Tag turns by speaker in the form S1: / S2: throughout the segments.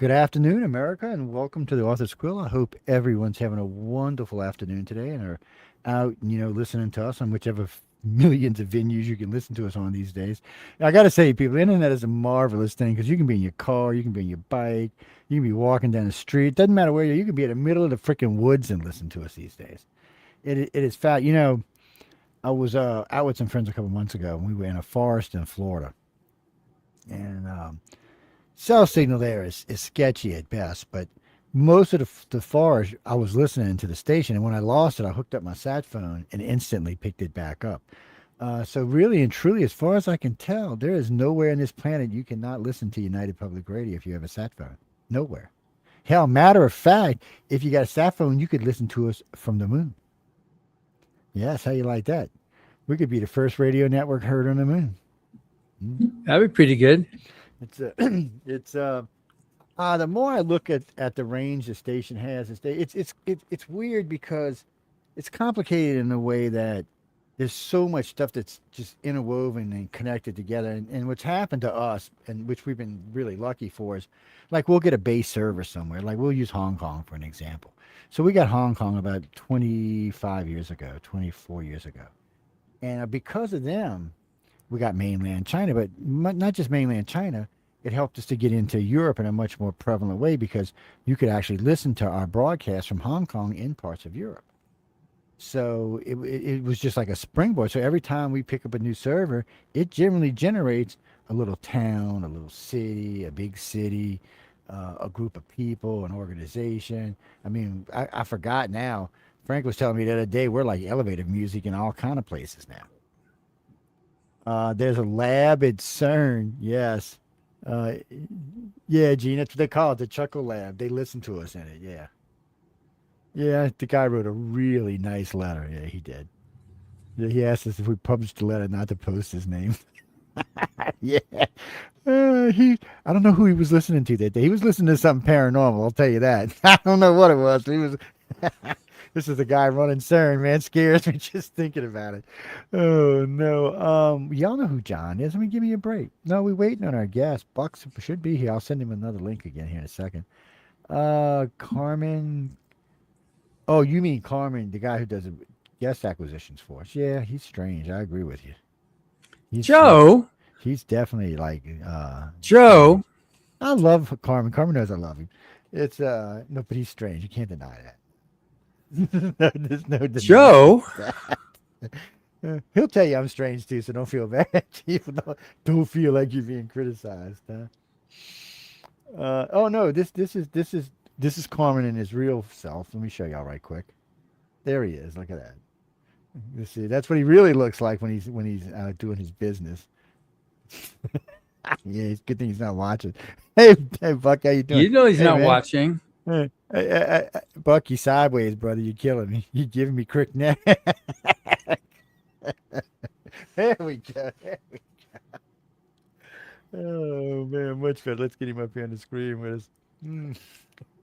S1: Good afternoon, America, and welcome to the Author's Quill. I hope everyone's having a wonderful afternoon today and are out, listening to us on whichever millions of venues you can listen to us on these days. And I got to say, people, the internet is a marvelous thing because you can be in your car, you can be on your bike, you can be walking down the street. Doesn't matter where you can be in the middle of the freaking woods and listen to us these days. It is fact. I was out with some friends a couple months ago, and we were in a forest in Florida, and cell signal there is sketchy at best, but most of the forest, I was listening to the station, and when I lost it, I hooked up my sat phone and instantly picked it back up. So really and truly, as far as I can tell, there is nowhere in this planet you cannot listen to United Public Radio if you have a sat phone. Nowhere. Hell, matter of fact, if you got a sat phone, you could listen to us from the moon. Yes, how you like that? We could be the first radio network heard on the moon.
S2: That'd be pretty good.
S1: It's the more I look at the range the station has, it's weird because it's complicated in a way that there's so much stuff that's just interwoven and connected together. And what's happened to us, and which we've been really lucky for, is like we'll get a base server somewhere. Like we'll use Hong Kong for an example. So we got Hong Kong about 25 years ago, 24 years ago. And because of them, we got mainland China, but not just mainland China. It helped us to get into Europe in a much more prevalent way because you could actually listen to our broadcast from Hong Kong in parts of Europe. So it was just like a springboard. So every time we pick up a new server, it generally generates a little town, a little city, a big city, a group of people, an organization. I mean, I forgot now. Frank was telling me the other day we're like elevator music in all kind of places now. There's a lab at CERN, yes. Yeah, Gene, that's what they call it, the Chuckle Lab. They listen to us in it, yeah. Yeah, the guy wrote a really nice letter. Yeah, he did. Yeah, he asked us if we published the letter not to post his name. Yeah. I don't know who he was listening to that day. He was listening to something paranormal, I'll tell you that. I don't know what it was. He was This is the guy running CERN, man. Scares me just thinking about it. Oh, no. Y'all know who John is. I mean, give me a break. No, we're waiting on our guest. Bucks should be here. I'll send him another link again here in a second. Carmen. Oh, you mean Carmen, the guy who does guest acquisitions for us. Yeah, he's strange. I agree with you.
S2: Joe.
S1: He's definitely like...
S2: Joe.
S1: I love Carmen. Carmen knows I love him. It's, no, but he's strange. You can't deny that. There's no
S2: Joe.
S1: He'll tell you I'm strange too, so don't feel bad. Don't feel like you're being criticized. Huh? Oh no, this is Carmen in his real self. Let me show y'all right quick. There he is. Look at that. You see, that's what he really looks like when he's doing his business. Yeah, it's a good thing he's not watching. Hey, Buck, how you doing?
S2: You know he's not
S1: man.
S2: watching.
S1: Buck, you sideways, brother. You're killing me. You're giving me crick neck. There we go. Oh, man, much better. Let's get him up here on the screen with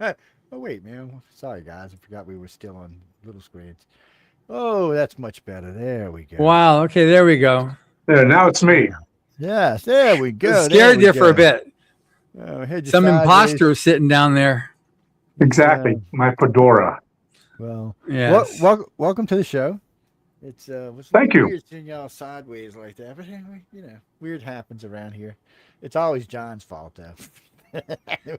S1: us. Oh, wait, man. Sorry, guys. I forgot we were still on little screens. Oh, that's much better. There we go.
S2: Wow. Okay, there we go.
S3: There, now it's me.
S1: Yes, there we go.
S2: Scared you for a bit.
S1: Oh,
S2: some imposter sitting down there.
S3: Exactly, my fedora.
S1: Well,
S2: yes.
S1: Welcome to the show. It's
S3: thank you.
S1: Weird seeing y'all sideways like that, but weird happens around here. It's always John's fault, though.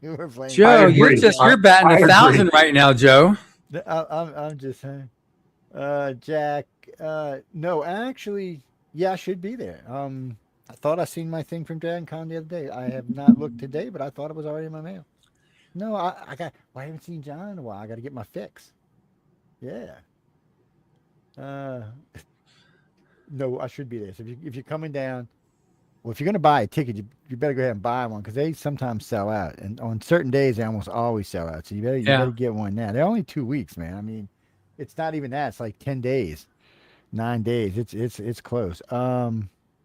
S1: We were playing.
S2: Joe, you're batting 1,000 right now, Joe.
S1: I'm just saying. Jack. No, actually, yeah, I should be there. I thought I seen my thing from DragonCon the other day. I have not looked today, but I thought it was already in my mail. No, I haven't seen John in a while. I got to get my fix. Yeah. No, I should be there. So if you're coming down, well, if you're going to buy a ticket, you better go ahead and buy one because they sometimes sell out, and on certain days they almost always sell out. So you better get one now. They're only 2 weeks, man. I mean, it's not even that. It's like 10 days, 9 days. It's close.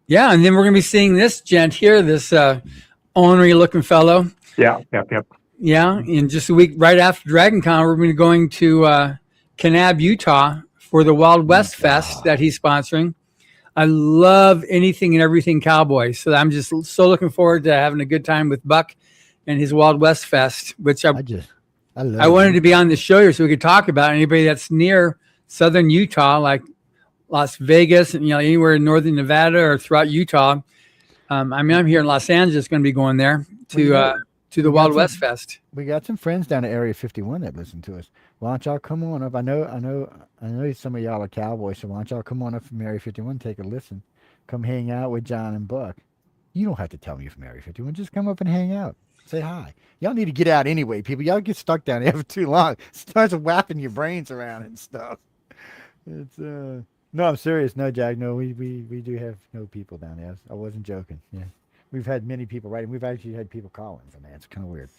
S2: Yeah, and then we're going to be seeing this gent here, this ornery looking fellow.
S3: Yeah.
S2: Yeah, in just a week right after DragonCon, we're going to be going to Kanab, Utah for the Wild West Fest that he's sponsoring. I love anything and everything cowboy, so I'm just so looking forward to having a good time with Buck and his Wild West Fest, which I
S1: love
S2: I wanted
S1: it.
S2: to be on the show here so we could talk about it. Anybody that's near southern Utah, like Las Vegas, and anywhere in northern Nevada or throughout Utah. I'm here in Los Angeles, going to be going there to the Wild West Fest.
S1: We got some friends down at Area 51 that listen to us. Why don't y'all come on up? I know some of y'all are cowboys, so why don't y'all come on up from Area 51, take a listen, come hang out with John and Buck. You don't have to tell me you're from Area 51. Just come up and hang out. Say hi. Y'all need to get out anyway, people. Y'all get stuck down there for too long. It starts whapping your brains around and stuff. It's no, I'm serious. No, Jack. No, we do have no people down there. I wasn't joking. Yeah, we've had many people writing. We've actually had people calling from there. It's kind of weird.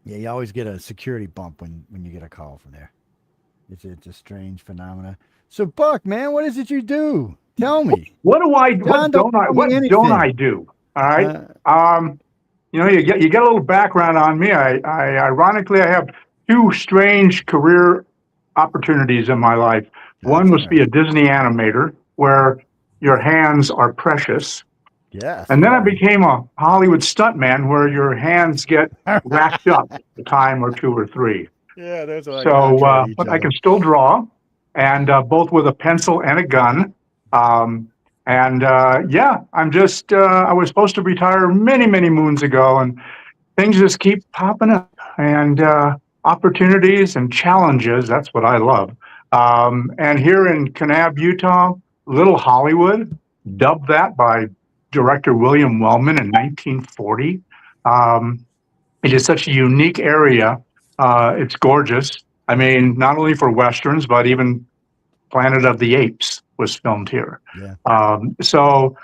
S1: Yeah, you always get a security bump when you get a call from there. It's a strange phenomena. So, Buck, man, what is it you do? Tell me.
S3: What do I?
S1: John,
S3: What don't I do? All right. You get a little background on me. Ironically, I have two strange career opportunities in my life. One was to be a Disney animator, where your hands are precious.
S1: Yes.
S3: And then I became a Hollywood stuntman, where your hands get racked up a time or two or three.
S1: Yeah, that's what
S3: but I can still draw, and both with a pencil and a gun. I'm just, I was supposed to retire many, many moons ago, and things just keep popping up, and opportunities and challenges. That's what I love. And here in Kanab, Utah, Little Hollywood, dubbed that by director William Wellman in 1940. It is such a unique area. It's gorgeous. I mean, not only for Westerns, but even Planet of the Apes was filmed here.
S1: Yeah.
S3: So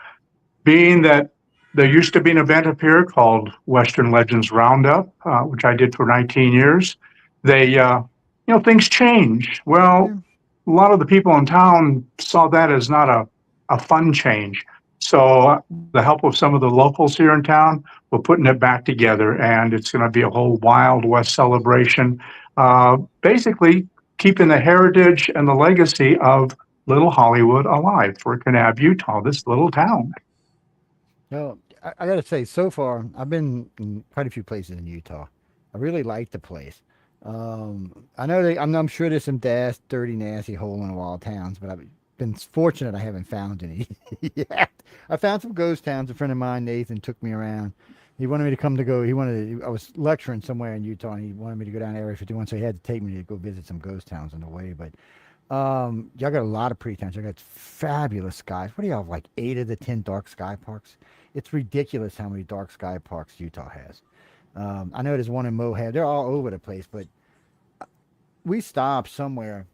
S3: being that there used to be an event up here called Western Legends Roundup, which I did for 19 years, things change. Well, a lot of the people in town saw that as not a fun change. So the help of some of the locals here in town, we're putting it back together, and it's going to be a whole Wild West celebration, basically keeping the heritage and the legacy of Little Hollywood alive for Kanab, Utah, this little town.
S1: Well, I got to say, so far, I've been in quite a few places in Utah. I really like the place. I know I'm sure there's some dirty, nasty hole-in-the-wall towns, but I've been fortunate I haven't found any yet. I found some ghost towns. A friend of mine, Nathan, took me around. He wanted me to I was lecturing somewhere in Utah, and he wanted me to go down to Area 51, so he had to take me to go visit some ghost towns on the way. But y'all got a lot of pretty towns. Y'all got fabulous skies. What do y'all have, like 8 of the 10 dark sky parks? It's ridiculous how many dark sky parks Utah has. I know there's one in Moab. They're all over the place, but we stopped somewhere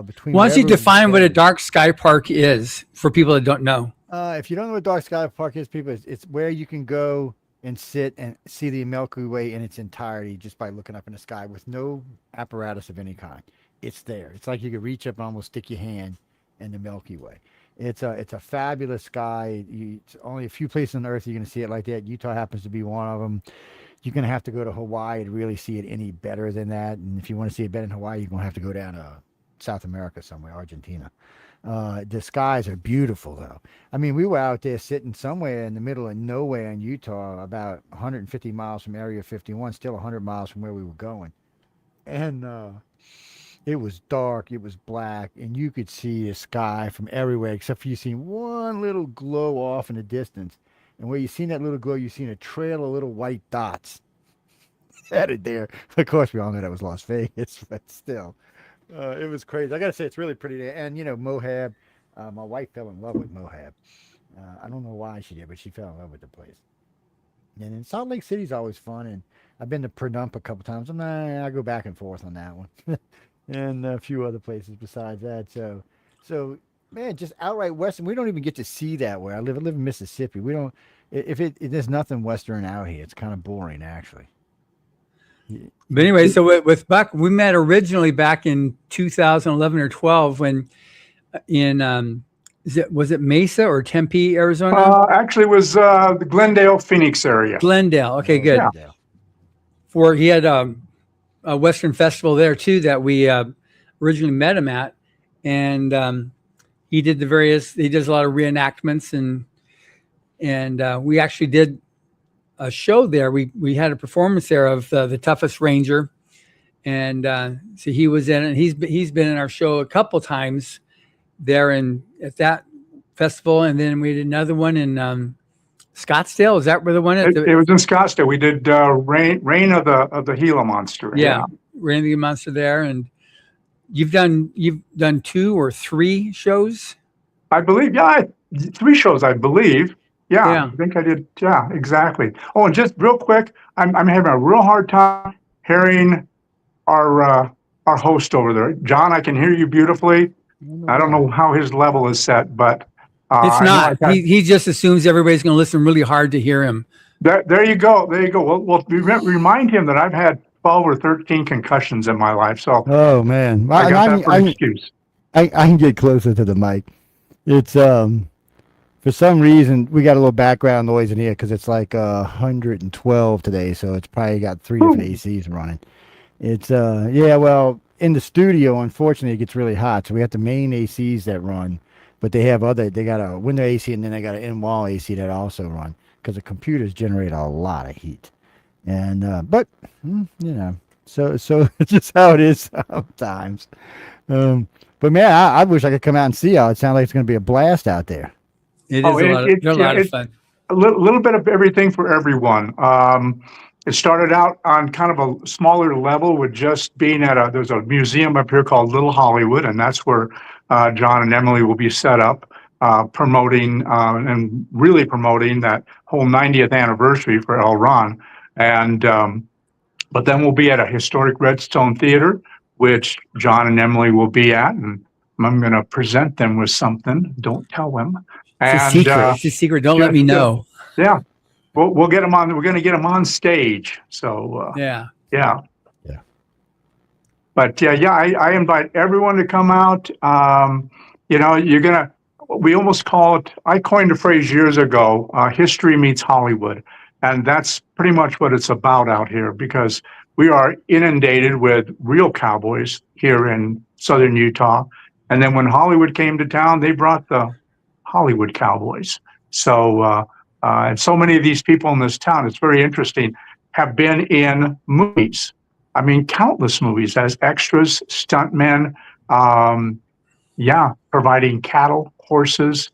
S1: between.
S2: Why don't you define what a dark sky park is for people that don't know?
S1: If you don't know what dark sky park is, people, it's where you can go and sit and see the Milky Way in its entirety just by looking up in the sky with no apparatus of any kind. It's there. It's like you could reach up and almost stick your hand in the Milky Way. It's a fabulous sky. It's only a few places on Earth you're going to see it like that. Utah happens to be one of them. You're going to have to go to Hawaii to really see it any better than that. And if you want to see it better in Hawaii, you're going to have to go down to South America somewhere, Argentina. The skies are beautiful, though. I mean, we were out there sitting somewhere in the middle of nowhere in Utah, about 150 miles from Area 51, still 100 miles from where we were going. And it was dark, it was black, and you could see the sky from everywhere, except for you seen one little glow off in the distance. And where you seen that little glow, you seen a trail of little white dots headed there. Of course, we all know that was Las Vegas, but still. It was crazy. I got to say, it's really pretty there. And, Moab, my wife fell in love with Moab. I don't know why she did, but she fell in love with the place. And then Salt Lake City's always fun. And I've been to Perdump a couple times. I go back and forth on that one. And a few other places besides that. So man, just outright Western. We don't even get to see that where I live. I live in Mississippi. We don't, there's nothing Western out here. It's kind of boring, actually.
S2: But anyway, so with Buck, we met originally back in 2011 or 12 when was it Mesa or Tempe, Arizona?
S3: Actually, it was the Glendale, Phoenix area.
S2: Glendale. Okay, good. Yeah. He had a Western festival there too that we originally met him at, and he does a lot of reenactments, and we actually did a show there. We had a performance there of the Toughest Ranger, and so he was in it. And he's been in our show a couple times there at that festival, and then we did another one in Scottsdale. Is that where the one at
S3: It was in Scottsdale. We did Reign of the Gila Monster.
S2: Yeah, Reign of the Monster there, and you've done 2 or 3 shows.
S3: I believe, 3 shows, I believe.
S2: Yeah.
S3: I think I did. Yeah, exactly. Oh, and just real quick, I'm having a real hard time hearing our host over there. John, I can hear you beautifully. I don't know how his level is set, but
S2: it's not. He just assumes everybody's going to listen really hard to hear him.
S3: There you go. There you go. Well, remind him that I've had 12 or 13 concussions in my life. So.
S1: Oh man,
S3: I got that for an excuse.
S1: I can get closer to the mic. It's for some reason we got a little background noise in here because it's like 112 today, so it's probably got 3 different ACs running. It's well, in the studio, unfortunately, it gets really hot, so we have the main ACs that run, but they got a window AC and then they got an in-wall AC that also run because the computers generate a lot of heat, and but so it's just how it is sometimes. But man, I wish I could come out and see y'all. It sounds like it's going to be a blast out there.
S2: It is a lot of fun.
S3: A little bit of everything for everyone. It started out on kind of a smaller level with just being there's a museum up here called Little Hollywood, and that's where John and Emily will be set up, promoting and really promoting that whole 90th anniversary for El Ron. And but then we'll be at a historic Redstone Theater, which John and Emily will be at, and I'm going to present them with something. Don't tell them.
S2: It's a secret. It's a secret. Don't let me know.
S3: Yeah. We'll get them on. We're going to get them on stage. So
S2: yeah.
S3: But I invite everyone to come out. We almost call it. I coined a phrase years ago. History meets Hollywood, and that's pretty much what it's about out here because we are inundated with real cowboys here in southern Utah. And then when Hollywood came to town, they brought the Hollywood cowboys. So. And so many of these people in this town, it's very interesting, have been in movies. I mean, countless movies as extras, stuntmen, providing cattle, horses,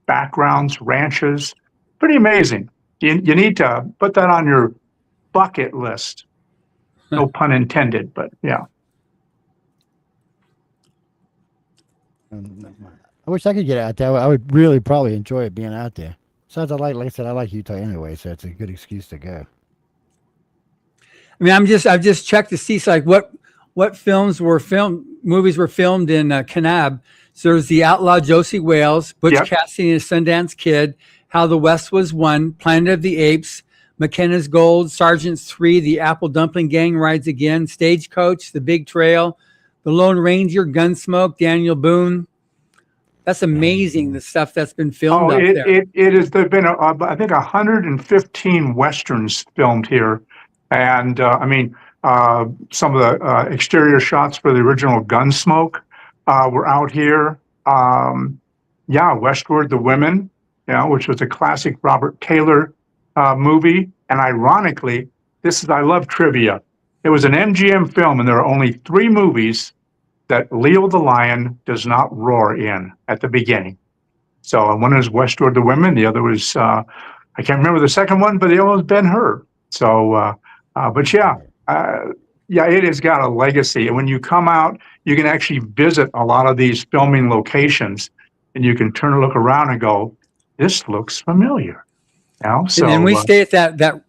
S3: backgrounds, ranches. Pretty amazing. You need to put that on your bucket list. No pun intended, but yeah.
S1: I wish I could get out there. I would really probably enjoy it being out there. Besides, like I said, I like Utah anyway, so it's a good excuse to go.
S2: I mean, I've just checked to see like what movies were filmed in Kanab. So there's The Outlaw Josie Wales, Butch Cassidy and Sundance Kid, How the West Was Won, Planet of the Apes, McKenna's Gold, Sergeant 3, The Apple Dumpling Gang Rides Again, Stagecoach, The Big Trail, The Lone Ranger, Gunsmoke, Daniel Boone. That's amazing, the stuff that's been filmed up there.
S3: It is. There've been, I think, 115 westerns filmed here, and some of the exterior shots for the original Gunsmoke were out here. Westward the Women, which was a classic Robert Taylor movie, and ironically, I love trivia. It was an MGM film, and there are only 3 movies that Leo the Lion does not roar in at the beginning. So one is Westward the Women. The other was, I can't remember the second one, but the other was Ben-Hur. So, it has got a legacy. And when you come out, you can actually visit a lot of these filming locations and you can turn and look around and go, this looks familiar. So,
S2: and then we stay at that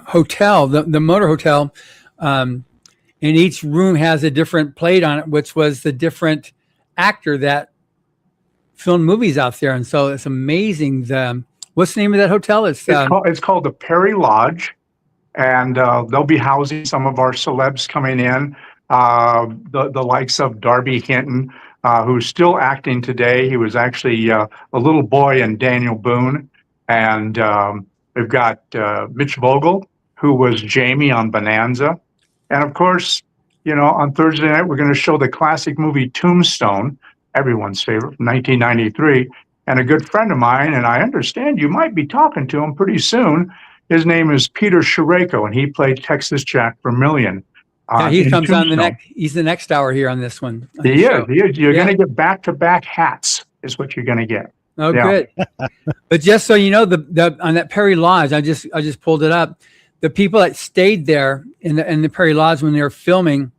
S2: hotel, the Motor Hotel, and each room has a different plate on it, which was the different actor that filmed movies out there. And so it's amazing. What's the name of that hotel? It's
S3: called the Perry Lodge, and they'll be housing some of our celebs coming in, the likes of Darby Hinton, who's still acting today. He was actually a little boy in Daniel Boone. And we've got Mitch Vogel, who was Jamie on Bonanza. And of course, on Thursday night, we're going to show the classic movie Tombstone, everyone's favorite, from 1993. And a good friend of mine, and I understand you might be talking to him pretty soon, His name is Peter Sherayko, and he played Texas Jack Vermillion.
S2: Yeah, he
S3: in
S2: comes on the
S3: Tombstone.
S2: next. He's the next hour here on this one. On
S3: He
S2: the
S3: is.
S2: show.
S3: He is. You're
S2: Yeah.
S3: going to get back-to-back hats is what you're going to get.
S2: Oh,
S3: Yeah.
S2: good. But just so you know, the on that Perry Lodge, I just pulled it up. The people that stayed there in the Perry Lodge when they were filming,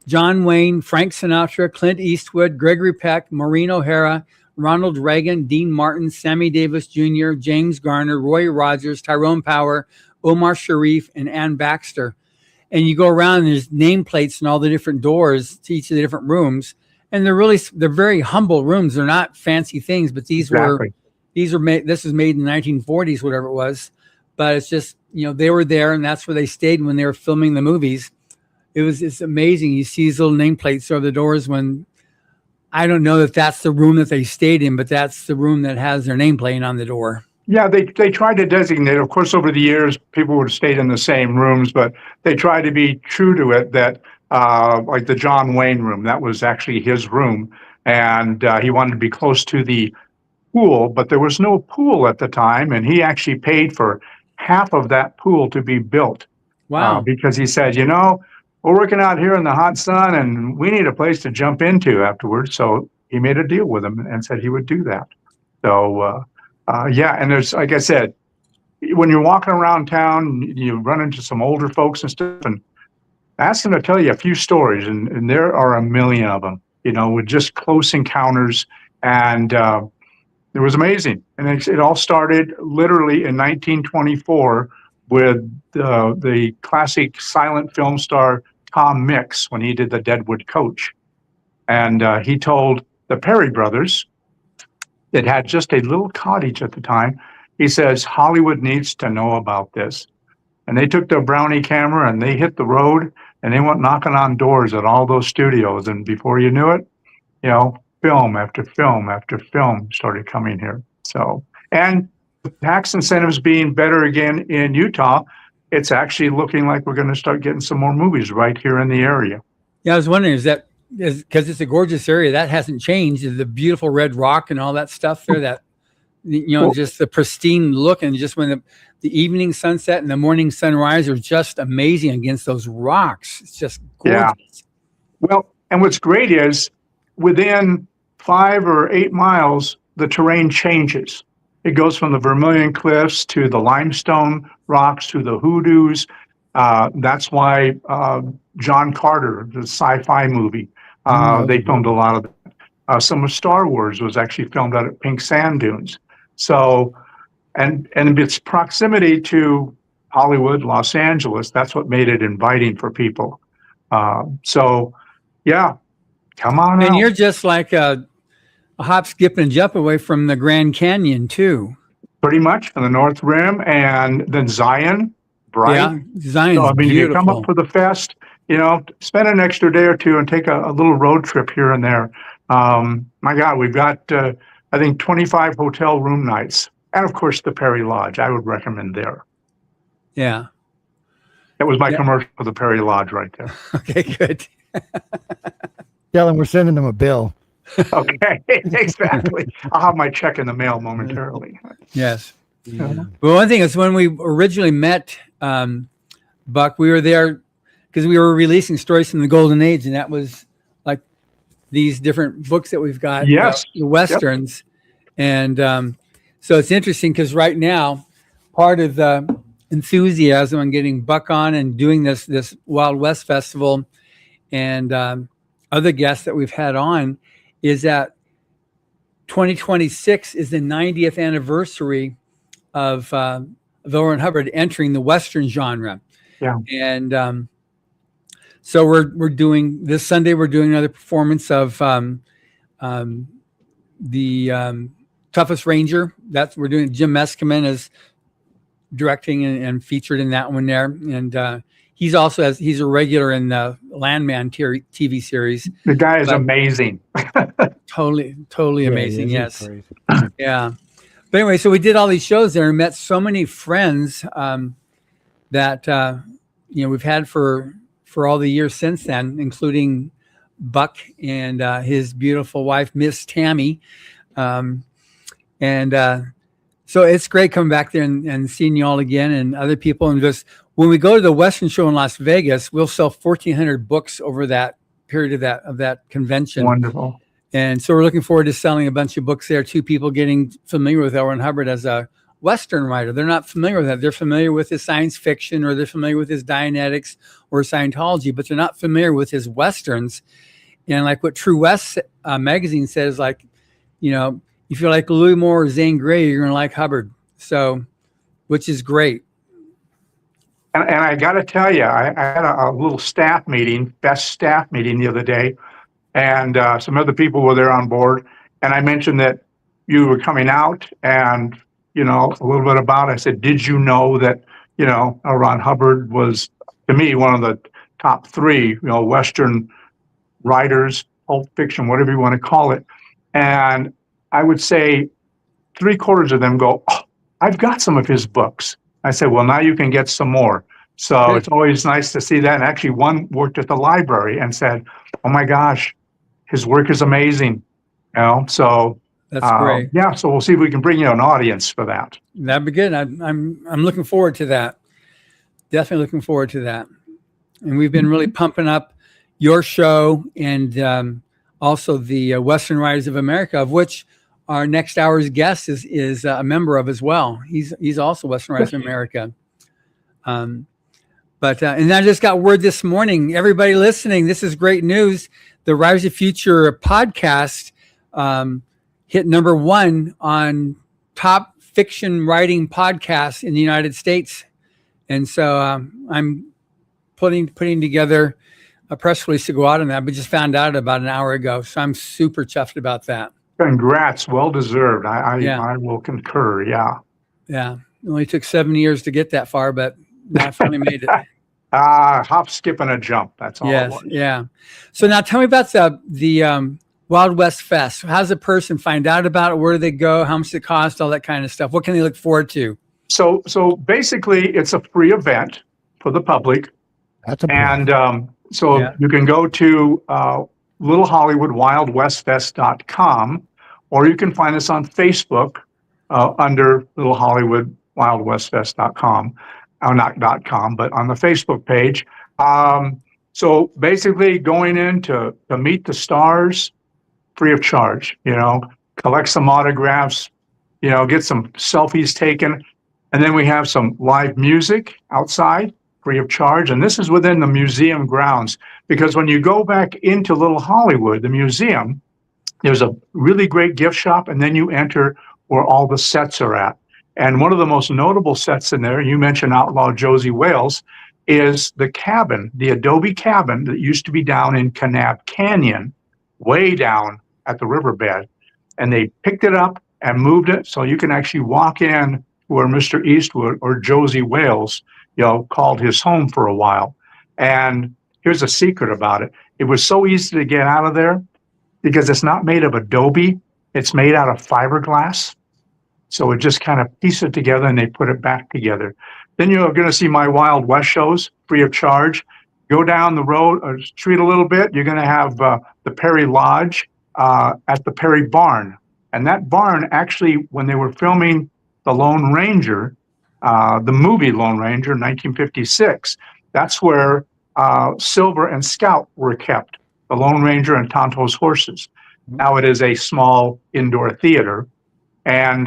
S2: John Wayne, Frank Sinatra, Clint Eastwood, Gregory Peck, Maureen O'Hara, Ronald Reagan, Dean Martin, Sammy Davis Jr., James Garner, Roy Rogers, Tyrone Power, Omar Sharif, and Ann Baxter. And you go around and there's nameplates and all the different doors to each of the different rooms. And they're very humble rooms. They're not fancy things, but these were made, this was made in the 1940s, whatever it was. But it's just, they were there and that's where they stayed when they were filming the movies. It's amazing. You see these little nameplates over the doors when I don't know that that's the room that they stayed in, but that's the room that has their nameplate on the door.
S3: Yeah, they tried to designate. Of course, over the years, people would have stayed in the same rooms, but they tried to be true to it. That like the John Wayne room, that was actually his room, and he wanted to be close to the pool, but there was no pool at the time, and he actually paid for half of that pool to be built.
S2: Wow!
S3: Because he said, we're working out here in the hot sun, and we need a place to jump into afterwards. So he made a deal with him and said he would do that. So. Yeah, and there's, like I said, when you're walking around town, you run into some older folks and stuff, and ask them to tell you a few stories, and there are a million of them, with just close encounters, and it was amazing. And it all started literally in 1924 with the classic silent film star Tom Mix when he did the Deadwood Coach, and he told the Perry brothers. It had just a little cottage at the time. He says, Hollywood needs to know about this. And they took their Brownie camera and they hit the road and they went knocking on doors at all those studios. And before you knew it, film after film after film started coming here. So, and with tax incentives being better again in Utah, it's actually looking like we're going to start getting some more movies right here in the area.
S2: Yeah, I was wondering, because it's a gorgeous area that hasn't changed, the beautiful red rock and all that stuff there, that just the pristine look, and just when the evening sunset and the morning sunrise are just amazing against those rocks. It's just gorgeous.
S3: Yeah. Well, and what's great is within 5 or 8 miles, the terrain changes. It goes from the Vermilion Cliffs to the limestone rocks to the hoodoos. That's why John Carter, the sci-fi movie, they filmed a lot of it. Some of Star Wars was actually filmed out at Pink Sand Dunes. So, and its proximity to Hollywood, Los Angeles, that's what made it inviting for people. So, yeah, come on out.
S2: And you're just like a hop, skip, and jump away from the Grand Canyon, too.
S3: Pretty much from the North Rim, and then Zion, right?
S2: Yeah, Zion's
S3: so,
S2: beautiful.
S3: You come up for the fest, spend an extra day or two and take a little road trip here and there. My God, we've got, I think, 25 hotel room nights. And, of course, the Perry Lodge. I would recommend there.
S2: Yeah.
S3: That was my commercial for the Perry Lodge right there.
S2: Okay, good.
S1: Tell them we're sending them a bill.
S3: Okay, exactly. I'll have my check in the mail momentarily.
S2: Yes.
S1: Yeah.
S2: Well, one thing is when we originally met Buck, we were there because we were releasing stories from the Golden Age, and that was like these different books that we've got.
S3: Yes.
S2: The Westerns. Yep. And so it's interesting because right now, part of the enthusiasm on getting Buck on and doing this Wild West Festival and other guests that we've had on is that 2026 is the 90th anniversary of L. Ron Hubbard entering the Western genre.
S3: Yeah.
S2: And so we're doing this Sunday, we're doing another performance of the Toughest Ranger. We're doing Jim Meskimen is directing and featured in that one there. And he's a regular in the Landman TV series.
S3: The guy is amazing.
S2: Totally amazing. Yes. Yeah. But anyway, so we did all these shows there and met so many friends that we've had for all the years since then, including Buck and his beautiful wife, Miss Tammy. So it's great coming back there and seeing you all again and other people. And just when we go to the Western show in Las Vegas, we'll sell 1,400 books over that period of that convention.
S3: Wonderful.
S2: And so we're looking forward to selling a bunch of books there too. People getting familiar with L. Ron Hubbard as a Western writer. They're not familiar with that. They're familiar with his science fiction, or they're familiar with his Dianetics or Scientology, but they're not familiar with his Westerns. And like what True West magazine says, like, you know, if you like Louis Moore or Zane Grey, you're going to like Hubbard. So, which is great.
S3: And I got to tell you, I had a little staff meeting, best staff meeting the other day, and some other people were there on board. And I mentioned that you were coming out, and, you know, a little bit about it. I said, did you know that, you know, L. Ron Hubbard was, to me, one of the top 3, you know, Western writers, pulp fiction, whatever you want to call it. And I would say 3/4 of them go, oh, I've got some of his books. I said, well, now you can get some more. So it's always nice to see that. And actually one worked at the library and said, oh my gosh, his work is amazing. You know, so
S2: that's great.
S3: Yeah, so we'll see if we can bring you an audience for that.
S2: That'd be good. I'm looking forward to that. Definitely looking forward to that. And we've been really pumping up your show and also the Western Writers of America, of which our next hour's guest is a member of as well. He's also Western Writers of America. And I just got word this morning, everybody listening, this is great news. The Writers of Future podcast hit number 1 on top fiction writing podcasts in the United States. And so I'm putting together a press release to go out on that, but just found out about an hour ago. So I'm super chuffed about that.
S3: Congrats, well deserved. I will concur. Yeah.
S2: Yeah. It only took 7 years to get that far, but I finally made it.
S3: Hop, skip, and a jump. That's all.
S2: Yes. Yeah. So now tell me about the Wild West Fest. How does a person find out about it? Where do they go? How much does it cost? All that kind of stuff. What can they look forward to?
S3: So basically, it's a free event for the public.
S1: That's a
S3: and you can go to Little Hollywood WildWestFest.com, or you can find us on Facebook under Little Hollywood WildWestFest.com. Not .com, but on the Facebook page. So basically going in to meet the stars free of charge, you know, collect some autographs, you know, get some selfies taken. And then we have some live music outside free of charge. And this is within the museum grounds, because when you go back into Little Hollywood, the museum, there's a really great gift shop, and then you enter where all the sets are at. And one of the most notable sets in there, you mentioned Outlaw Josie Wales, is the cabin, the adobe cabin that used to be down in Kanab Canyon, way down at the riverbed. And they picked it up and moved it so you can actually walk in where Mr. Eastwood or Josie Wales, you know, called his home for a while. And here's a secret about it. It was so easy to get out of there because it's not made of adobe. It's made out of fiberglass. So it just kind of piece it together and they put it back together. Then you're going to see my Wild West shows free of charge. Go down the road or street a little bit. You're going to have the Perry Lodge at the Perry Barn. And that barn actually, when they were filming The Lone Ranger, the movie Lone Ranger, 1956, that's where Silver and Scout were kept, the Lone Ranger and Tonto's horses. Now it is a small indoor theater. And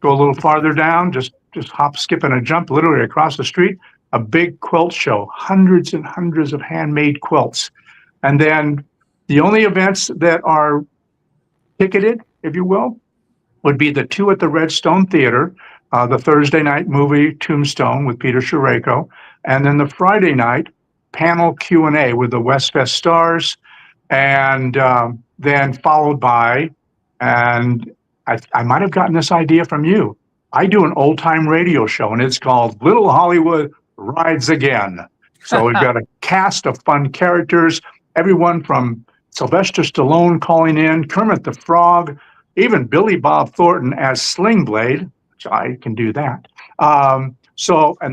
S3: go a little farther down, just hop, skip, and a jump, literally across the street, a big quilt show, hundreds and hundreds of handmade quilts. And then the only events that are ticketed, if you will, would be the 2 at the Redstone Theater, the Thursday night movie Tombstone with Peter Sherayko, and then the Friday night panel Q&A with the Westfest stars, and then followed by, and I might have gotten this idea from you. I do an old-time radio show, and it's called Little Hollywood Rides Again. So we've got a cast of fun characters, everyone from Sylvester Stallone calling in, Kermit the Frog, even Billy Bob Thornton as Sling Blade, which I can do that. And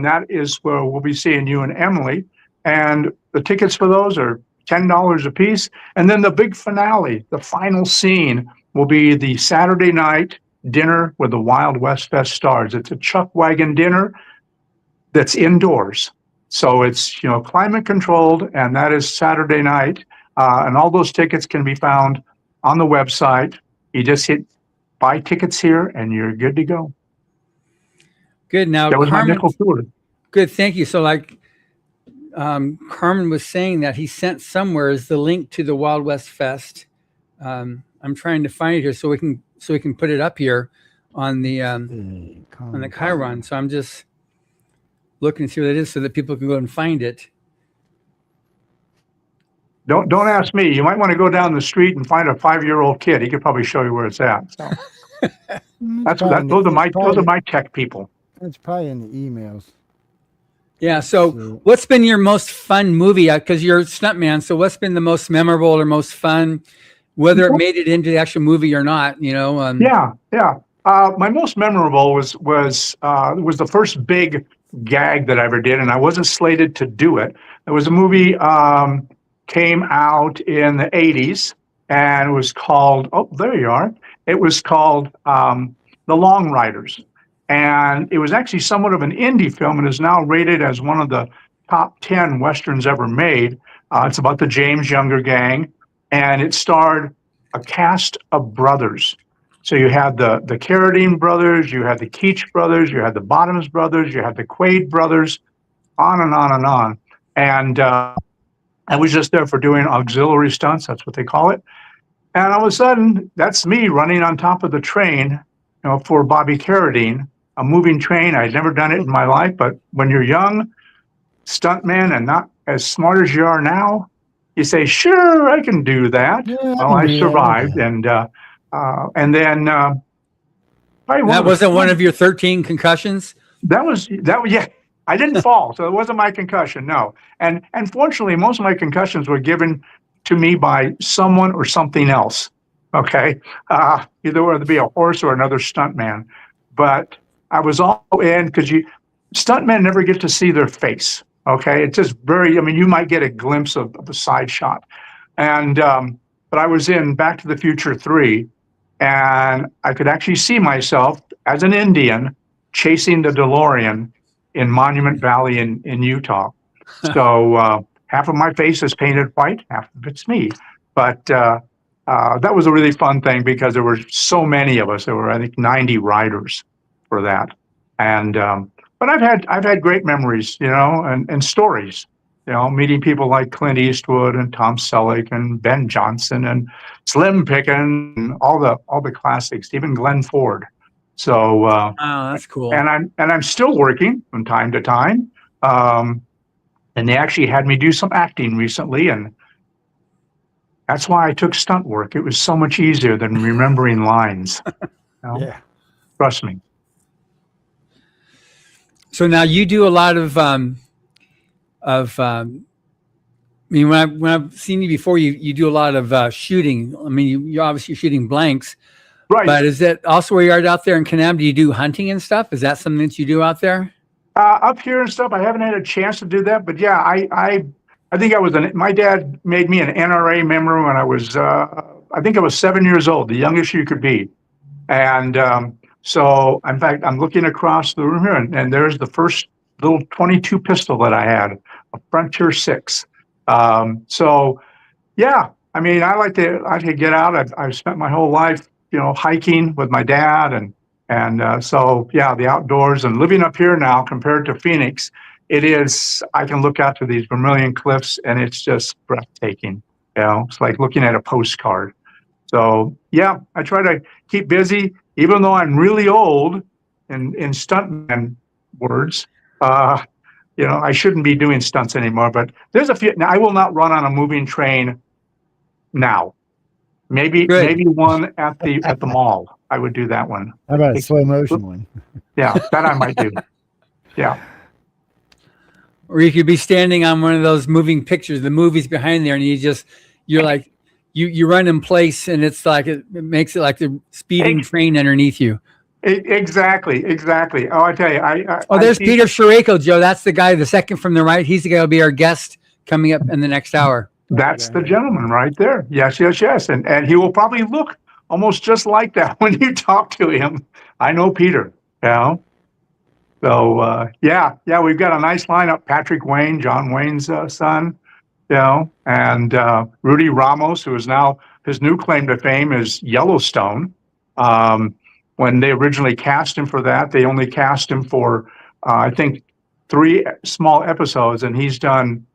S3: that is where we'll be seeing you and Emily. And the tickets for those are $10 a piece. And then the big finale, the final scene, will be the Saturday night dinner with the Wild West Fest stars. It's a chuck wagon dinner that's indoors. So it's, climate controlled, and that is Saturday night. And all those tickets can be found on the website. You just hit buy tickets here and you're good to go.
S2: Good. Now,
S3: That was my nickel tour.
S2: Good. Thank you. So Carmen was saying that he sent somewhere is the link to the Wild West Fest. I'm trying to find it here so we can put it up here on the Chiron. So I'm just looking to see what it is so that people can go and find it.
S3: Don't ask me. You might want to go down the street and find a 5-year-old kid. He could probably show you where it's at. So those are my tech people.
S1: It's probably in the emails.
S2: Yeah. So what's been your most fun movie? Because you're a stuntman. So what's been the most memorable or most fun, whether it made it into the actual movie or not?
S3: Yeah. My most memorable was the first big gag that I ever did, and I wasn't slated to do it. It was a movie came out in the 80s, and it was called, oh, there you are. It was called The Long Riders. And it was actually somewhat of an indie film and is now rated as one of the top 10 Westerns ever made. It's about the James Younger gang, and it starred a cast of brothers. So you had the Carradine brothers, you had the Keach brothers, you had the Bottoms brothers, you had the Quaid brothers, on and on and on. And I was just there for doing auxiliary stunts, that's what they call it. And all of a sudden, that's me running on top of the train, for Bobby Carradine, a moving train. I'd never done it in my life, but when you're young, stuntman, and not as smart as you are now, you say, sure, I can do that.
S1: Yeah,
S3: well, I survived, and then
S2: that wasn't one of your 13 concussions.
S3: That was yeah. I didn't fall, so it wasn't my concussion. No, and fortunately, most of my concussions were given to me by someone or something else. Okay, either whether it be a horse or another stuntman. But I was all in because stuntmen never get to see their face. Okay, it's just you might get a glimpse of a side shot, and but I was in Back to the Future 3, and I could actually see myself as an Indian chasing the DeLorean in Monument Valley in Utah. So half of my face is painted white, half of it's me. But that was a really fun thing because there were so many of us. There were, I think, 90 riders for that. And but I've had great memories, and stories, meeting people like Clint Eastwood and Tom Selleck and Ben Johnson and Slim Pickens and all the classics, even Glenn Ford. So
S2: oh, that's cool.
S3: And I'm still working from time to time. And they actually had me do some acting recently, and that's why I took stunt work. It was so much easier than remembering lines.
S1: Yeah.
S3: Trust me.
S2: So now you do a lot of when I've seen you before, you do a lot of shooting. I mean, you're obviously shooting blanks.
S3: Right.
S2: But is that also where you're out there in Canam? Do you do hunting and stuff? Is that something that you do out there?
S3: Up here and stuff, I haven't had a chance to do that. But yeah, I think my dad made me an NRA member when I was, I think I was 7 years old, the youngest you could be. And so, in fact, I'm looking across the room here, and there's the first little 22 pistol that I had, a Frontier 6. So, yeah, I mean, I like to get out. I've spent my whole life, hiking with my dad, and so yeah, the outdoors and living up here now compared to Phoenix, I can look out to these Vermilion Cliffs and it's just breathtaking. It's like looking at a postcard. So yeah, I try to keep busy, even though I'm really old in stuntman words. I shouldn't be doing stunts anymore, but there's a few. Now, I will not run on a moving train now. Maybe one at the mall. I would do that one.
S1: How about a slow motion one?
S3: Yeah, that I might do. Yeah.
S2: Or you could be standing on one of those moving pictures, the movies behind there, and you're like you run in place, and it's like it makes it like the speeding train underneath you.
S3: Exactly. Oh, I tell you,
S2: there's Peter Sherayko, Joe. That's the guy, the second from the right. He's the guy who'll be our guest coming up in the next hour.
S3: That's the gentleman right there. Yes. And he will probably look almost just like that when you talk to him. I know Peter, you know. So yeah, we've got a nice lineup. Patrick Wayne, John Wayne's son, you know, and Rudy Ramos, who is now, his new claim to fame is Yellowstone. When they originally cast him for that, they only cast him for I think 3 small episodes, and he's done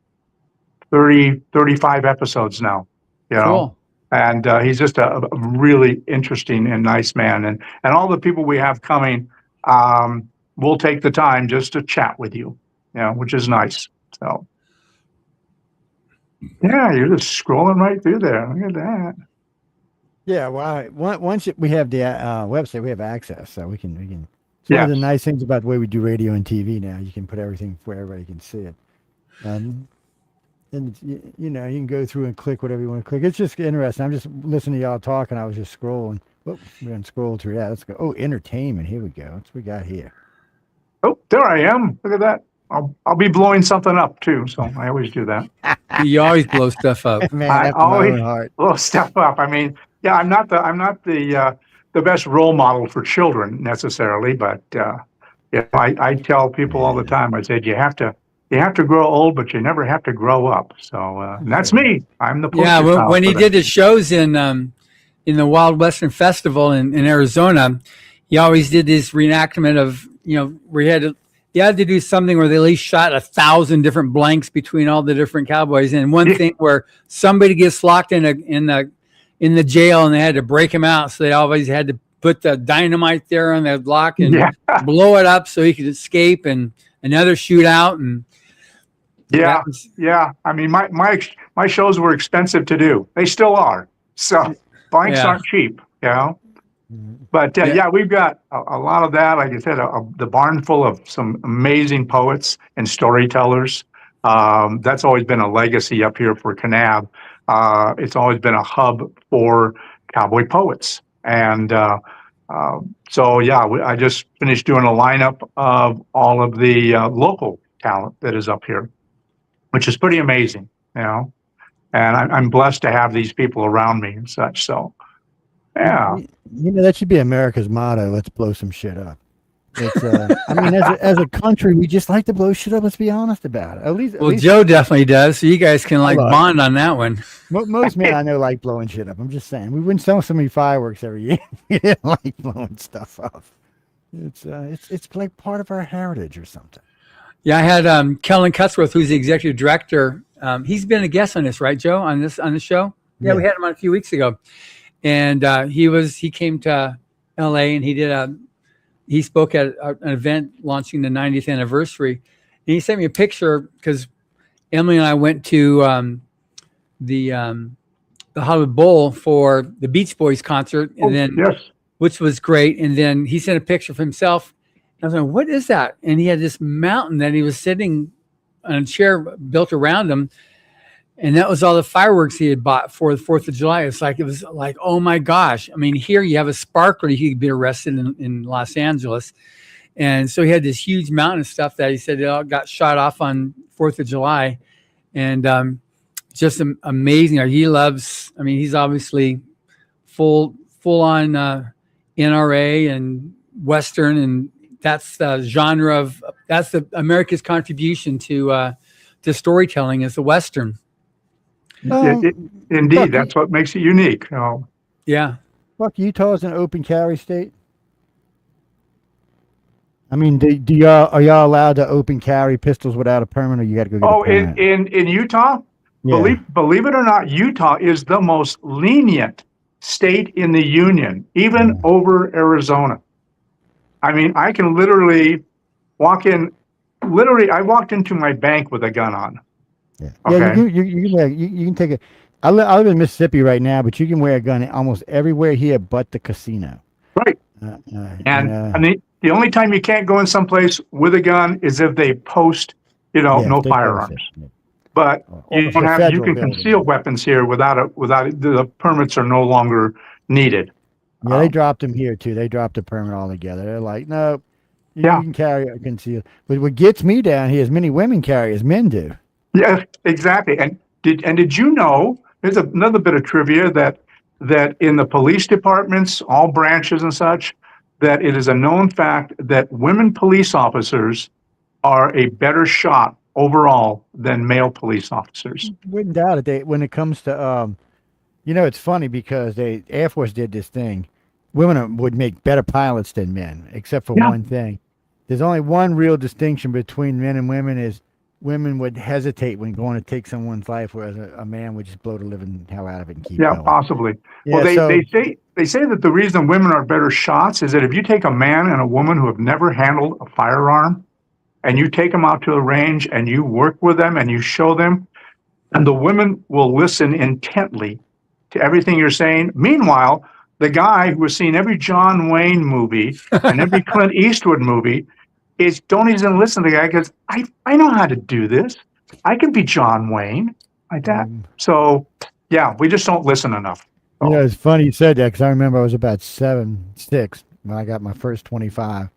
S3: 30, 35 episodes now, you know.
S2: Cool.
S3: And he's just a really interesting and nice man. And all the people we have coming, we'll take the time just to chat with you, you know, which is nice. So, yeah, you're just scrolling right through there. Look at that.
S1: Yeah, well, once we have the website, we have access, so we can. It's one of the nice things about the way we do radio and TV now. You can put everything where everybody can see it. And you know, you can go through and click whatever you want to click. It's just interesting. I'm just listening to y'all talk, and I was just scrolling. Oh, we're going to scroll through that. Let's go. Oh, entertainment. Here we go. What's we got here?
S3: Oh, there I am. Look at that. I'll be blowing something up too. So I always do that.
S2: You always blow stuff up.
S1: Man,
S3: I
S1: that's my
S3: always
S1: own heart.
S3: blow stuff up. I mean, yeah, I'm not the best role model for children necessarily, but yeah, I tell people all the time. I said you have to grow old, but you never have to grow up. So and that's me. I'm the poster child
S2: when he
S3: for
S2: did his shows in the Wild Western Festival in Arizona, he always did this reenactment of, you know, where he had to do something where they at least shot 1,000 different blanks between all the different cowboys, and one thing where somebody gets locked in the jail and they had to break him out, so they always had to put the dynamite there on the block and blow it up so he could escape, and another shootout. And
S3: yeah. I mean, my shows were expensive to do. They still are. So blanks aren't cheap, you know. But yeah, we've got a lot of that. Like I said, the barn full of some amazing poets and storytellers. That's always been a legacy up here for Kanab. It's always been a hub for cowboy poets. And so, yeah, I just finished doing a lineup of all of the local talent that is up here, which is pretty amazing, you know. And I'm blessed to have these people around me and such. So, yeah.
S1: You know, that should be America's motto. Let's blow some shit up. It's, I mean, as a country, we just like to blow shit up. Let's be honest about it. At least
S2: Joe definitely does. So you guys can bond on that one.
S1: Most men I know like blowing shit up. I'm just saying, we wouldn't sell so many fireworks every year. We didn't like blowing stuff up. It's like part of our heritage or something.
S2: Yeah, I had Kellen Cutsworth, who's the executive director. He's been a guest on this, right, Joe? On the show? Yeah, we had him on a few weeks ago. And he came to LA and he spoke at an event launching the 90th anniversary. And he sent me a picture because Emily and I went to the Hollywood Bowl for the Beach Boys concert, and which was great. And then he sent a picture of himself. I was like, what is that? And he had this mountain that he was sitting on a chair built around him. And that was all the fireworks he had bought for the 4th of July. It was like, oh my gosh. I mean, here you have a sparkler. You could be arrested in Los Angeles. And so he had this huge mountain of stuff that he said it all got shot off on 4th of July. And just amazing. He's obviously full on NRA and Western. And that's the genre that's the America's contribution to storytelling is the Western.
S3: Indeed, that's what makes it unique. Oh.
S2: Yeah.
S1: Fuck, Utah is an open carry state. I mean, are y'all allowed to open carry pistols without a permit, or you got to go get a permit?
S3: In Utah, believe it or not, Utah is the most lenient state in the union, even over Arizona. I mean, I can literally walk in. Literally, I walked into my bank with a gun on.
S1: Yeah, okay. You can take it. I live in Mississippi right now, but you can wear a gun almost everywhere here but the casino.
S3: Right. I mean, the only time you can't go in someplace with a gun is if they post, no firearms. But you can conceal weapons here without the permits are no longer needed.
S1: Yeah, they dropped them here too. They dropped the permit altogether. They're like, no, you can carry or conceal. But what gets me down here is many women carry as men do.
S3: Yeah, exactly. And did you know? There's another bit of trivia that that in the police departments, all branches and such, that it is a known fact that women police officers are a better shot overall than male police officers.
S1: Wouldn't doubt it. When it comes to, it's funny because Air Force did this thing. Women would make better pilots than men, except for
S3: Yeah.
S1: one thing. There's only one real distinction between men and women is women would hesitate when going to take someone's life, whereas a man would just blow the living hell out of it and keep
S3: Yeah,
S1: going.
S3: possibly.
S1: Yeah,
S3: Well,
S1: so-
S3: they say that the reason women are better shots is that if you take a man and a woman who have never handled a firearm and you take them out to a range and you work with them and you show them, and the women will listen intently to everything you're saying. Meanwhile, the guy who has seen every John Wayne movie and every Clint Eastwood movie don't even listen to the guy because I know how to do this. I can be John Wayne like that. So yeah, we just don't listen enough.
S1: It's funny you said that because I remember I was about 6 when I got my first 25.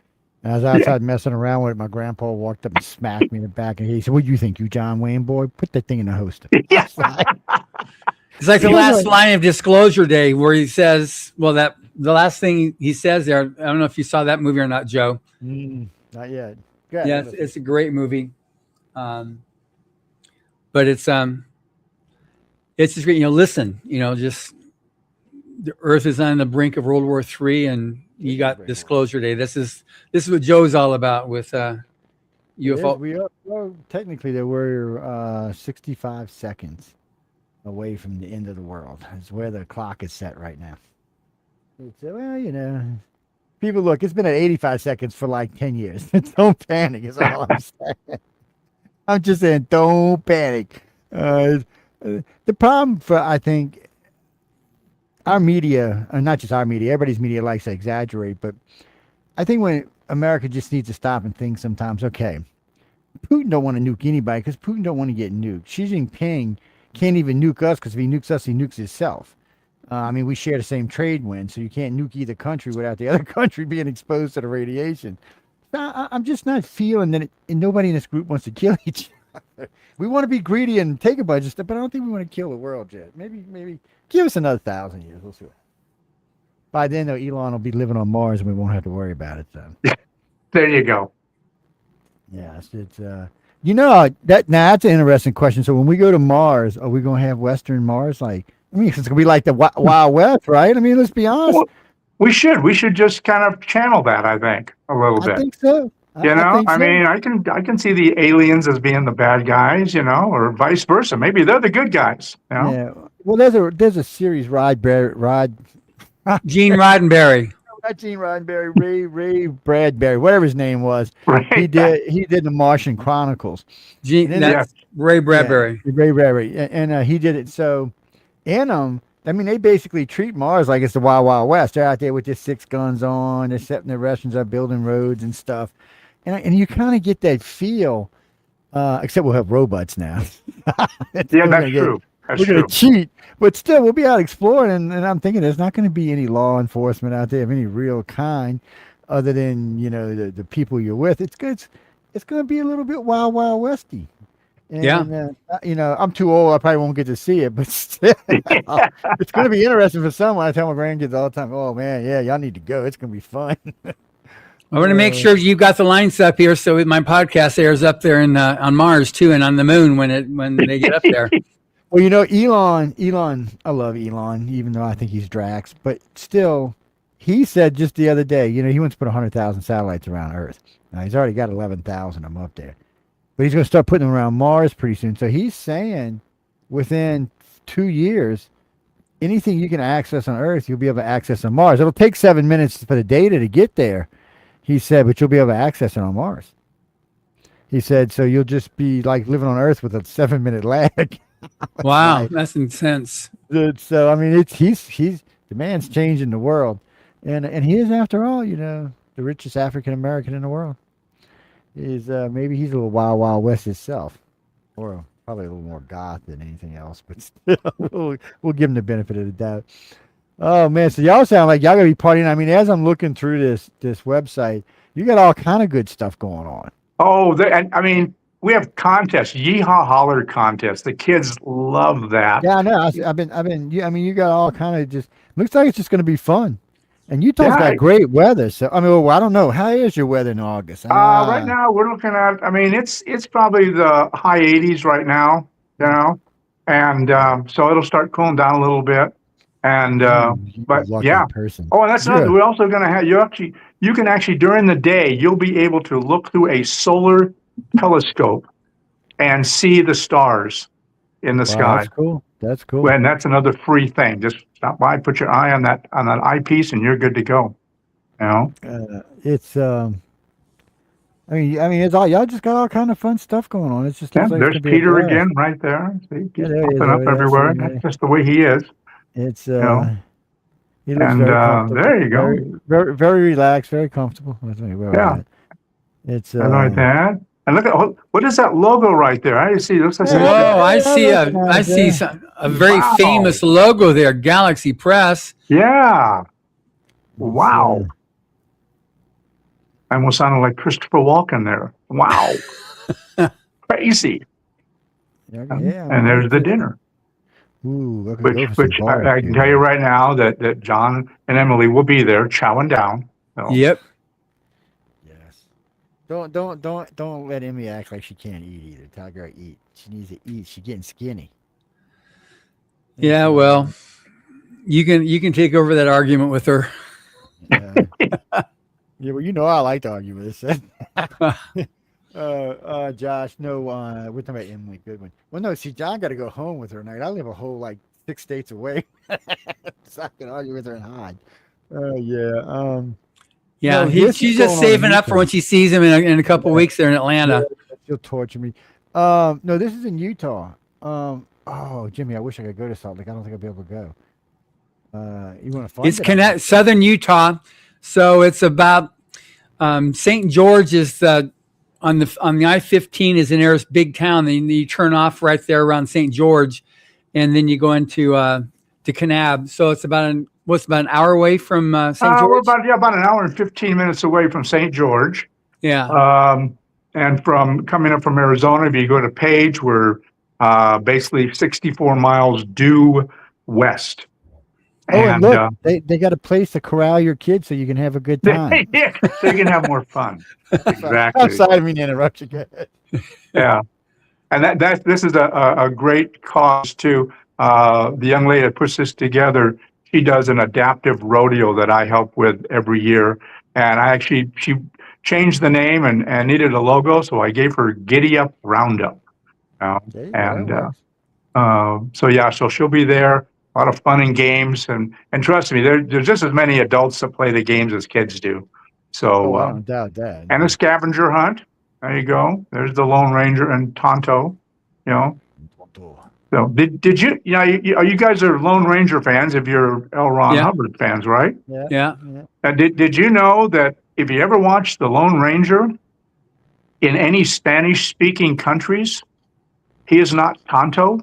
S1: And I was outside messing around with it. My grandpa walked up and smacked me in the back, and he said, "What do you think, you John Wayne boy? Put that thing in the holster."
S3: Yeah.
S2: It's like the last line of Disclosure Day where he says, well, that the last thing he says there, I don't know if you saw that movie or not, Joe.
S1: Not yet. Go ahead.
S2: Yes, it's a great movie. But it's just great, listen, just the earth is on the brink of World War III and you got Disclosure Day. This is what Joe's all about with UFO.
S1: Well, technically there were 65 seconds away from the end of the world. It's where the clock is set right now. Well, people look, it's been at 85 seconds for like 10 years. Don't panic is all I'm saying. I'm just saying, don't panic. The problem for, I think, our media, not just our media, everybody's media likes to exaggerate, but I think when America just needs to stop and think sometimes, okay, Putin don't want to nuke anybody because Putin don't want to get nuked. Xi Jinping can't even nuke us because if he nukes us, he nukes himself. We share the same trade wind, so you can't nuke either country without the other country being exposed to the radiation. I'm just not feeling that nobody in this group wants to kill each other. We want to be greedy and take a bunch of stuff, but I don't think we want to kill the world yet. Maybe give us another 1,000 years. We'll see. By then, though, Elon will be living on Mars and we won't have to worry about it. So.
S3: There you go.
S1: Yes, it's that's an interesting question. So when we go to Mars, are we going to have Western Mars? It's going to be like the Wild West, right? Let's be honest.
S3: Well, we should just kind of channel that, I think, a little bit.
S1: I think so.
S3: I can see the aliens as being the bad guys, or vice versa. Maybe they're the good guys.
S1: Yeah. Well, there's a series,
S2: Gene Roddenberry.
S1: Not Gene Roddenberry, Ray Bradbury, whatever his name was.
S3: Right.
S1: He did the Martian Chronicles.
S2: That's Ray Bradbury.
S1: Yeah, Ray Bradbury, and he did it. So, in they basically treat Mars like it's the Wild Wild West. They're out there with their 6 guns on. They're setting their restaurants up, building roads and stuff. And you kind of get that feel, except we'll have robots now.
S3: That's true.
S1: We're going to cheat, but still, we'll be out exploring. And I'm thinking there's not going to be any law enforcement out there of any real kind, other than the people you're with. It's going to be a little bit Wild Wild Westy. And, I'm too old. I probably won't get to see it, but still, it's going to be interesting for someone. I tell my grandkids all the time, "Oh man, yeah, y'all need to go. It's going to be fun."
S2: I want to make sure you've got the lines up here so my podcast airs up there on Mars too, and on the moon when they get up there.
S1: Well, Elon, I love Elon, even though I think he's Drax, but still, he said just the other day, he wants to put 100,000 satellites around Earth. Now he's already got 11,000 of them up there. But he's going to start putting them around Mars pretty soon. So he's saying within 2 years, anything you can access on Earth, you'll be able to access on Mars. It'll take 7 minutes for the data to get there, he said, but you'll be able to access it on Mars. He said, so you'll just be like living on Earth with a 7-minute lag.
S2: Wow, nice. That's intense.
S1: So, he's the man's changing the world. And he is, after all, the richest African-American in the world. Maybe he's a little Wild Wild West himself, or probably a little more goth than anything else, but still, we'll give him the benefit of the doubt. Oh man, so y'all sound like y'all gonna be partying. As I'm looking through this website, you got all kind of good stuff going on.
S3: Oh, we have contests, Yeehaw Holler contests. The kids love that.
S1: Yeah, I know. I mean, you got all kind of just looks like it's just going to be fun. And Utah's
S3: Yeah.
S1: got great weather. So I mean, well, I don't know. How is your weather in August?
S3: Right now we're looking at, I mean, it's probably the high 80s right now, and so it'll start cooling down a little bit. And
S1: you
S3: but
S1: lucky
S3: yeah.
S1: person.
S3: Oh, and that's
S1: You're
S3: another. We're also going to have you can actually during the day you'll be able to look through a solar telescope and see the stars in the
S1: Wow,
S3: sky.
S1: that's cool. That's cool.
S3: And that's another free thing. Just stop by, put your eye on that eyepiece, and you're good to go.
S1: It's I mean, it's all y'all just got all kind of fun stuff going on. It's just
S3: Yeah,
S1: looks like
S3: there's Peter again, right there. See, he's
S1: there he is.
S3: popping up
S1: Oh, yeah,
S3: everywhere.
S1: see,
S3: That's just the way he is.
S1: It's
S3: know.
S1: he looks
S3: And
S1: very comfortable.
S3: there you go.
S1: Very, very relaxed, very comfortable. That's where we're
S3: Yeah.
S1: at. It's
S3: I like that. And look at what is that logo right there? I see. It looks like
S2: Whoa! I see
S1: yeah.
S2: a very
S3: Wow.
S2: famous logo there, Galaxy Press.
S3: Yeah.
S1: It's,
S3: Wow. I almost sounded like Christopher Walken there. Wow. Crazy. And there's the dinner.
S1: Ooh, I could
S3: Which
S1: go for some
S3: I can
S1: barbecue.
S3: tell you right now that John and Emily will be there chowing down. So.
S2: Yep.
S1: Yes. Don't let Emmy act like she can't eat either. Tell her to eat. She needs to eat. She's getting skinny.
S2: Yeah. Well, you can take over that argument with her.
S1: Yeah, well, you know I like to argue with this. Josh, no, we're talking about Emily Goodwin. Well, no, see, John got to go home with her tonight. I live a whole 6 states away, so I can argue with her and hide.
S2: Yeah,
S1: No,
S2: she's just saving up for when she sees him in a couple weeks there in Atlanta.
S1: Yeah, she'll torture me. No, this is in Utah. Oh, Jimmy, I wish I could go to Salt Lake. I don't think I'll be able to go. You want to find
S2: It's southern Utah, so it's about St. George is on the I-15 is the nearest big town. Then you turn off right there around St. George, and then you go into to Kanab. So it's about an hour away from St. George.
S3: We're about an hour and 15 minutes away from St. George.
S2: Yeah.
S3: And from coming up from Arizona, if you go to Page, we're basically 64 miles due west.
S1: Oh, and look, they got a place to corral your kids so you can have a good time.
S3: So you can have more fun. Exactly.
S1: I'm sorry, I didn't mean to interrupt you. Go ahead.
S3: Yeah, and this is a great cause too. The young lady that puts this together, she does an adaptive rodeo that I help with every year, and she changed the name and needed a logo, so I gave her Giddy Up Roundup. So she'll be there. A lot of fun and games, and trust me, there's just as many adults that play the games as kids do. So
S1: I don't doubt that.
S3: and a scavenger hunt. There you go. There's the Lone Ranger and Tonto. So did you you guys are Lone Ranger fans if you're L. Ron Hubbard fans, right?
S2: Yeah.
S3: And did you know that if you ever watch the Lone Ranger in any Spanish speaking countries, he is not Tonto.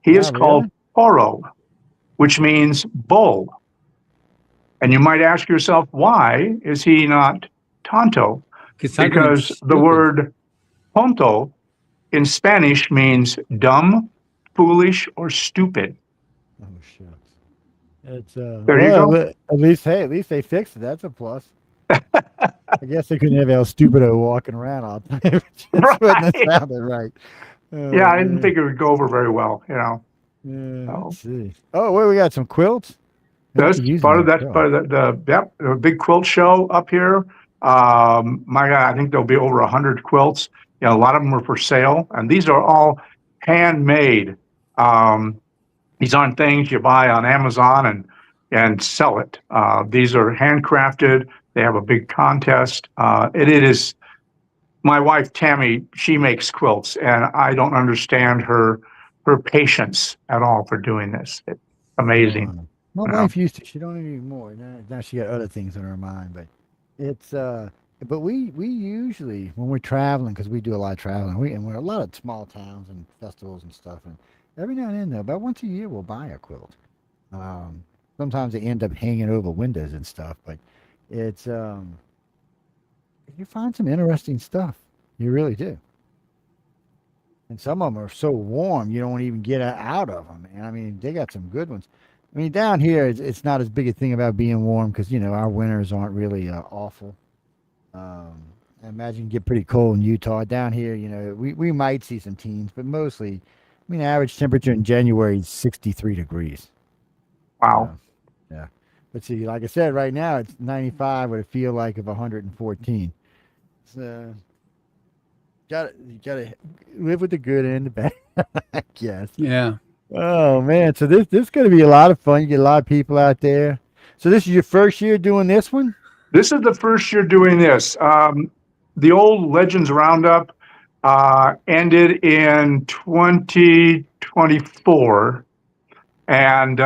S3: He is called Toro, which means bull. And you might ask yourself, why is he not Tonto? Because the word tonto in Spanish means dumb, foolish, or stupid.
S1: Oh, shit. It's
S3: there you go.
S1: At least they fixed it. That's a plus. I guess they couldn't have El Stupido walking around all the time. It wouldn't have sounded right.
S3: Yeah, I didn't think it would go over very well,
S1: Let's see. Oh, wait, we got some quilts.
S3: That's part of the big quilt show up here. My God, I think there'll be over 100 quilts. A lot of them are for sale, and these are all handmade. These aren't things you buy on Amazon and sell it. These are handcrafted. They have a big contest. It is. My wife Tammy, she makes quilts, and I don't understand her patience at all for doing this. It's amazing.
S1: My wife used to. She don't anymore. Now she got other things on her mind. But it's but we usually when we're traveling, because we do a lot of traveling, we're a lot of small towns and festivals and stuff. And every now and then, though, about once a year, we'll buy a quilt. Sometimes they end up hanging over windows and stuff. But it's you find some interesting stuff. You really do. And some of them are so warm you don't even get out of them, man. I mean, they got some good ones. I mean, down here it's not as big a thing about being warm because our winters aren't really awful. I imagine it get pretty cold in Utah. Down here, we might see some teens, but mostly, I mean, average temperature in January is 63 degrees.
S3: Wow.
S1: Yeah. But see, like I said, right now it's 95 with a feel like of 114. So you gotta live with the good and the bad, I guess.
S2: Yeah.
S1: Oh man, so this is gonna be a lot of fun. You get a lot of people out there. So this is your first year doing this one?
S3: This is the first year doing this. The old Legends Roundup ended in 2024, and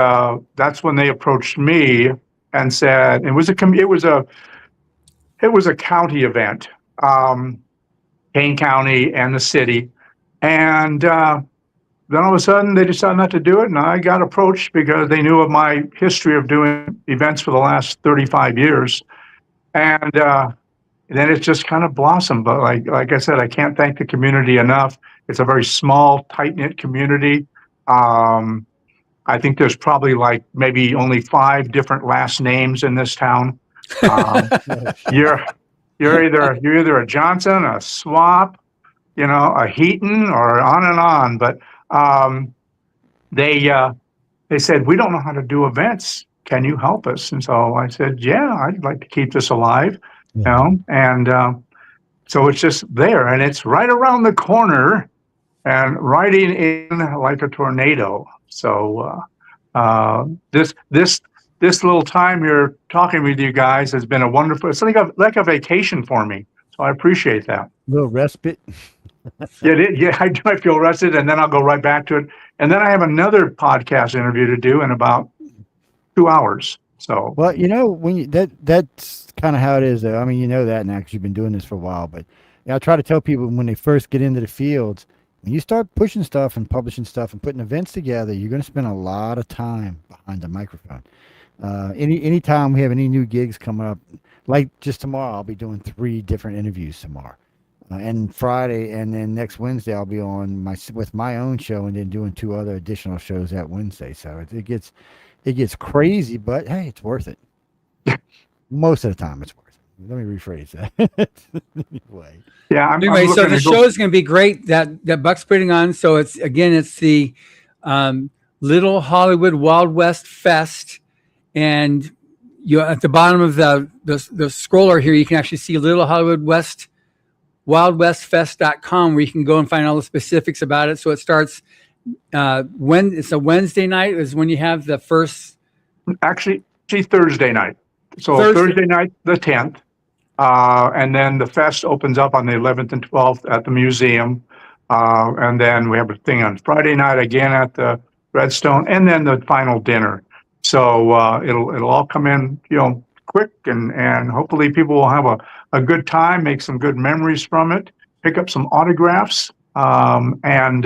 S3: that's when they approached me and said it was a county event, Kane County and the city, and then all of a sudden they decided not to do it, and I got approached because they knew of my history of doing events for the last 35 years, and then it just kind of blossomed. But like I said, I can't thank the community enough. It's a very small, tight-knit community. I think there's probably like maybe only 5 different last names in this town. You're either a Johnson, a Swap, a Heaton, or on and on. But they said, we don't know how to do events. Can you help us? And so I said, yeah, I'd like to keep this alive. And so it's just there, and it's right around the corner and riding in like a tornado. So this little time here talking with you guys has been a wonderful, it's like a vacation for me. So I appreciate that.
S1: A little respite.
S3: Yeah, I feel rested, and then I'll go right back to it. And then I have another podcast interview to do in about 2 hours. So,
S1: well, when that's kind of how it is, though. I mean, you know that now because you've been doing this for a while. But I try to tell people when they first get into the fields, when you start pushing stuff and publishing stuff and putting events together, you're going to spend a lot of time behind the microphone. Anytime we have any new gigs coming up, like just tomorrow, I'll be doing 3 different interviews tomorrow, and Friday, and then next Wednesday I'll be on with my own show, and then doing 2 other additional shows that Wednesday. So it gets crazy, but hey, it's worth it. Most of the time, it's worth it. Let me rephrase that. Anyway.
S3: Yeah.
S2: Anyway, so the show is going to be great that Buck's putting on. So it's the Little Hollywood Wild West Fest, and you at the bottom of the scroller here, you can actually see Little Hollywood West wildwestfest.com, where you can go and find all the specifics about it. So it starts when it's a Wednesday night is when you have the first.
S3: Actually Thursday night. So Thursday night, the 10th. And then the fest opens up on the 11th and 12th at the museum. And then we have a thing on Friday night again at the Redstone, and then the final dinner. So it'll all come in, quick, and hopefully people will have a good time, make some good memories from it, pick up some autographs, and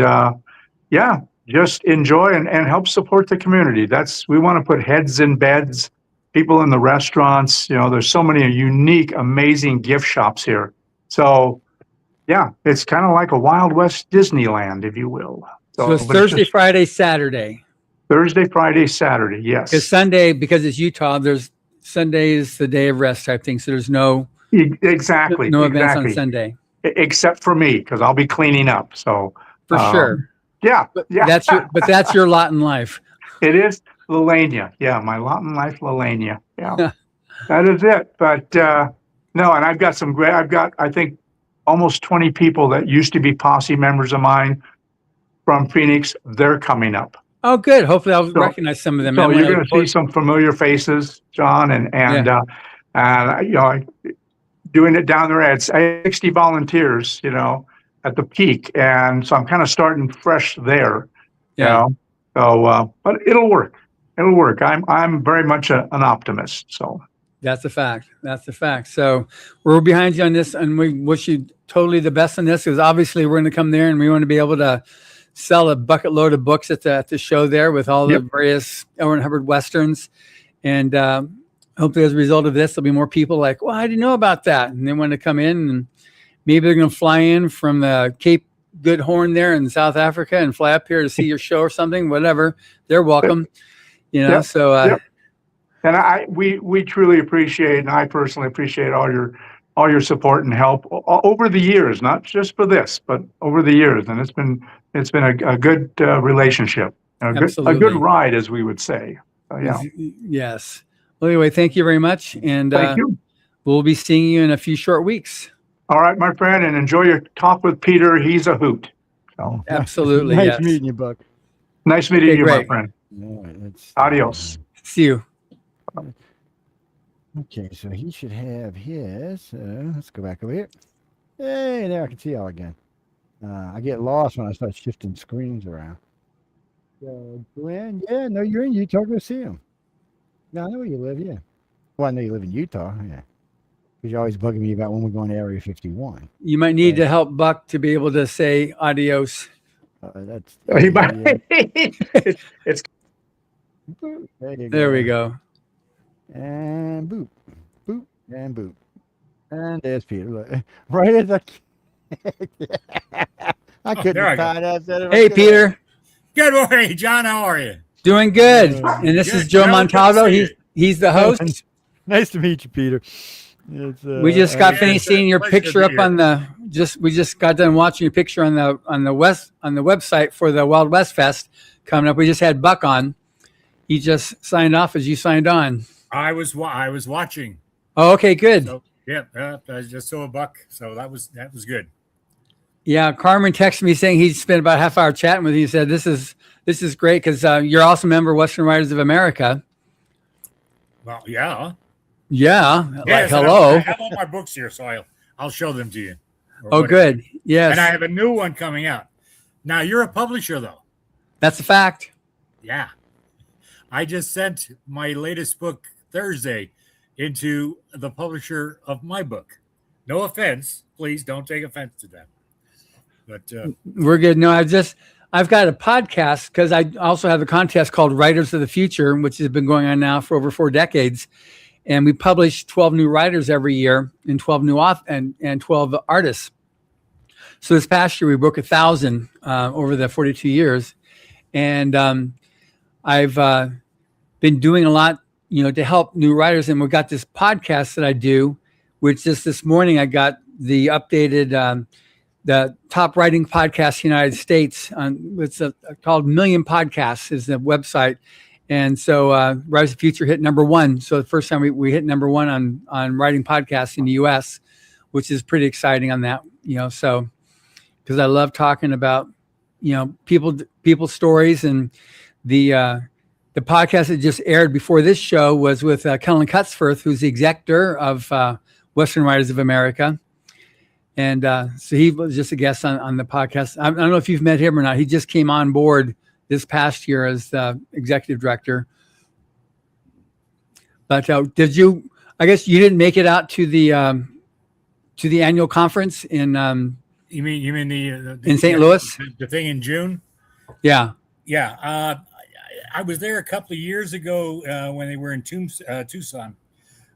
S3: just enjoy and help support the community. We want to put heads in beds, people in the restaurants. There's so many unique, amazing gift shops here. So yeah, it's kind of like a Wild West Disneyland, if you will.
S2: So it's Thursday, Friday, Saturday.
S3: Thursday, Friday, Saturday, yes.
S2: Because Sunday, because it's Utah, Sunday is the day of rest type thing. So there's no events on Sunday.
S3: Except for me, because I'll be cleaning up. So
S2: for sure.
S3: Yeah.
S2: That's your lot in life.
S3: It is Lelania. Yeah, my lot in life, Lelania. Yeah. That is it. But no, and I've got I think almost 20 people that used to be posse members of mine from Phoenix. They're coming up.
S2: Oh, good. Hopefully I'll recognize some of them.
S3: So you're going to see some familiar faces, John, and doing it down there at 60 volunteers, at the peak. And so I'm kind of starting fresh there, So, but it'll work. It'll work. I'm very much an optimist. So
S2: that's a fact. So we're behind you on this, and we wish you totally the best on this, because obviously we're going to come there and we want to be able to sell a bucket load of books at the show there with all the various L. Ron Hubbard Westerns. And hopefully as a result of this, there'll be more people like, well, I didn't know about that. And they want to come in maybe they're going to fly in from the Cape Good Horn there in South Africa and fly up here to see your show or something, whatever. They're welcome,
S3: Yep.
S2: so,
S3: Yep. And we truly appreciate, and I personally appreciate all your support and help over the years, not just for this, but over the years. And it's been a good relationship, a good
S2: absolutely.
S3: ride, as we would say. So, yeah.
S2: Yes. Well, anyway, thank you very much. And
S3: Thank you.
S2: we'll be seeing you in a few short weeks.
S3: All right, my friend, and enjoy your talk with Peter. He's a hoot. So,
S2: Absolutely.
S1: Nice
S2: Yes.
S1: meeting you, Buck.
S3: nice meeting you,
S2: great.
S3: my friend.
S1: Yeah, it's,
S3: Adios.
S2: See you.
S1: Okay, so he should have his. Let's go back over here. Hey, there I can see y'all again. I get lost when I start shifting screens around. So, Glenn, yeah, no, you're in Utah. Go see him. No, I know where you live, yeah. Well, I know you live in Utah, yeah. Because you're always bugging me about when we're going to Area 51.
S2: You might need to help Buck to be able to say adios.
S1: That's.
S3: He might- it's
S2: There we go.
S1: And boop, boop, and boop. And there's Peter. Look, right as I couldn't
S4: there I
S1: have tied that.
S2: Hey, Peter.
S4: Good morning, John. How are you?
S2: Doing good. And this is
S4: Good.
S2: Joe
S4: Well, good to
S2: Montalvo.
S4: see you.
S2: He's the host.
S1: Nice to meet you, Peter. It's,
S2: We just got
S4: yeah,
S2: finished
S4: it's a
S2: seeing your
S4: pleasure to
S2: picture
S4: be
S2: up
S4: here.
S2: on the. We just got done watching your picture on the website for the Wild West Fest coming up. We just had Buck on. He just signed off as you signed on.
S4: I was watching.
S2: Oh, okay, good.
S4: So yeah, I just saw a buck. So that was good.
S2: Yeah, Carmen texted me saying he spent about a half hour chatting with you. He said this is great because you're also a member of Western Writers of America.
S4: Well, yeah.
S2: Yeah,
S4: Yes,
S2: like
S4: and
S2: hello.
S4: I have all my books here, so I'll show them to you. Or
S2: Oh,
S4: whatever.
S2: good. Yes,
S4: And I have a new one coming out. Now you're a publisher, though.
S2: that's a fact.
S4: Yeah. I just sent my latest book Thursday into the publisher of my book. No offense, please don't take offense to that. But
S2: We're good. No, I've got a podcast because I also have a contest called Writers of the Future, which has been going on now for over 4 decades. And we publish 12 new writers every year and 12 new and 12 artists. So this past year we broke 1,000 over the 42 years. And I've been doing a lot, to help new writers. And we've got this podcast that I do, which just this morning I got the updated the top writing podcast in the United States. It's called Million Podcasts is the website. And so Rise of the Future hit #1. So the first time we hit #1 on writing podcasts in the U.S., which is pretty exciting on that, so because I love talking about, people's stories. And the podcast that just aired before this show was with Kellen Cutsforth, who's the executor of Western Writers of America. And so he was just a guest on the podcast. I don't know if you've met him or not. He just came on board this past year as the executive director. But did you? I guess you didn't make it out to the annual conference in.
S4: you mean the
S2: In St. Louis?
S4: the thing in June?
S2: Yeah.
S4: Yeah. I was there a couple of years ago when they were in Tucson.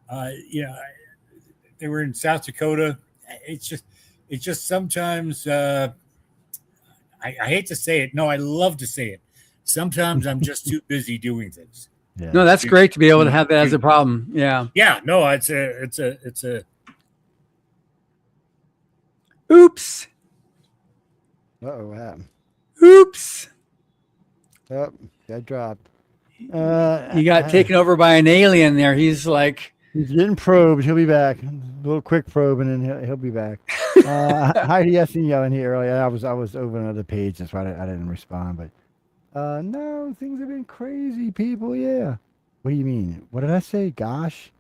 S4: They were in South Dakota. It's just sometimes I hate to say it. No, I love to say it. Sometimes I'm just too busy doing things.
S1: Yeah.
S2: No, that's great to be able to have that as a problem. Yeah.
S4: Yeah, no, it's a
S2: Oops.
S1: Uh-oh, what happened?
S2: Oops.
S1: Oh, that dropped.
S2: He got taken over by an alien there. He's like,
S1: He's getting probed. He'll be back. A little quick probe, and then he'll be back. Heidi, I seen you in here earlier. I was over another page. That's why I didn't respond. But no, things have been crazy, people. Yeah. What do you mean? What did I say? Gosh.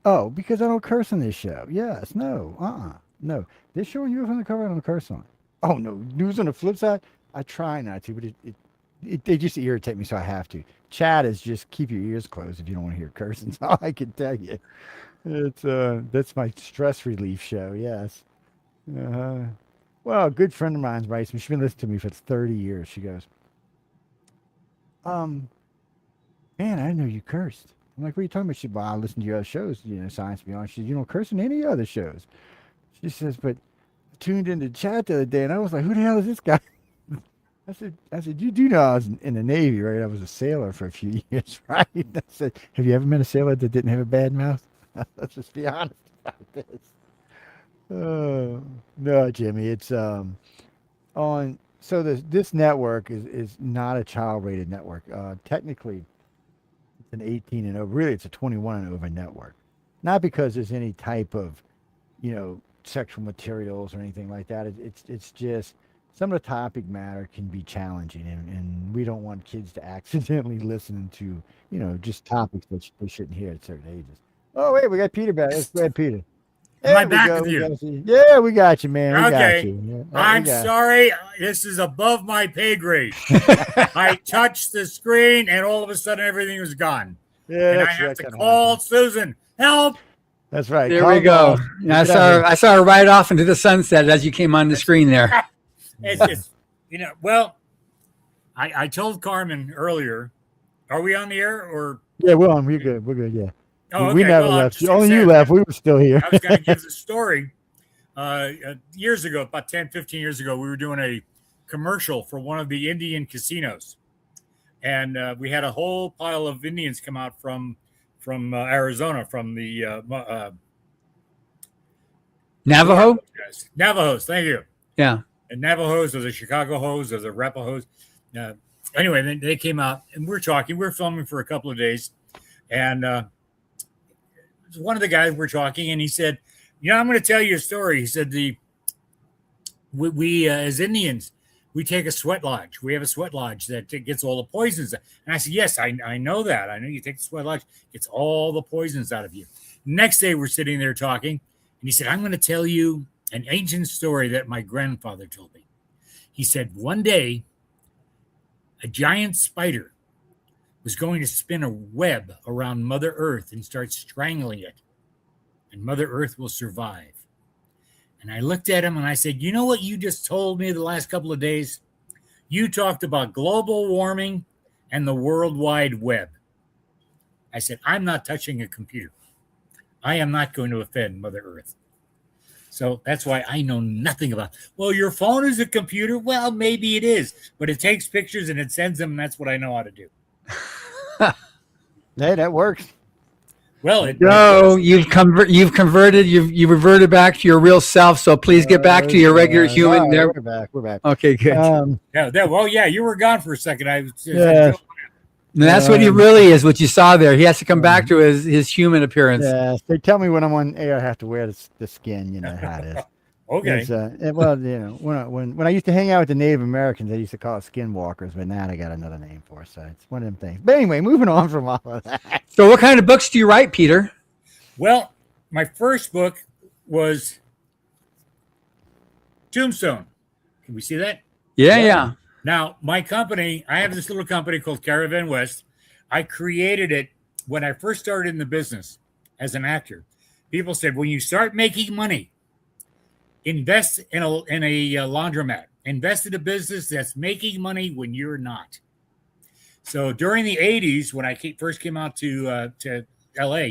S1: Oh, because I don't curse on this show. Yes. No. No. This show, you from the cover, I don't curse on it. Oh no. News on the flip side, I try not to, but they just irritate me, so I have to. Chat is just keep your ears closed if you don't want to hear cursing. That's all I can tell you. It's that's my stress relief show. Yes. Well, a good friend of mine writes me. She's been listening to me for 30 years. She goes, man, I didn't know you cursed. I'm like, what are you talking about? She, well, I listen to your other shows, Science Beyond. She says, you don't curse in any other shows. She says, but tuned into chat the other day, and I was like, "Who the hell is this guy?" I said, you do know I was in the Navy, right? I was a sailor for a few years, right? I said, have you ever met a sailor that didn't have a bad mouth? Let's just be honest about this. Oh no, Jimmy, it's on. So this network is not a child rated network. Technically, it's an 18 and over. Really, it's a 21 and over network. Not because there's any type of, sexual materials or anything like that. It's just some of the topic matter can be challenging, and we don't want kids to accidentally listen to, just topics that they shouldn't hear at certain ages. Oh wait, we got Peter back. Let's grab Peter.
S4: Am I
S1: There we
S4: back
S1: go.
S4: with
S1: We
S4: you?
S1: got you. Yeah, we got you, man. We got
S4: Okay.
S1: you. Yeah, we
S4: I'm
S1: got-
S4: sorry. This is above my pay grade. I touched the screen and all of a sudden everything was gone.
S1: Yeah,
S4: And I
S1: that's
S4: have
S1: that
S4: to
S1: kinda
S4: call
S1: happens.
S4: Susan. Help.
S1: That's right.
S2: There
S1: Call
S2: we go.
S1: boss.
S2: Yeah,
S1: Get out
S2: I saw her right off into the sunset as you came on the screen there.
S4: It's well, I told Carmen earlier, are we on the air or?
S1: Yeah, we're on. We're good. We're good. Yeah.
S4: Oh,
S1: We
S4: okay.
S1: never
S4: Well, I'm
S1: left.
S4: just gonna
S1: Only
S4: say,
S1: you left. We were still here.
S4: I was going to give the story. Years ago, about 10, 15 years ago, we were doing a commercial for one of the Indian casinos. And we had a whole pile of Indians come out from Arizona, from the
S2: Navajo?
S4: guys. Navajos, thank you.
S2: Yeah.
S4: And Navajos or the Chicago Hos or the Rapahos. Anyway, then they came out and we're talking. We're filming for a couple of days. And one of the guys we're talking, and he said, I'm going to tell you a story. He said, we as Indians, we take a sweat lodge. We have a sweat lodge that gets all the poisons. And I said, yes, I know that. I know you take the sweat lodge, gets all the poisons out of you. Next day, we're sitting there talking, and he said, I'm going to tell you an ancient story that my grandfather told me. He said, one day, a giant spider was going to spin a web around Mother Earth and start strangling it, and Mother Earth will survive. And I looked at him and I said, you know what you just told me the last couple of days? You talked about global warming and the World Wide Web. I said, I'm not touching a computer. I am not going to offend Mother Earth. So that's why I know nothing about, well, your phone is a computer. Well, maybe it is, but it takes pictures and it sends them, and that's what I know how to do.
S1: Hey, that works.
S4: Well,
S2: No, you've converted, you've reverted back to your real self. So please get back to your regular human.
S1: All right,
S2: There.
S1: We're back. We're back.
S2: Okay, good.
S4: yeah, you were gone for a second.
S1: Yeah.
S2: And that's what he really is. What you saw there, he has to come back to his human appearance.
S1: Yeah, they tell me when I'm on air, I have to wear the skin. You know how it is.
S4: Okay.
S1: It's, well, when I used to hang out with the Native Americans, they used to call it skinwalkers, but now they got another name for it. So it's one of them things. But anyway, moving on from all of that.
S2: So what kind of books do you write, Peter?
S4: Well, my first book was Tombstone. Can we see that?
S2: Yeah.
S4: Now, my company, I have this little company called Caravan West. I created it when I first started in the business as an actor. People said, when you start making money, invest in a laundromat. Invest in a business that's making money when you're not. So during the 80s, when I first came out to LA,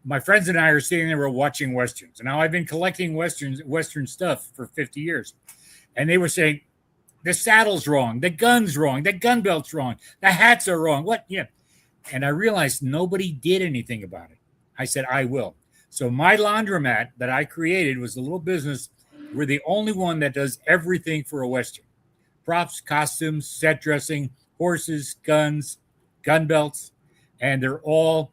S4: my friends and I are sitting there, we're watching Westerns. And now I've been collecting Western stuff for 50 years. And they were saying, the saddle's wrong, the gun's wrong, the gun belt's wrong, the hats are wrong. What? Yeah. And I realized nobody did anything about it. I said, I will. So my laundromat that I created was a little business. We're the only one that does everything for a Western. Props, costumes, set dressing, horses, guns, gun belts, and they're all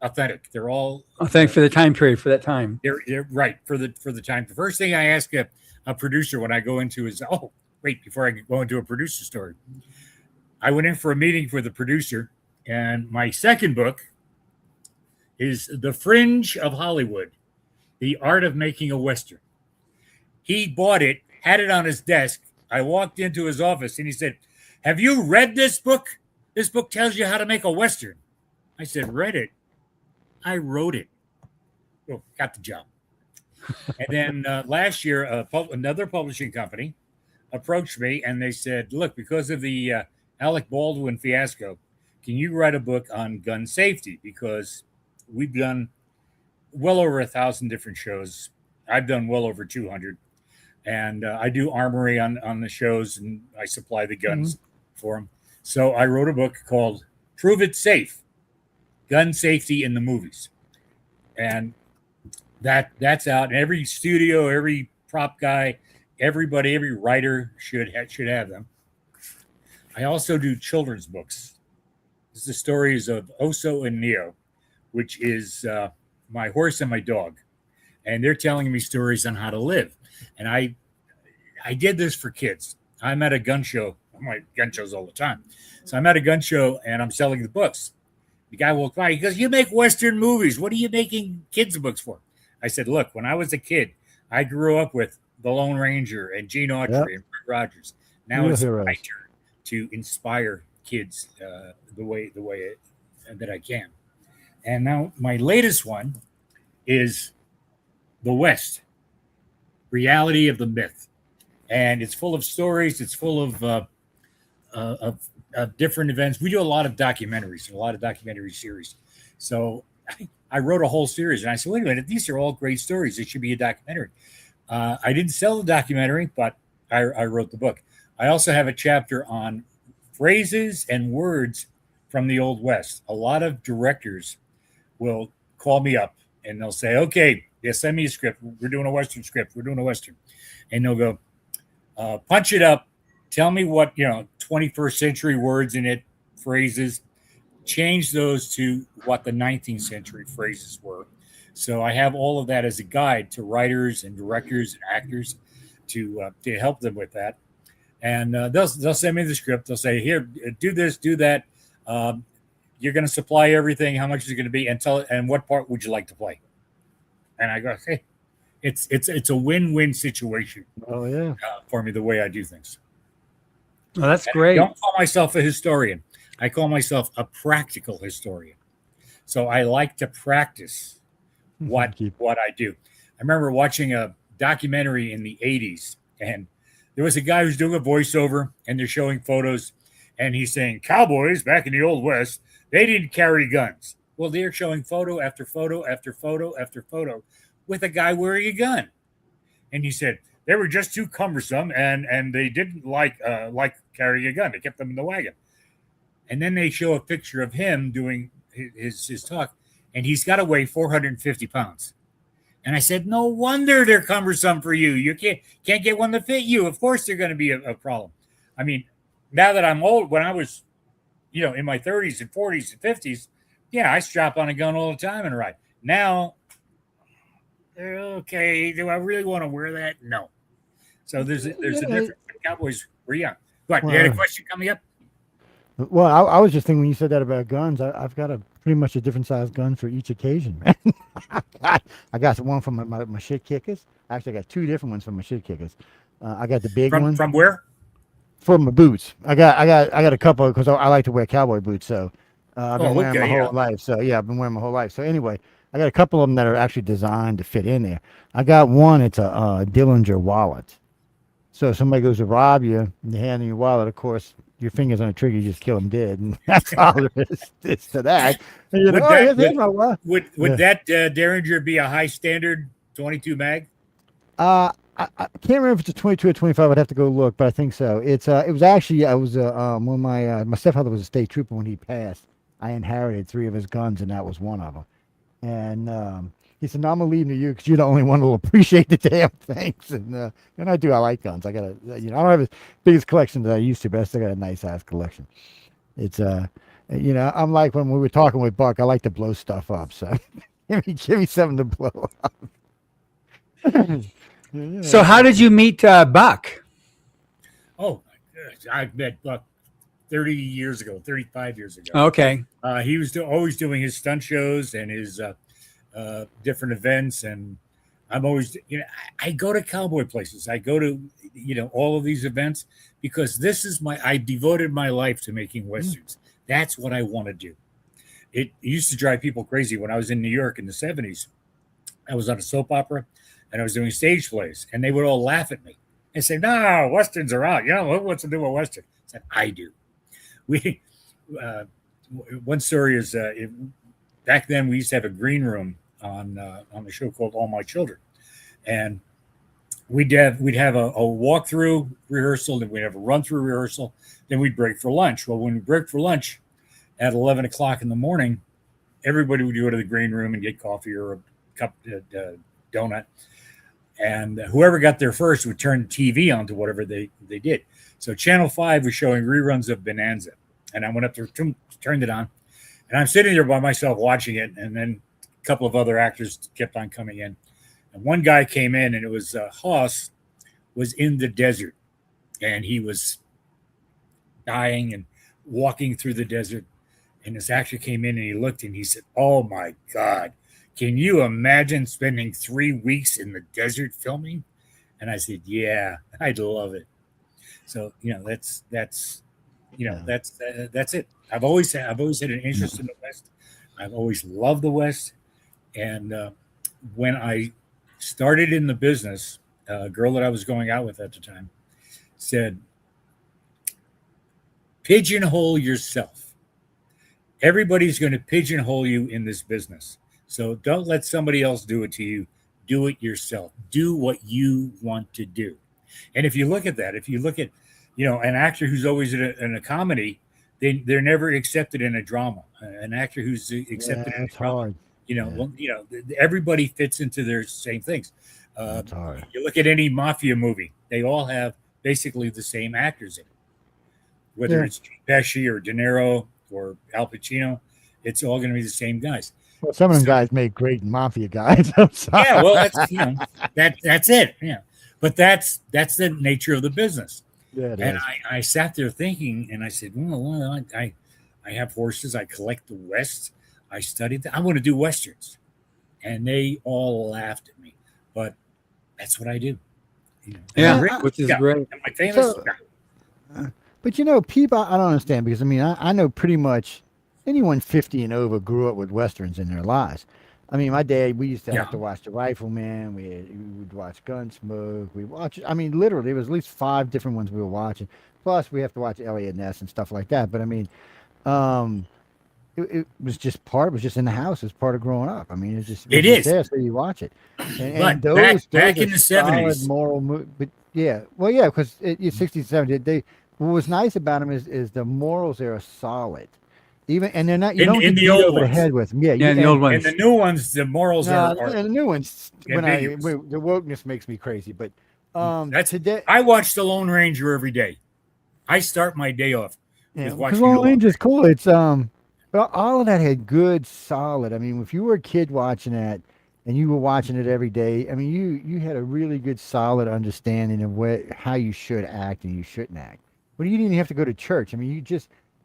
S4: authentic. They're all
S2: Thanks for the time period for that time.
S4: They're right for the time. The first thing I ask a producer when I go into is, wait, before I go into a producer story, I went in for a meeting with the producer, and my second book is The Fringe of Hollywood, The Art of Making a Western. He bought it, had it on his desk. I walked into his office and he said, have you read this book? This book tells you how to make a Western. I said, read it? I wrote it. Oh, got the job. And then last year, another publishing company approached me and they said, look, because of the Alec Baldwin fiasco, can you write a book on gun safety? Because we've done well over 1,000 different shows. I've done well over 200. and I do armory on the shows, and I supply the guns for them. So I wrote a book called "Prove It Safe: Gun Safety in the Movies," and that's out. And every studio, every prop guy, everybody, every writer should have them. I also do children's books. This is the stories of Oso and Neo, which is my horse and my dog, and they're telling me stories on how to live. And I did this for kids. I'm at a gun show. I'm at gun shows all the time. So I'm at a gun show and I'm selling the books. The guy walked by. He goes, "You make Western movies. What are you making kids' books for?" I said, "Look, when I was a kid, I grew up with The Lone Ranger and Gene Autry and Fred Rogers. Now it's my turn to inspire kids the way that I can." And now my latest one is The West, Reality of the Myth. And it's full of stories. It's full of different events. We do a lot of documentaries, a lot of documentary series. So I wrote a whole series, and I said, "Wait a minute, these are all great stories. It should be a documentary." I didn't sell the documentary, but I wrote the book. I also have a chapter on phrases and words from the Old West. A lot of directors will call me up and they'll say, "Okay, yeah, send me a script. We're doing a Western script. We're doing a Western." And they'll go, "Punch it up. Tell me what, 21st century words in it, phrases. Change those to what the 19th century phrases were." So I have all of that as a guide to writers and directors and actors to help them with that. And they'll send me the script. They'll say, "Here, do this, do that. You're going to supply everything. How much is it going to be? And what part would you like to play?" And I go, "Hey, it's a win-win situation."
S1: Oh yeah.
S4: For me, the way I do things.
S2: Oh, that's great.
S4: I don't call myself a historian. I call myself a practical historian. So I like to practice what I do. I remember watching a documentary in the 80s, and there was a guy who's doing a voiceover, and they're showing photos, and he's saying, "Cowboys back in the Old West, they didn't carry guns." Well, they're showing photo after photo after photo after photo with a guy wearing a gun. And he said, "They were just too cumbersome, and they didn't like carrying a gun. They kept them in the wagon." And then they show a picture of him doing his talk, and he's got to weigh 450 pounds. And I said, "No wonder they're cumbersome for you. You can't get one to fit you. Of course they're going to be a problem." I mean, now that I'm old, when I was, in my 30s and 40s and 50s, yeah, I strap on a gun all the time and ride. Now, okay, do I really want to wear that? No. So there's a difference. Cowboys were young. But you had a question coming up?
S1: Well, I was just thinking when you said that about guns, I've got pretty much a different size gun for each occasion, man. I got one for my shit kickers. Actually, I got two different ones for my shit kickers. I got the big one
S4: from where?
S1: For my boots. I got a couple because I like to wear cowboy boots. So I've been wearing my whole life. So yeah, I've been wearing my whole life. So anyway, I got a couple of them that are actually designed to fit in there. I got one. It's a Dillinger wallet. So if somebody goes to rob you and they hand you your wallet, of course, your fingers on the trigger, you just kill them dead. And that's all there is to that. And
S4: Would that Derringer be a high standard 22 mag?
S1: I can't remember if it's a 22 or 25. I'd have to go look, but I think so. It was actually, when my stepfather was a state trooper when he passed, I inherited 3 of his guns, and that was one of them. And he said, "No, I'm gonna leave to you because you're the only one who'll appreciate the damn things." And I do. I like guns. I got I don't have as big as collection that I used to, but I still got a nice ass collection. It's I'm like when we were talking with Buck. I like to blow stuff up. So give me something to blow up.
S2: So how did you meet Buck?
S4: Oh, I met Buck 30 years ago, 35 years ago.
S2: Okay.
S4: He was always doing his stunt shows and his different events, and I'm always, I go to cowboy places. I go to, all of these events because I devoted my life to making Westerns. That's what I want to do. It used to drive people crazy when I was in New York in the 70s. I was on a soap opera and I was doing stage plays, and they would all laugh at me and say, "No, Westerns are out. Who wants to do a Western?" I said, "I do." One story is back then we used to have a green room on the show called All My Children, and we'd have a walkthrough rehearsal, then we'd have a run through rehearsal, then we'd break for lunch. Well, when we break for lunch at 11 o'clock in the morning, everybody would go to the green room and get coffee or a cup of donut. And whoever got there first would turn the TV on to whatever they did. So Channel 5 was showing reruns of Bonanza. And I went up there, turned it on. And I'm sitting there by myself watching it. And then a couple of other actors kept on coming in. And one guy came in, and it was Haas was in the desert. And he was dying and walking through the desert. And this actor came in, and he looked, and he said, "Oh, my God. Can you imagine spending 3 weeks in the desert filming?" And I said, "Yeah, I'd love it." So, that's it. I've always had an interest in the West. I've always loved the West. And when I started in the business, a girl that I was going out with at the time said, "Pigeonhole yourself. Everybody's going to pigeonhole you in this business. So don't let somebody else do it to you. Do it yourself. Do what you want to do." And if you look at that, an actor who's always in a comedy, they're never accepted in a drama. An actor who's accepted in a drama, hard. Everybody fits into their same things.
S1: That's hard.
S4: You look at any mafia movie, they all have basically the same actors in it. Whether it's Pesci or De Niro or Al Pacino, it's all going to be the same guys.
S1: Well, some of them guys make great mafia guys. I'm sorry.
S4: Yeah, well, that's it. Yeah, but that's the nature of the business.
S1: Yeah,
S4: and I sat there thinking, and I said, well, I have horses. I collect the West. I studied that. I want to do Westerns. And they all laughed at me. But that's what I do.
S2: Yeah, which is great.
S4: Am I famous?
S1: But, people, I don't understand, because, I know pretty much anyone 50 and over grew up with Westerns in their lives. My dad, we used to have to watch The Rifleman. We would watch Gunsmoke. We watch, literally, there was at least 5 different ones we were watching. Plus, we have to watch Elliot Ness and stuff like that. But, it was just it was just in the house. It was part of growing up. It is there, so you watch it. And those
S4: back in the 70s,
S1: moral, but because you're 60s, 70s. What was nice about them is the morals there are solid. And they're not, you don't get beat over the head with them.
S2: Yeah, the old ones.
S4: And the new ones, the morals are.
S1: And the new ones, the wokeness makes me crazy. But today,
S4: I watch The Lone Ranger every day. I start my day off with watching
S1: The Lone Ranger is cool. It's but all of that had good, solid. If you were a kid watching that and you were watching it every day, you had a really good, solid understanding of how you should act and you shouldn't act. But you didn't even have to go to church.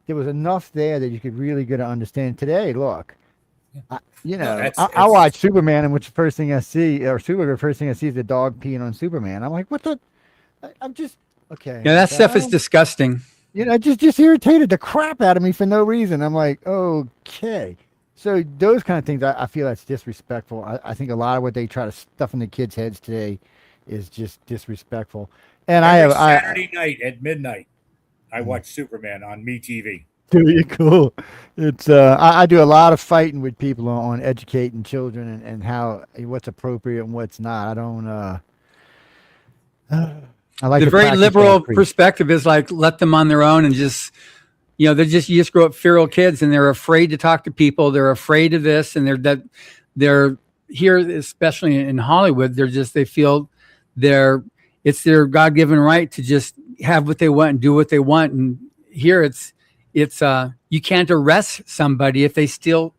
S1: There was enough there that you could really get to understand. Today, look, I watch Superman, and the first thing I see, or Supergirl, first thing I see is the dog peeing on Superman. I'm like, what the? I'm just, okay.
S2: Yeah, that stuff is disgusting.
S1: Just irritated the crap out of me for no reason. I'm like, okay. So those kind of things, I feel that's disrespectful. I think a lot of what they try to stuff in the kids' heads today is just disrespectful. And
S4: Saturday night at midnight, I watch Superman on MeTV.
S1: Really cool. It's I do a lot of fighting with people on educating children and what's appropriate and what's not. I don't. I like
S2: the very liberal perspective is like, let them on their own and just, you just grow up feral kids, and they're afraid to talk to people. They're afraid of this, and they're here, especially in Hollywood. They feel it's their God-given right to just have what they want and do what they want. And here it's you can't arrest somebody if they steal,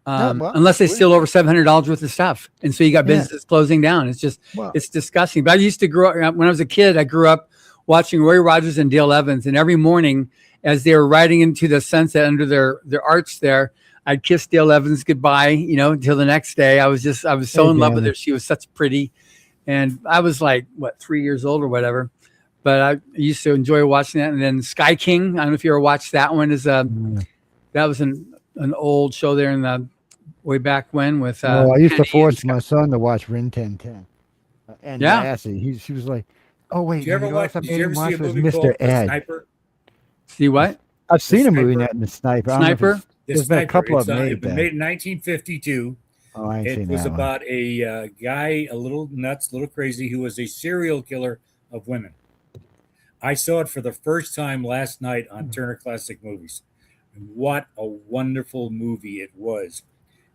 S2: unless they steal over $700 worth of stuff. And so you got businesses closing down. It's just, it's disgusting. But I used to grow up, when I was a kid, I grew up watching Roy Rogers and Dale Evans. And every morning as they were riding into the sunset under their arch there, I'd kiss Dale Evans goodbye, until the next day. I was so in love with her. She was such pretty. And I was like, 3 years old or whatever. But I used to enjoy watching that. And then Sky King, I don't know if you ever watched that one. That was an old show there in the way back when with.
S1: I used to force my son to watch Rin 1010. And Lassie, she was like, "Oh wait,
S4: did you ever see a movie
S1: Mr.
S4: called
S1: Ed.
S4: Sniper?
S2: See what?
S1: I've seen a movie in that, The Sniper.
S2: Sniper.
S1: There's been a couple of them
S4: made in 1952.
S1: Oh, I ain't
S4: It
S1: seen
S4: was
S1: that one.
S4: about a guy, a little nuts, a little crazy, who was a serial killer of women. I saw it for the first time last night on Turner Classic Movies. And what a wonderful movie it was.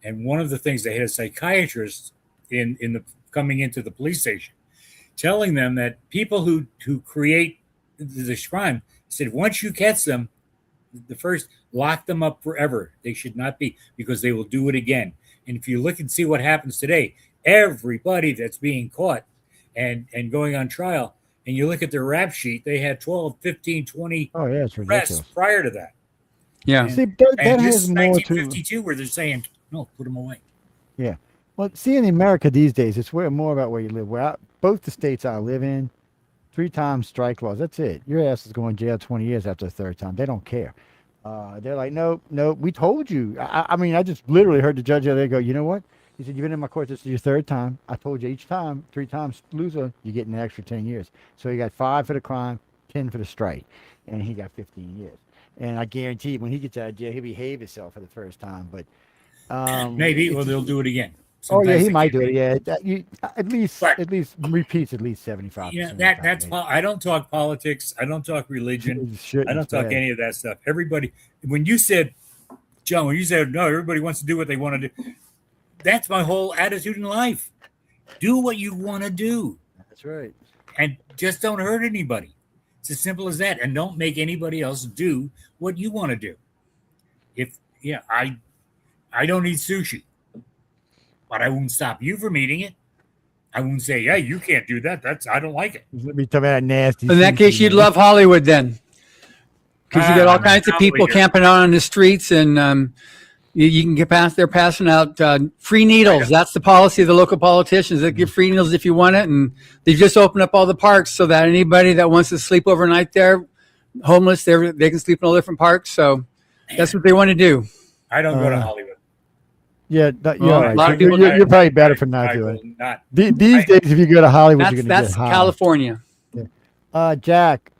S4: And one of the things, they had a psychiatrist in the coming into the police station, telling them that people who create this crime, said once you catch them, the first, lock them up forever. They should not be, because they will do it again. And if you look and see what happens today, everybody that's being caught and going on trial, and you look at their rap sheet, they had 12, 15, 20
S1: Oh yeah, it's
S4: arrests
S1: ridiculous.
S4: prior to that.
S2: Yeah.
S1: See,
S4: And
S1: that
S4: this
S1: has
S4: is
S1: more to.
S4: 1952, where they're saying, no, put them away.
S1: Yeah. Well, see, in America these days, it's more about where you live. Both the states I live in, 3 times strike laws. That's it. Your ass is going to jail 20 years after the third time. They don't care. They're like, nope, nope. We told you. I mean, I just literally heard the judge the other day go, you know what? He said, you've been in my court. This is your third time. I told you each time, 3 times loser, you get an extra 10 years. So he got 5 for the crime, 10 for the strike, and he got 15 years. And I guarantee when he gets out of jail, he'll behave himself for the first time. But
S4: Maybe,
S1: it's
S4: or they'll do it again.
S1: Oh yeah,
S4: Sometimes
S1: he
S4: they
S1: might
S4: can't
S1: do it.
S4: be.
S1: Yeah, you
S4: But-
S1: at least repeats at least 75%.
S4: You know, that's I don't talk politics. I don't talk religion. I don't talk any of that stuff. Everybody, when you said, John, when you said no, everybody wants to do what they want to do. That's my whole attitude in life. Do what you want to do,
S1: That's right.
S4: and just don't hurt anybody. It's as simple as that. And don't make anybody else do what you want to do. I don't eat sushi, but I won't stop you from eating it. I won't say, yeah, you can't do that. I don't like it.
S1: Let me tell me that nasty.
S2: In that case,
S1: sushi,
S2: you'd
S1: man.
S2: love Hollywood then, because you got all kinds of people
S4: probably,
S2: camping out on the streets, and you can get past. They're passing out free needles. That's the policy of the local politicians. They give free needles if you want it, and they've just opened up all the parks so that anybody that wants to sleep overnight there, homeless, they can sleep in all different parks. So that's what they want to do.
S4: I don't go to Hollywood.
S1: Yeah, you're
S2: Well,
S1: all right.
S2: a lot of
S1: You're,
S2: people-
S1: you're probably better for not
S4: I
S1: doing
S4: will
S1: it.
S4: not.
S1: These days, if you go to Hollywood, you're
S2: That's
S1: gonna get high.
S2: California.
S1: Jack,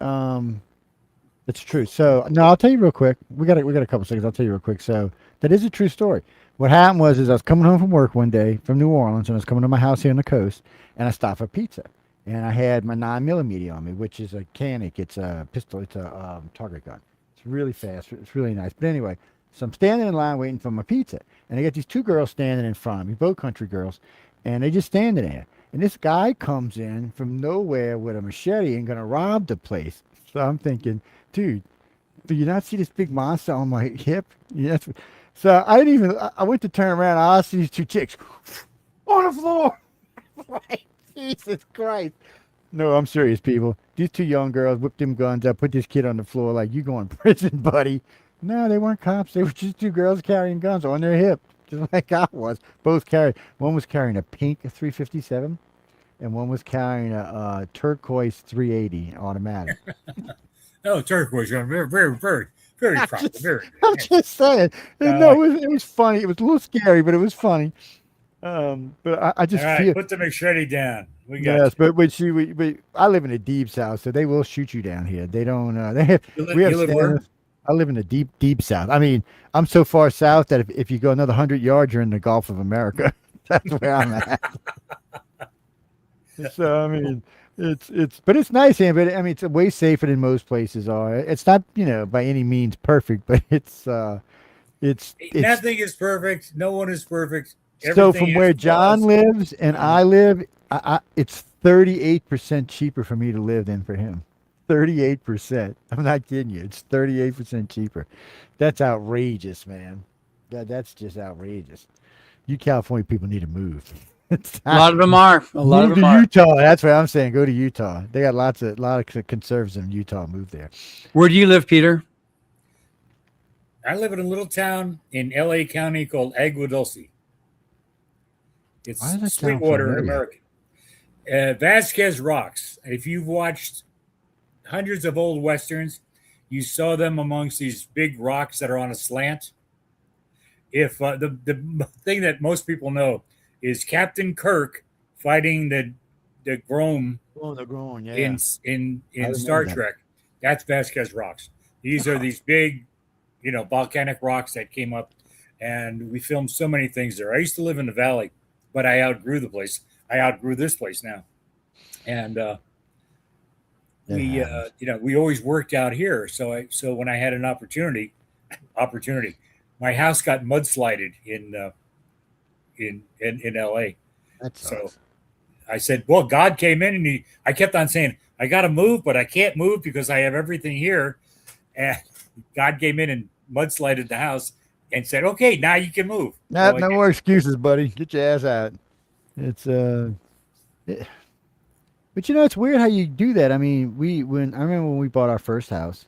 S1: it's true. So no, I'll tell you real quick. We got a couple seconds. I'll tell you real quick. So that is a true story. What happened was I was coming home from work one day from New Orleans, and I was coming to my house here on the coast, and I stopped for pizza, and I had my 9mm on me, which is a Canic. It's a pistol. It's a target gun. It's really fast. It's really nice. But anyway, so I'm standing in line waiting for my pizza, and I got these 2 girls standing in front of me, both country girls, and they just standing there. And this guy comes in from nowhere with a machete and gonna rob the place. So I'm thinking, dude, do you not see this big monster on my hip? Yeah. So I didn't even. I went to turn around. I see these 2 chicks on the floor. Like, Jesus Christ. No, I'm serious, people. These 2 young girls whipped them guns up, put this kid on the floor like, you going to prison, buddy. No, they weren't cops. They were just 2 girls carrying guns on their hip, just like I was. Both carried. One was carrying a pink 357, and one was carrying a turquoise 380 automatic.
S4: Oh, turquoise. Very, very, very, very proper. Very.
S1: I'm just saying. No, it was funny. It was a little scary, but it was funny. But I just
S4: All right,
S1: feel.
S4: put the machete down. We got
S1: Yes, but I live in a deep south, so they will shoot you down here. They don't. They have.
S4: You
S1: We have
S4: live where?
S1: standards. I live in the deep south. I mean, I'm so far south that if you go another 100 yards, you're in the Gulf of America. That's where I'm at. So I mean, but it's nice here. But I mean, it's way safer than most places are. It's not, by any means perfect, but it's
S4: Nothing is perfect. No one is perfect.
S1: so
S4: Everything
S1: from where
S4: has
S1: John
S4: flaws.
S1: lives and I live, it's 38% cheaper for me to live than for him. 38%. I'm not kidding you. It's 38% cheaper. That's outrageous, man. That's just outrageous. You California people need to move.
S2: A lot of them are. A lot of
S1: Move
S2: them
S1: to
S2: are.
S1: Utah. That's what I'm saying. Go to Utah. They got a lot of conservatives in Utah. Move there.
S2: Where do you live, Peter?
S4: I live in a little town in LA County called Agua Dulce. It's
S1: Why does that sound
S4: Sweetwater in
S1: familiar?
S4: America. Vasquez Rocks. If you've watched hundreds of old westerns, you saw them amongst these big rocks that are on a slant. If the thing that most people know is Captain Kirk fighting the Grome
S1: Oh, they're growing. Yeah.
S4: in
S1: remember
S4: Star
S1: that.
S4: Trek. That's Vasquez Rocks. These are these big, volcanic rocks that came up. and we filmed so many things there. I used to live in the valley, but I outgrew the place. I outgrew this place now, and we always worked out here. So when I had an opportunity, my house got mudslided in LA.
S1: That's
S4: So I said, well, God came in and I kept on saying, I got to move, but I can't move because I have everything here. And God came in and mudslided the house and said, okay, now you can move.
S1: No more excuses, buddy. Get your ass out. It's but it's weird how you do that. I mean, I remember when we bought our first house,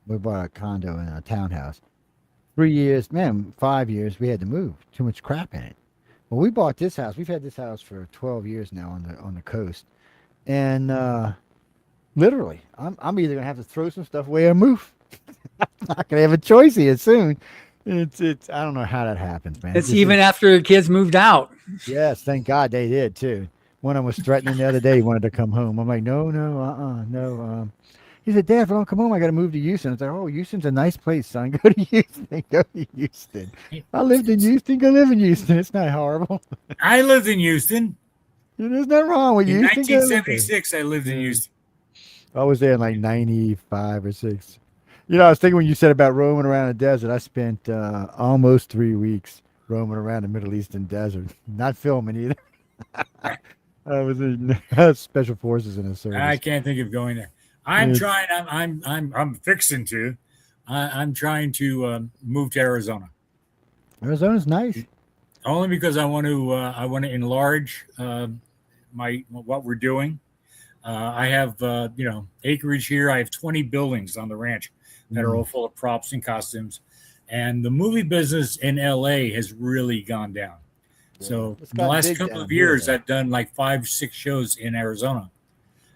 S1: we bought a condo and a townhouse. 3 years, 5 years, we had to move. Too much crap in it. Well, we bought this house. We've had this house for 12 years now on the coast, and literally, I'm either gonna have to throw some stuff away or move. I'm not gonna have a choice here soon. It's I don't know how that happens, man.
S2: It's even after the kids moved out.
S1: Yes, thank God they did too. One of them was threatening the other day. He wanted to come home. I'm like, no. He said, Dad, if I don't come home, I got to move to Houston. I was like, oh, Houston's a nice place, son. Go to Houston. Go to Houston. I lived in Houston. Go live in Houston. It's not horrible.
S4: I lived in Houston.
S1: There's nothing wrong with
S4: In
S1: Houston.
S4: 1976, I lived in Houston.
S1: I was there in like 95 or 6. I was thinking when you said about roaming around the desert, I spent almost 3 weeks roaming around the Middle Eastern desert. Not filming either. I was in special forces in the service.
S4: I can't think of going there. I'm trying. I'm fixing to. I'm trying to move to Arizona.
S1: Arizona's nice.
S4: Only because I want to enlarge what we're doing. I have acreage here. I have 20 buildings on the ranch that are all full of props and costumes, and the movie business in LA has really gone down. Yeah. So the last couple of years, I've done like 5-6 shows in Arizona.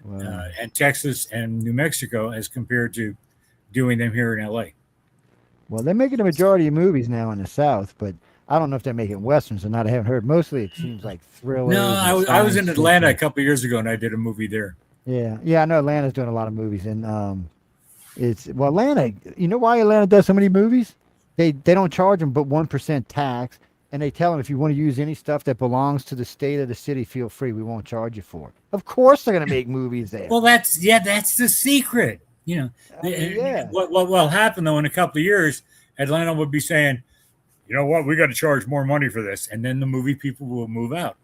S4: Wow. And Texas and New Mexico as compared to doing them here in LA.
S1: Well, they're making the majority of movies now in the South, but I don't know if they're making Westerns or not. I haven't heard. Mostly it seems like thrillers.
S4: No, I was in Atlanta a couple of years ago and I did a movie there.
S1: Yeah, I know Atlanta's doing a lot of movies. And Atlanta, you know why Atlanta does so many movies? They don't charge them but 1% tax. And they tell them, if you want to use any stuff that belongs to the state or the city, feel free. We won't charge you for it. Of course they're going to make movies there.
S4: Well, that's the secret. What will happen, though, in a couple of years, Atlanta would be saying, you know what, we got to charge more money for this. And then the movie people will move out.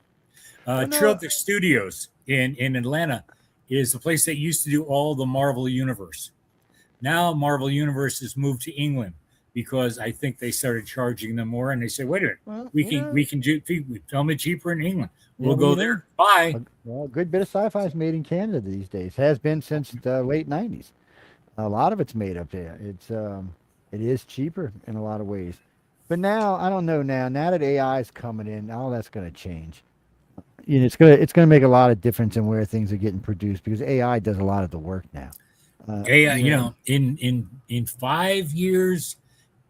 S4: Trillic Studios in Atlanta is the place that used to do all the Marvel Universe. Now Marvel Universe has moved to England, because I think they started charging them more, and they said, "Wait a minute, we can film it cheaper in England. We'll go there. Bye."
S1: Well, a good bit of sci-fi is made in Canada these days. Has been since the late '90s. A lot of it's made up there. It is cheaper in a lot of ways, but now I don't know. Now that AI is coming in, all that's going to change. It's gonna make a lot of difference in where things are getting produced, because AI does a lot of the work now.
S4: AI, in 5 years.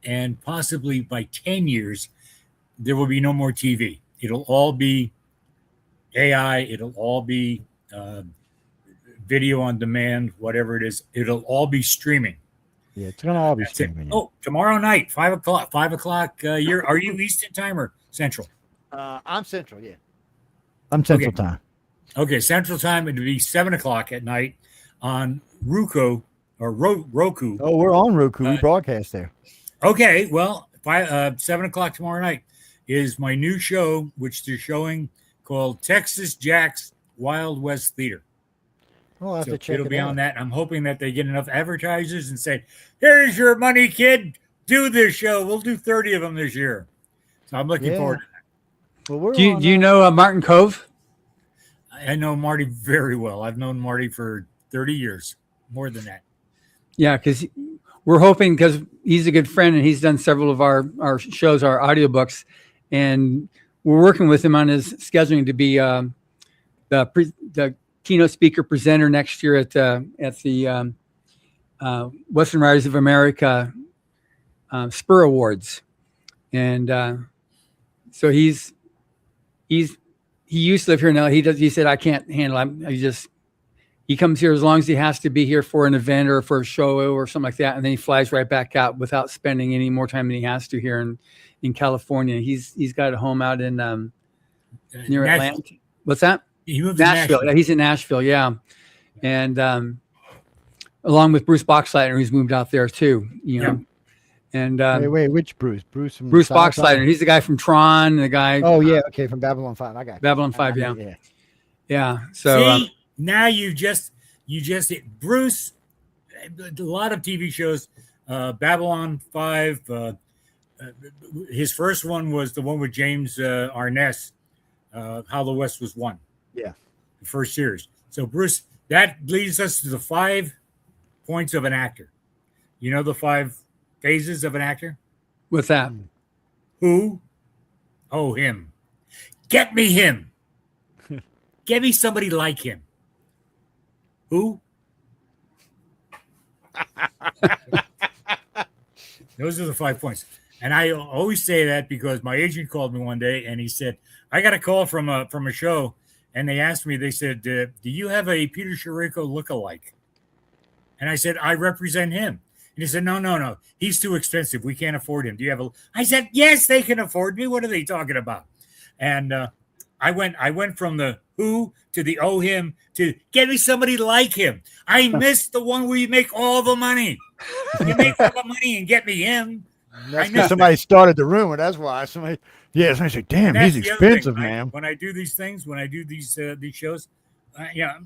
S4: And possibly by 10 years, there will be no more TV. It'll all be AI. It'll all be video on demand, whatever it is. It'll all be streaming.
S1: Yeah, it's going to all be streaming.
S4: Oh, tomorrow night, 5 o'clock. 5 o'clock. Are you Eastern time or Central?
S1: I'm Central, yeah. I'm Central time.
S4: Okay, Central time. It'll be 7 o'clock at night on Roku.
S1: Oh, we're on Roku. We broadcast there.
S4: Okay, well, 7 o'clock tomorrow night is my new show, which they're showing, called Texas Jack's Wild West Theater.
S1: Oh, I'll have to check it out.
S4: It'll be on that. I'm hoping that they get enough advertisers and say, "Here's your money, kid. Do this show. We'll do 30 of them this year." So I'm looking forward to that.
S2: Well, do you know Martin Cove?
S4: I know Marty very well. I've known Marty for 30 years, more than that.
S2: Yeah, because we're hoping, because he's a good friend and he's done several of our shows, our audiobooks, and we're working with him on his scheduling to be the keynote speaker presenter next year at the Western Writers of America Spur Awards. And so he used to live here now. He said, I can't handle it. He comes here as long as he has to be here for an event or for a show or something like that. And then he flies right back out without spending any more time than he has to here. And in California. He's got a home out in near
S4: Nashville.
S2: Atlanta. What's that?
S4: He moved to
S2: Nashville. Yeah, he's in Nashville. Yeah, and along with Bruce Boxleitner, who's moved out there too. You know, and
S1: wait, which Bruce? Bruce from
S2: Bruce
S1: South
S2: Boxleitner.
S1: Side?
S2: He's the guy from Tron. The guy.
S1: Oh yeah, okay, from Babylon 5. I got you.
S2: Babylon 5.
S1: I-
S2: Yeah, yeah. So
S4: See, now you just Bruce. A lot of TV shows, Babylon 5. His first one was the one with James Arness, How the West Was Won.
S1: Yeah.
S4: The first series. So Bruce, that leads us to the 5 points of an actor. You know the 5 phases of an actor?
S2: what's that?
S4: Who? Oh, him. Get me him. Get me somebody like him. Who? Those are the 5 points. And I always say that because my agent called me one day and he said, I got a call from a show, and they asked me, they said, do you have a Peter Sherayko lookalike? And I said, I represent him. And he said, no. He's too expensive. We can't afford him. Do you have a? I said, yes, they can afford me. What are they talking about? And I went from the who to the oh him to get me somebody like him. I missed the one where you make all the money. You make all the money and get me him.
S1: That's because somebody started the rumor. That's why somebody said, "Damn, he's expensive, man."
S4: When I do these things, when I do these shows, yeah.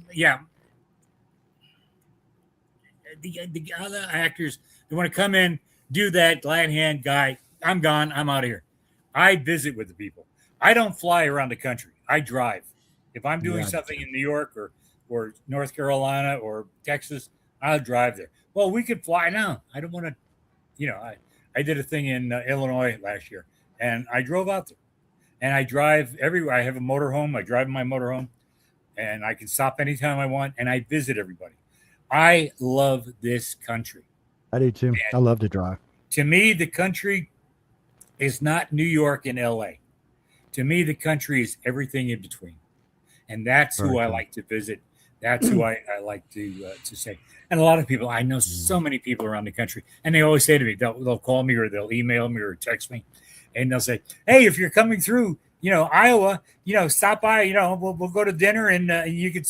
S4: The other actors, they want to come in, do that glad hand guy. I'm gone. I'm out of here. I visit with the people. I don't fly around the country. I drive. If I'm doing something in New York or North Carolina or Texas, I'll drive there. Well, we could fly now. I don't want to, I did a thing in Illinois last year, and I drove out there. And I drive everywhere. I have a motorhome. I drive in my motorhome, and I can stop anytime I want, and I visit everybody. I love this country.
S1: I do too. I love to drive.
S4: To me, the country is not New York and LA. To me, the country is everything in between. And that's who I like to visit. That's who I like to say. And a lot of people, I know so many people around the country, and they always say to me, they'll call me or they'll email me or text me, and they'll say, hey, if you're coming through, Iowa, stop by, we'll go to dinner and you could,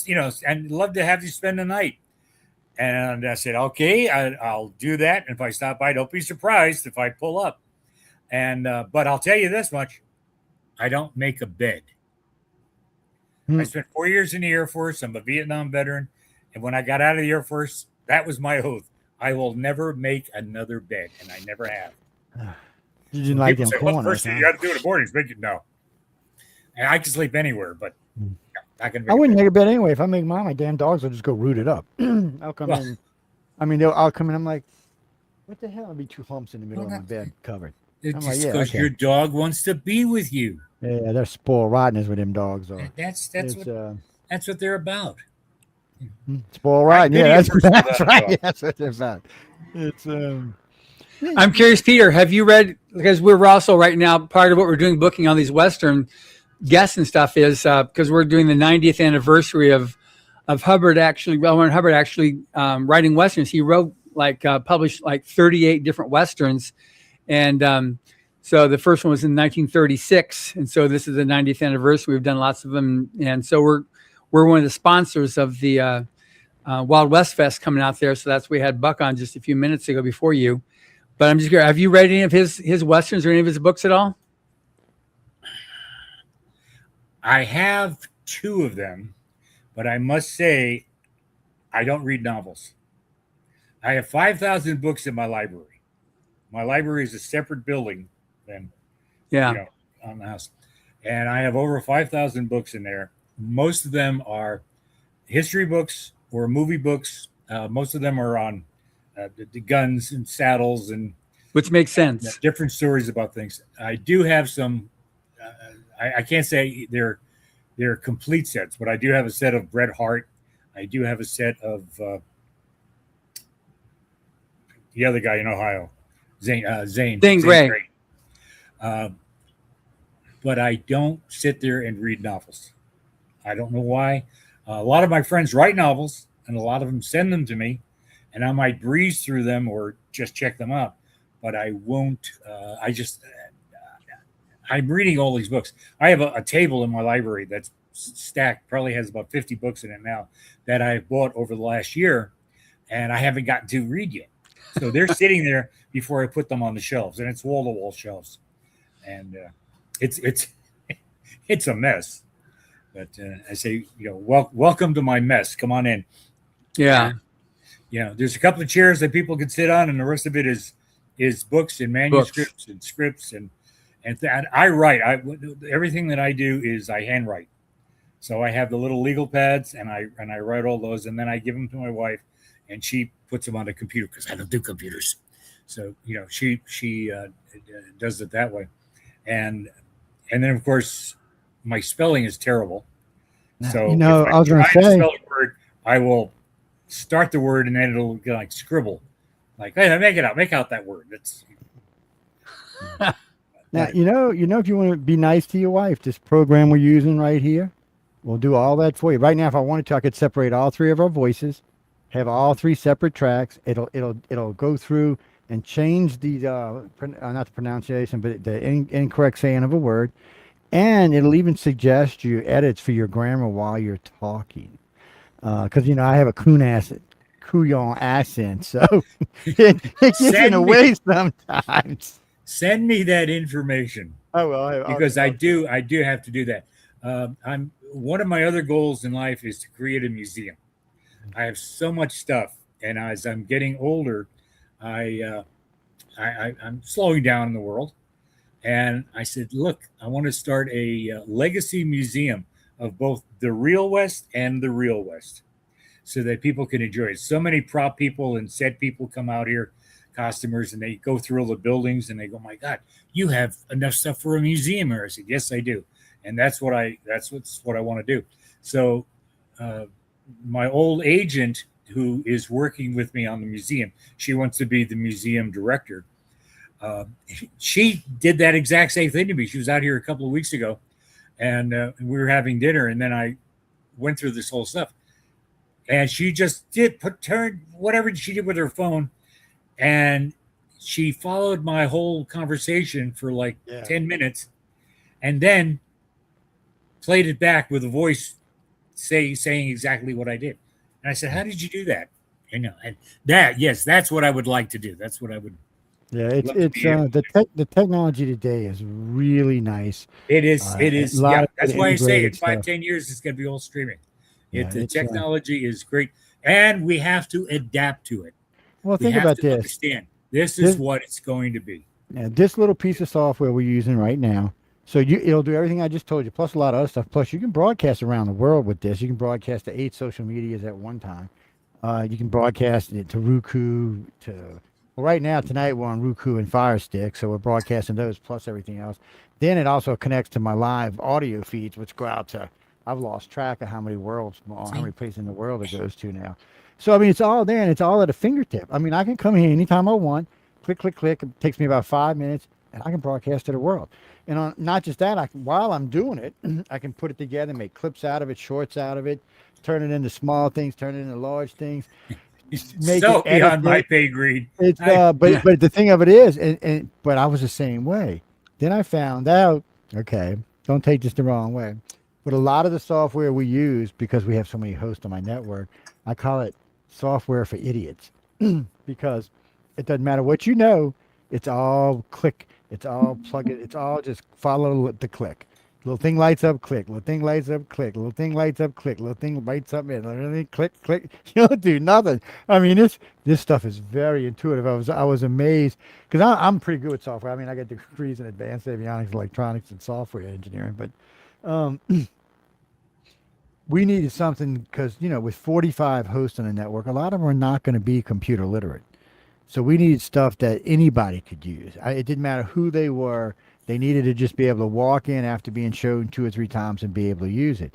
S4: and love to have you spend the night. And I said, okay, I'll do that. And if I stop by, don't be surprised if I pull up. And but I'll tell you this much. I don't make a bed. I spent 4 years in the Air Force. I'm a Vietnam veteran. And when I got out of the Air Force, that was my oath. I will never make another bed. And I never have.
S1: You didn't like them
S4: say,
S1: corners,
S4: well, first thing you got to do in the morning is make it. No. And I can sleep anywhere, but
S1: I wouldn't make a bed anyway. If I make mine, my damn dogs will just go root it up. I'll come in. I mean, I'll come in. I'm like, what the hell? I'll be 2 humps in the middle of my bed covered.
S4: It's just because your dog wants to be with you.
S1: Yeah, they're spoiled rottenness with them dogs.
S4: That's what they're about.
S1: Spoiled rotten. Yeah, that's right. That's what they're about. It's
S2: I'm curious, Peter, have you read, because we're also right now, part of what we're doing, booking all these Western guests and stuff is because we're doing the 90th anniversary of Hubbard actually, Warren Hubbard actually writing Westerns. He wrote published 38 different Westerns. And so the first one was in 1936. And so this is the 90th anniversary. We've done lots of them. And so we're one of the sponsors of the Wild West Fest coming out there. So that's, we had Buck on just a few minutes ago before you. But I'm just curious, have you read any of his Westerns or any of his books at all?
S4: I have 2 of them, but I must say I don't read novels. I have 5,000 books in my library. My library is a separate building than on the house. And I have over 5,000 books in there. Most of them are history books or movie books. Most of them are on the guns and saddles, and
S2: which makes sense.
S4: Different stories about things. I do have some. I can't say they're complete sets, but I do have a set of Bret Hart. I do have a set of the other guy in Ohio, Zane
S2: Grey.
S4: But I don't sit there and read novels. I don't know why. A lot of my friends write novels, and a lot of them send them to me, and I might breeze through them or just check them out. But I won't. I'm reading all these books. I have a table in my library that's stacked, probably has about 50 books in it now that I've bought over the last year, and I haven't gotten to read yet. So they're sitting there before I put them on the shelves, and it's wall to wall shelves, and it's it's a mess. But I say, welcome to my mess. Come on in.
S2: Yeah.
S4: There's a couple of chairs that people can sit on, and the rest of it is books and manuscripts and scripts and I write. Everything that I do is I handwrite. So I have the little legal pads, and I write all those, and then I give them to my wife, and she puts them on the computer because I don't do computers. So she does it that way, and then of course my spelling is terrible. So if
S1: I was going to
S4: try
S1: say,
S4: spell a word, I will start the word and then it'll go like scribble, like, hey, make out that word. That's
S1: now if you want to be nice to your wife, this program we're using right here will do all that for you. Right now, if I wanted to, I could separate all three of our voices, have all three separate tracks. It'll go through and change the not the pronunciation, but the incorrect saying of a word, and it'll even suggest you edits for your grammar while you're talking. Because I have a Couillon accent, so it gets in the way sometimes.
S4: Send me that information.
S1: Oh well,
S4: because I do have to do that. I'm one of my other goals in life is to create a museum. I have so much stuff, and as I'm getting older, I'm slowing down in the world. And I said, look, I want to start a legacy museum of both the real West and the real West, so that people can enjoy it. So many prop people and set people come out here, costumers, and they go through all the buildings and they go, my God, you have enough stuff for a museum here. I said, yes, I do. And that's what I want to do. So my old agent, who is working with me on the museum, she wants to be the museum director. She did that exact same thing to me. She was out here a couple of weeks ago, and we were having dinner, and then I went through this whole stuff, and she just turned whatever she did with her phone, and she followed my whole conversation for like 10 minutes, and then played it back with a voice saying exactly what I did. And I said, how did you do that? And that's what I would like to do. That's what I would.
S1: Yeah, the technology today is really nice.
S4: It is. Yeah, that's why I say in 5-10
S1: stuff.
S4: years it's going to be all streaming.
S1: Yeah,
S4: Technology is great, and we have to adapt to it.
S1: Well, think about this.
S4: Understand, this is what it's going to be.
S1: Yeah, this little piece of software we're using right now. So it'll do everything I just told you, plus a lot of other stuff. Plus, you can broadcast around the world with this. You can broadcast to 8 social medias at one time. You can broadcast it to Roku. Well, right now, tonight, we're on Roku and Fire Stick, so we're broadcasting those plus everything else. Then it also connects to my live audio feeds, which go out to, I've lost track of how many places in the world it goes to now. So, I mean, it's all there, and it's all at a fingertip. I mean, I can come here anytime I want, click, click, click. It takes me about 5 minutes, and I can broadcast to the world. And not just that, while I'm doing it, I can put it together, make clips out of it, shorts out of it, turn it into small things, turn it into large things.
S4: Make so beyond my pay grade.
S1: It's but the thing of it is, but I was the same way. Then I found out, okay, don't take this the wrong way, but a lot of the software we use, because we have so many hosts on my network, I call it software for idiots, because it doesn't matter what you know, it's all click, it's all plug it, it's all just follow the click. Little thing lights up, click. Little thing lights up, click. Little thing lights up, click. Little thing lights up, and click, click. You don't do nothing. I mean, this stuff is very intuitive. I was amazed because I'm pretty good with software. I mean, I got degrees in advanced avionics, electronics, and software engineering. But we needed something because with 45 hosts on the network, a lot of them are not going to be computer literate. So we needed stuff that anybody could use. It didn't matter who they were. They needed to just be able to walk in after being shown 2 or 3 times and be able to use it.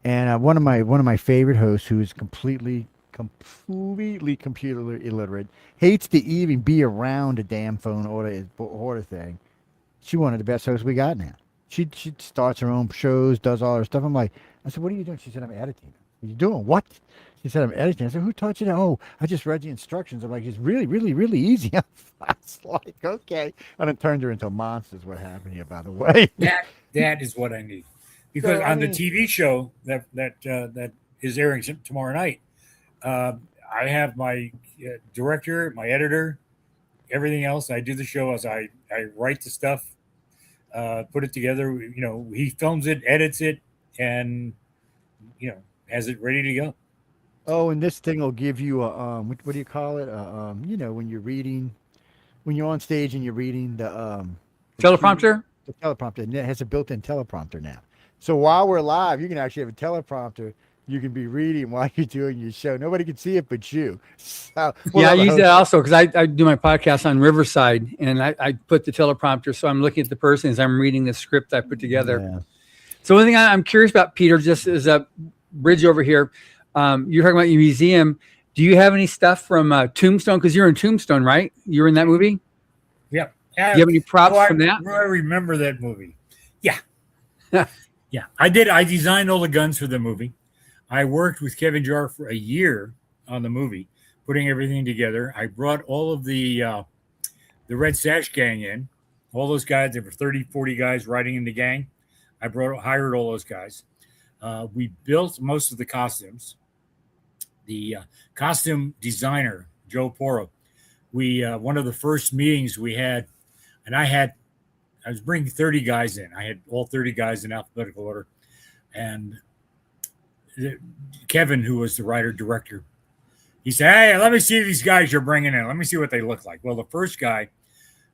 S1: And one of my favorite hosts, who is completely computer illiterate, hates to even be around a damn phone order thing. She's one of the best hosts we got now. She starts her own shows, does all her stuff. I said, what are you doing? She said, I'm editing. What are you doing? What? He said, I'm editing. I said, who taught you that? Oh, I just read the instructions. I'm like, it's really, really, really easy. I was like, okay. And it turned her into monsters. What happened here, by the way?
S4: That is what I need, because
S1: So, I
S4: on the
S1: mean,
S4: TV show that is airing tomorrow night, I have my director, my editor, everything else. I do the show as I write the stuff, put it together. He films it, edits it, and has it ready to go.
S1: oh, and this thing will give you a, what do you call it? When you're reading, when you're on stage and you're reading the cue,
S2: Teleprompter?
S1: the teleprompter, and it has a built-in teleprompter now. So while we're live, you can actually have a teleprompter. You can be reading while you're doing your show. Nobody can see it but you. So,
S2: Yeah, I
S1: the
S2: use that
S1: host-
S2: also because I do my podcast on Riverside, and I put the teleprompter, so I'm looking at the person as I'm reading the script I put together.
S1: Yeah.
S2: So one thing I'm curious about, Peter, just as a bridge over here, you're talking about your museum. Do you have any stuff from Tombstone? Because you're in Tombstone, right? You're in that movie.
S4: Yeah.
S2: Do you have any props
S4: I
S2: from that?
S4: remember that movie. Yeah. Yeah. I did. I designed all the guns for the movie. I worked with Kevin Jarre for a year on the movie, putting everything together. I brought all of the Red Sash gang in, all those guys. There were 30, 40 guys riding in the gang. I hired all those guys. We built most of the costumes. The costume designer, Joe Porro, one of the first meetings we had, and I was bringing 30 guys in. I had all 30 guys in alphabetical order. And Kevin, who was the writer-director, he said, hey, let me see these guys you're bringing in. Let me see what they look like. Well, the first guy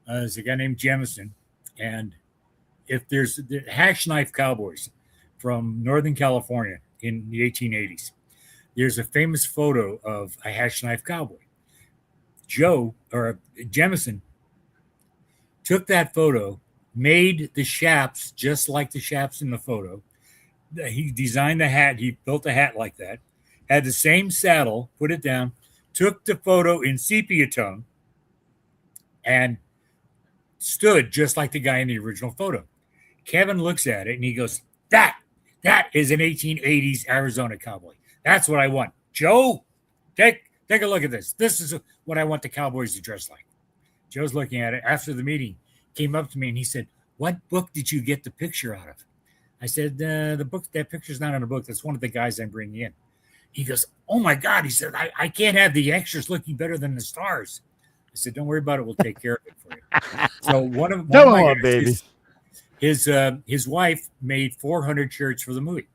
S4: is a guy named Jamison. And if there's the hash knife cowboys from Northern California in the 1880s, there's a famous photo of a hash knife cowboy. Jamison took that photo, made the chaps just like the chaps in the photo. He designed the hat. He built a hat like that, had the same saddle, put it down, took the photo in sepia tone, and stood just like the guy in the original photo. Kevin looks at it and he goes, that is an 1880s Arizona cowboy. That's what I want. Joe, take a look at this. This is what I want the cowboys to dress like. Joe's looking at it. After the meeting, came up to me and he said, what book did you get the picture out of? I said, the book, that picture's not in a book. That's one of the guys I'm bringing in. He goes, oh my God. He said, I can't have the extras looking better than the stars. I said, don't worry about it. We'll take care of it for you. So one of my guys, his wife made 400 shirts for the movie.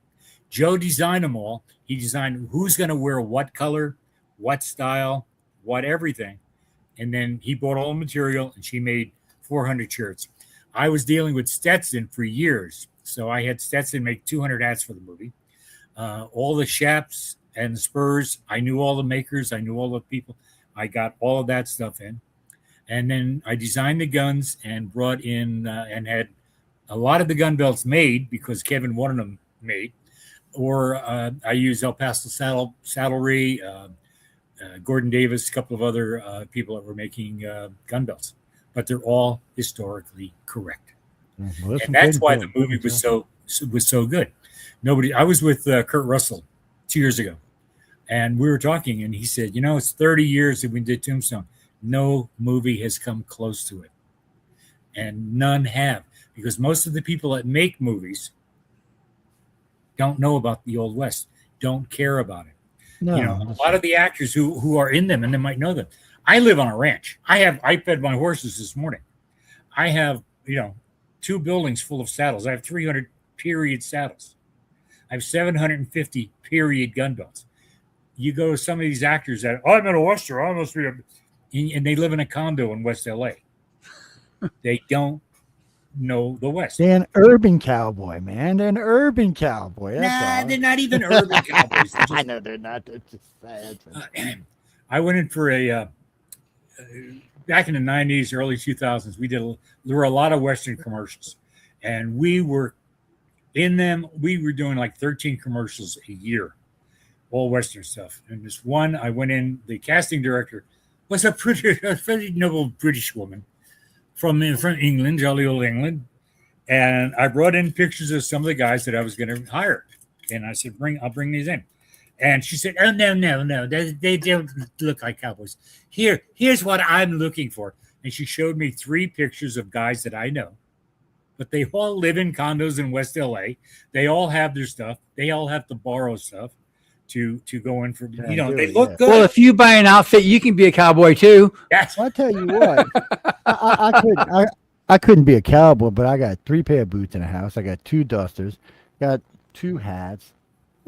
S4: Joe designed them all. He designed who's going to wear what color, what style, what everything. And then he bought all the material and she made 400 shirts. I was dealing with Stetson for years. So I had Stetson make 200 hats for the movie. All the chaps and spurs, I knew all the makers. I knew all the people. I got all of that stuff in. And then I designed the guns and brought in and had a lot of the gun belts made because Kevin wanted them made. Or I used El Paso Saddlery, Gordon Davis, a couple of other people that were making gun belts. But they're all historically correct.
S1: Well,
S4: and that's why the movie was so good. I was with Kurt Russell 2 years ago, and we were talking, and he said, it's 30 years that we did Tombstone. No movie has come close to it, and none have, because most of the people that make movies don't know about the Old West, don't care about it.
S1: No,
S4: a lot of the actors who are in them, and they might know them. I live on a ranch. I fed my horses this morning. I have, 2 buildings full of saddles. I have 300 period saddles. I have 750 period gun belts. You go to some of these actors that, I'm in a Western, I must be and they live in a condo in West LA. They don't know the West.
S1: They're an urban cowboy, man. They're an urban cowboy.
S4: They're not even urban cowboys.
S1: I know they're not. They're just sad.
S4: I went in for a back in the 90s, early 2000s. There were a lot of Western commercials, and we were in them. We were doing like 13 commercials a year, all Western stuff. And this one, I went in. The casting director was a pretty noble British woman from England, jolly old England. And I brought in pictures of some of the guys that I was going to hire. And I said, I'll bring these in. And she said, "Oh no, they don't look like cowboys. Here's what I'm looking for." And she showed me 3 pictures of guys that I know, but they all live in condos in West LA. They all have their stuff. They all have to borrow stuff to go in for.
S1: Yeah,
S4: You know,
S1: do
S4: they
S1: it,
S4: look
S1: yeah.
S4: good.
S2: Well, if you buy an outfit, you can be a cowboy too.
S4: That's
S1: I'll tell you what, I couldn't be a cowboy, but I got 3 pair of boots in the house. I got 2 dusters, got 2 hats.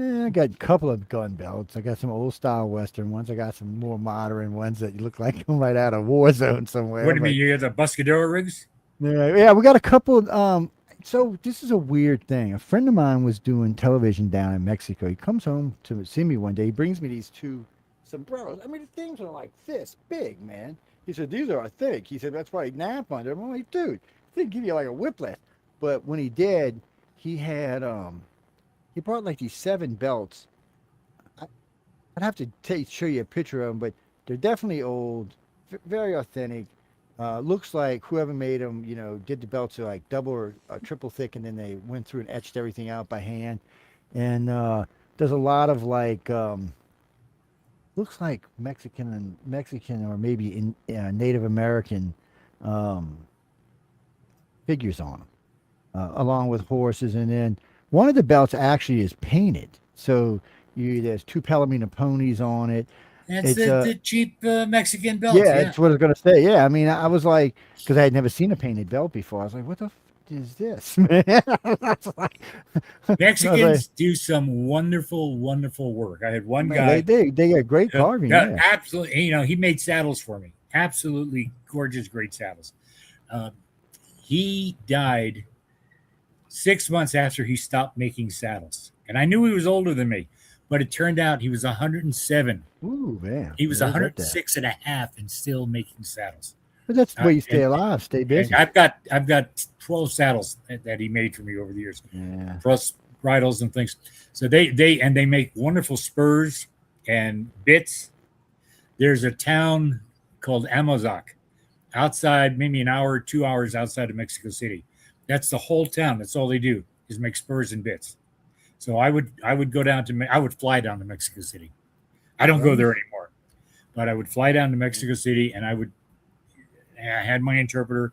S1: I got a couple of gun belts. I got some old style Western ones. I got some more modern ones that look like come right out of war zone somewhere.
S4: what do you
S1: but-
S4: mean? You have the Buscadero rigs?
S1: Yeah, we got a couple. So this is a weird thing. A friend of mine was doing television down in Mexico. He comes home to see me one day. He brings me these 2 sombreros. I mean, the things are like this big, man. He said, these are thick. He said, that's why I nap under them. I'm like, dude, they give you like a whiplash. But when he did, he had, he brought like these 7 belts. I'd have to show you a picture of them, but they're definitely old, very authentic. Looks like whoever made them, you know, did the belts are like double or triple thick, and then they went through and etched everything out by hand. And there's a lot of like, looks like Mexican or maybe in Native American figures on them, along with horses. And then one of the belts actually is painted, so there's 2 Palomino ponies on it.
S4: That's
S1: It's,
S4: the cheap Mexican belts.
S1: Yeah, that's what I was gonna say. Yeah, I mean, I was like, because I had never seen a painted belt before. I was like, "What the is this, man?" I was like-
S4: Mexicans do some wonderful, wonderful work. I had one guy.
S1: They got great carving.
S4: Yeah,
S1: Yeah,
S4: absolutely. You know, he made saddles for me. Absolutely gorgeous, great saddles. He died 6 months after he stopped making saddles, and I knew he was older than me, but it turned out he was 107.
S1: Ooh, man.
S4: He was
S1: Yeah, I get that.
S4: 106 and a half and still making saddles.
S1: But that's the way you stay
S4: and-
S1: alive, stay
S4: And
S1: busy.
S4: I've got 12 saddles that he made for me over the years,
S1: Yeah.
S4: plus bridles and things. So they make wonderful spurs and bits. There's a town called Amozoc outside, maybe an hour, 2 hours outside of Mexico City. That's the whole town. That's all they do is make spurs and bits. So I would go down to I would fly down to Mexico City. I don't go there anymore, but I would fly down to Mexico City, and I had my interpreter,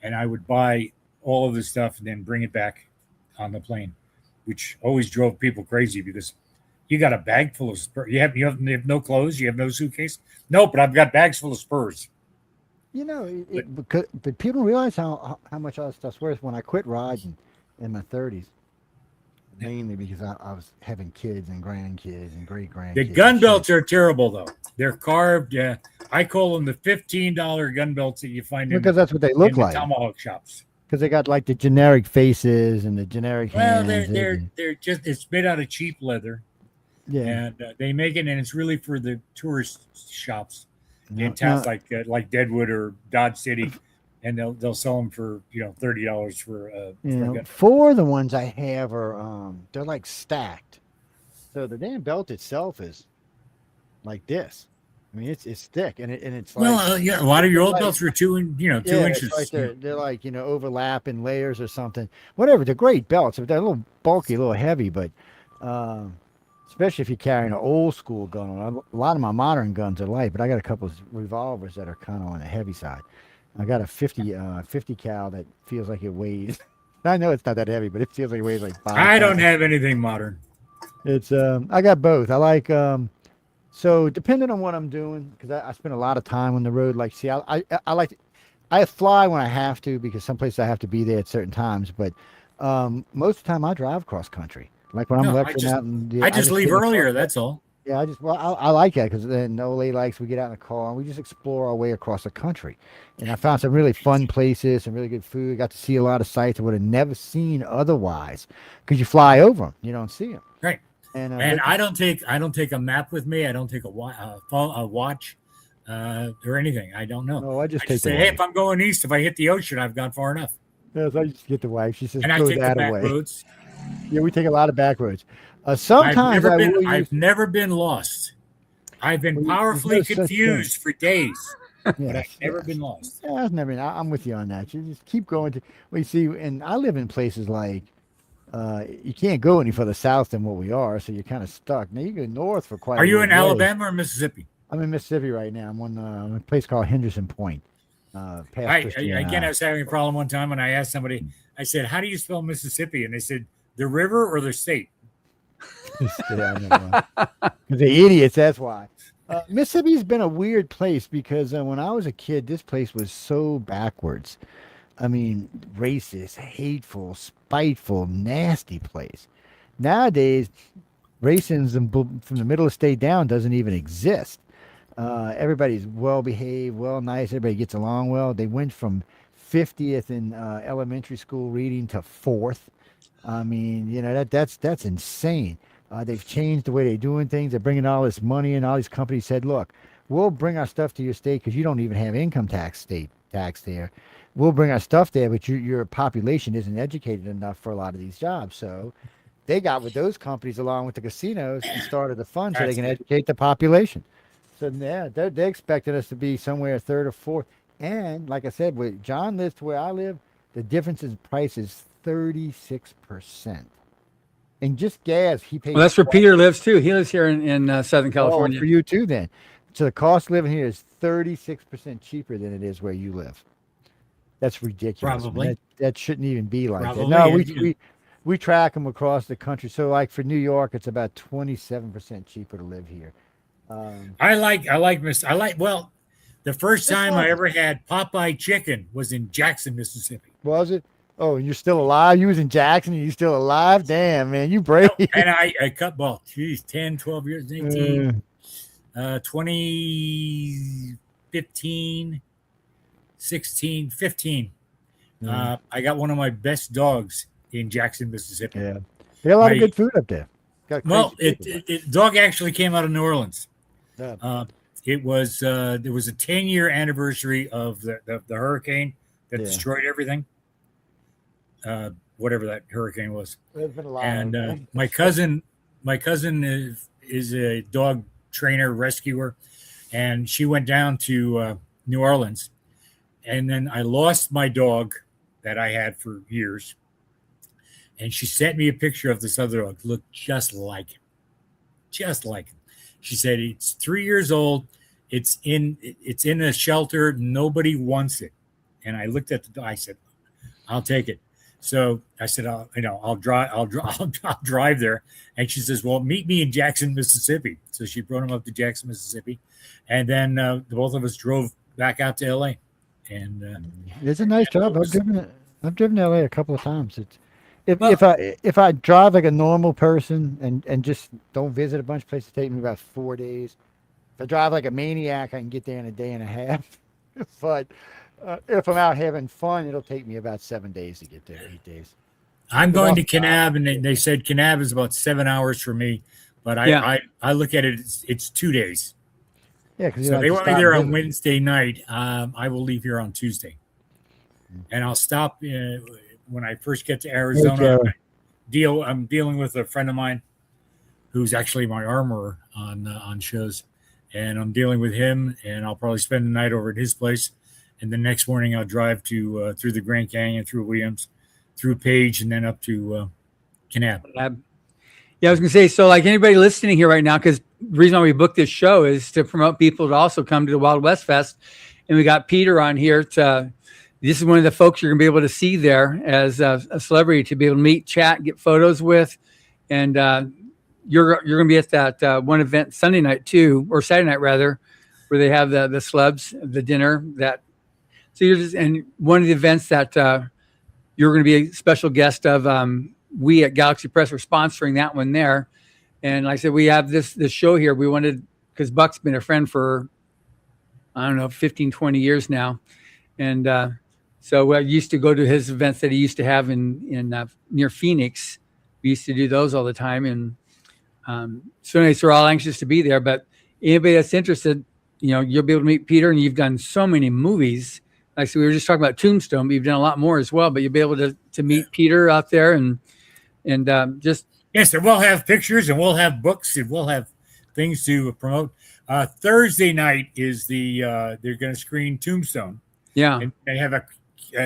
S4: and I would buy all of the stuff and then bring it back on the plane, which always drove people crazy because you got a bag full of spurs. You have no clothes. You have no suitcase. No, but I've got bags full of spurs.
S1: You know, but people don't realize how much all that stuff's worth. When I quit riding in my 30s, mainly because I was having kids and grandkids and great grandkids.
S4: The gun belts are terrible, though. They're carved. I call them the $15 gun belts that you find
S1: because that's what they look
S4: in the
S1: like.
S4: tomahawk shops.
S1: Because they got like the generic faces and the generic
S4: Well,
S1: hands.
S4: they're just it's made out of cheap leather,
S1: yeah.
S4: and they make it, and it's really for the tourist shops
S1: No,
S4: in towns
S1: no,
S4: like Deadwood or Dodge City, and they'll sell them for $30 for a gun.
S1: 4 of the ones I have are they're like stacked, so the damn belt itself is like this. I mean, it's thick and it's like
S4: Well, a lot of your old
S1: like-
S4: belts were 2
S1: it's
S4: inches.
S1: like they're like overlapping layers or something. Whatever, they're great belts. They're a little bulky, a little heavy, but especially if you're carrying an old school gun on. A lot of my modern guns are light, but I got a couple of revolvers that are kind of on the heavy side. I got a 50 cal that feels like it weighs. I know it's not that heavy, but it feels like it weighs like 5.
S4: I don't have anything modern.
S1: It's I got both. I like so depending on what I'm doing, because I spend a lot of time on the road. Like, see, I like I fly when I have to because some places I have to be there at certain times. But most of the time I drive cross country. Like when I'm
S4: No,
S1: lecturing out, and
S4: I just leave
S1: get in the
S4: earlier.
S1: car.
S4: That's all.
S1: Yeah, I like that because then Ole likes we get out in the car and we just explore our way across the country. And I found some really fun places, some really good food. Got to see a lot of sites I would have never seen otherwise because you fly over them, you don't see them.
S4: Right. And I don't take a map with me. I don't take a watch or anything. I don't know.
S1: No, I just
S4: I
S1: take
S4: just
S1: the
S4: say, hey,
S1: wife.
S4: if I'm going east, if I hit the ocean, I've gone far enough.
S1: Yeah, so I just get the wife. She says,
S4: And I
S1: go
S4: take the
S1: that
S4: back
S1: way.
S4: roads.
S1: Yeah, we take a lot of back roads. Sometimes
S4: I've never been lost. I've been
S1: Well,
S4: powerfully
S1: there's no such
S4: confused for days, but
S1: yes,
S4: I've never
S1: yes.
S4: been lost.
S1: Yeah, I've never. I'm with you on that. You just keep going to. Well, you see, and I live in places like You can't go any further south than what we are, so you're kind of stuck. Now you go north for quite.
S4: Are
S1: a
S4: you
S1: little
S4: in
S1: way.
S4: Alabama or Mississippi?
S1: I'm in Mississippi right now. I'm on a place called Henderson Point. Past Christiana.
S4: Again, I was having a problem one time when I asked somebody. I said, "How do you spell Mississippi?" And they said, "The river or the state."
S1: Because they're idiots. That's why. Mississippi's been a weird place because when I was a kid, this place was so backwards. I mean, racist, hateful, spiteful, nasty place. Nowadays, racism from the middle of state down doesn't even exist. Everybody's well behaved, well nice. Everybody gets along well. They went from 50th in elementary school reading to 4th. I mean, that's insane. They've changed the way they're doing things. They're bringing all this money in. All these companies said, "Look, we'll bring our stuff to your state because you don't even have income tax there. We'll bring our stuff there, but your population isn't educated enough for a lot of these jobs." So they got with those companies along with the casinos and started a fund so they can educate the population. So yeah, they're expecting us to be somewhere third or fourth. And like I said, where John lives to where I live, the difference in price is 36%. And just gas, he pays.
S2: Well, that's where Peter lives too. He lives here in Southern California.
S1: For you too, then. So the cost of living here is 36% cheaper than it is where you live. That's ridiculous.
S4: Probably.
S1: That shouldn't even be like
S4: Probably.
S1: that. No, we track them across the country. So like for New York, it's about 27% cheaper to live here.
S4: Well, the first time I ever had Popeye chicken was in Jackson, Mississippi.
S1: Was it? Oh, and you're still alive? You was in Jackson and you're still alive? Damn, man, you brave.
S4: And I cut, 10, 12 years, 18, 20, 15, 16, 15. I got one of my best dogs in Jackson, Mississippi.
S1: Yeah. They got a lot of good food up there.
S4: Dog actually came out of New Orleans.
S1: Yeah.
S4: There was a 10-year anniversary of the hurricane that destroyed everything. Whatever that hurricane was.
S1: There's been a lot.
S4: And my cousin is a dog trainer, rescuer, and she went down to New Orleans, and then I lost my dog that I had for years, and she sent me a picture of this other dog, looked just like him. She said it's 3 years old. It's in a shelter. Nobody wants it. And I looked at the dog. I said, "I'll take it." So I said, I'll drive there. And she says, "Well, meet me in Jackson, Mississippi." So she brought him up to Jackson, Mississippi. And then both of us drove back out to LA. And
S1: it's a nice job. I've driven LA a couple of times. If I drive like a normal person and just don't visit a bunch of places, it takes me about 4 days. If I drive like a maniac, I can get there in a day and a half. But if I'm out having fun, it'll take me about 7 days to get there, 8 days.
S4: I'm going to Kanab, and they said Kanab is about 7 hours for me. But I look at it, it's 2 days.
S1: Yeah, because
S4: so they want me there on Wednesday night. I will leave here on Tuesday. And I'll stop when I first get to Arizona. I'm dealing with a friend of mine who's actually my armorer on shows. And I'm dealing with him, and I'll probably spend the night over at his place. And the next morning I'll drive to through the Grand Canyon, through Williams, through Page, and then up to Kanab.
S2: Yeah, I was going to say, so like anybody listening here right now, because the reason why we booked this show is to promote people to also come to the Wild West Fest. And we got Peter on here this is one of the folks you're going to be able to see there as a celebrity, to be able to meet, chat, get photos with. And you're going to be at that one event Sunday night too, or Saturday night rather, where they have the slubs, the dinner so you're and one of the events that you're going to be a special guest of. We at Galaxy Press are sponsoring that one there. And like I said, we have this show here. We wanted, because Buck's been a friend for, 15, 20 years now. And so I used to go to his events that he used to have in near Phoenix. We used to do those all the time. And so anyways, we're all anxious to be there. But anybody that's interested, you'll be able to meet Peter, and you've done so many movies. Like I said, we were just talking about Tombstone, but you've done a lot more as well. But you'll be able to meet Peter out there and just.
S4: Yes, and we'll have pictures, and we'll have books, and we'll have things to promote. Thursday night is they're going to screen Tombstone.
S2: Yeah.
S4: And they have a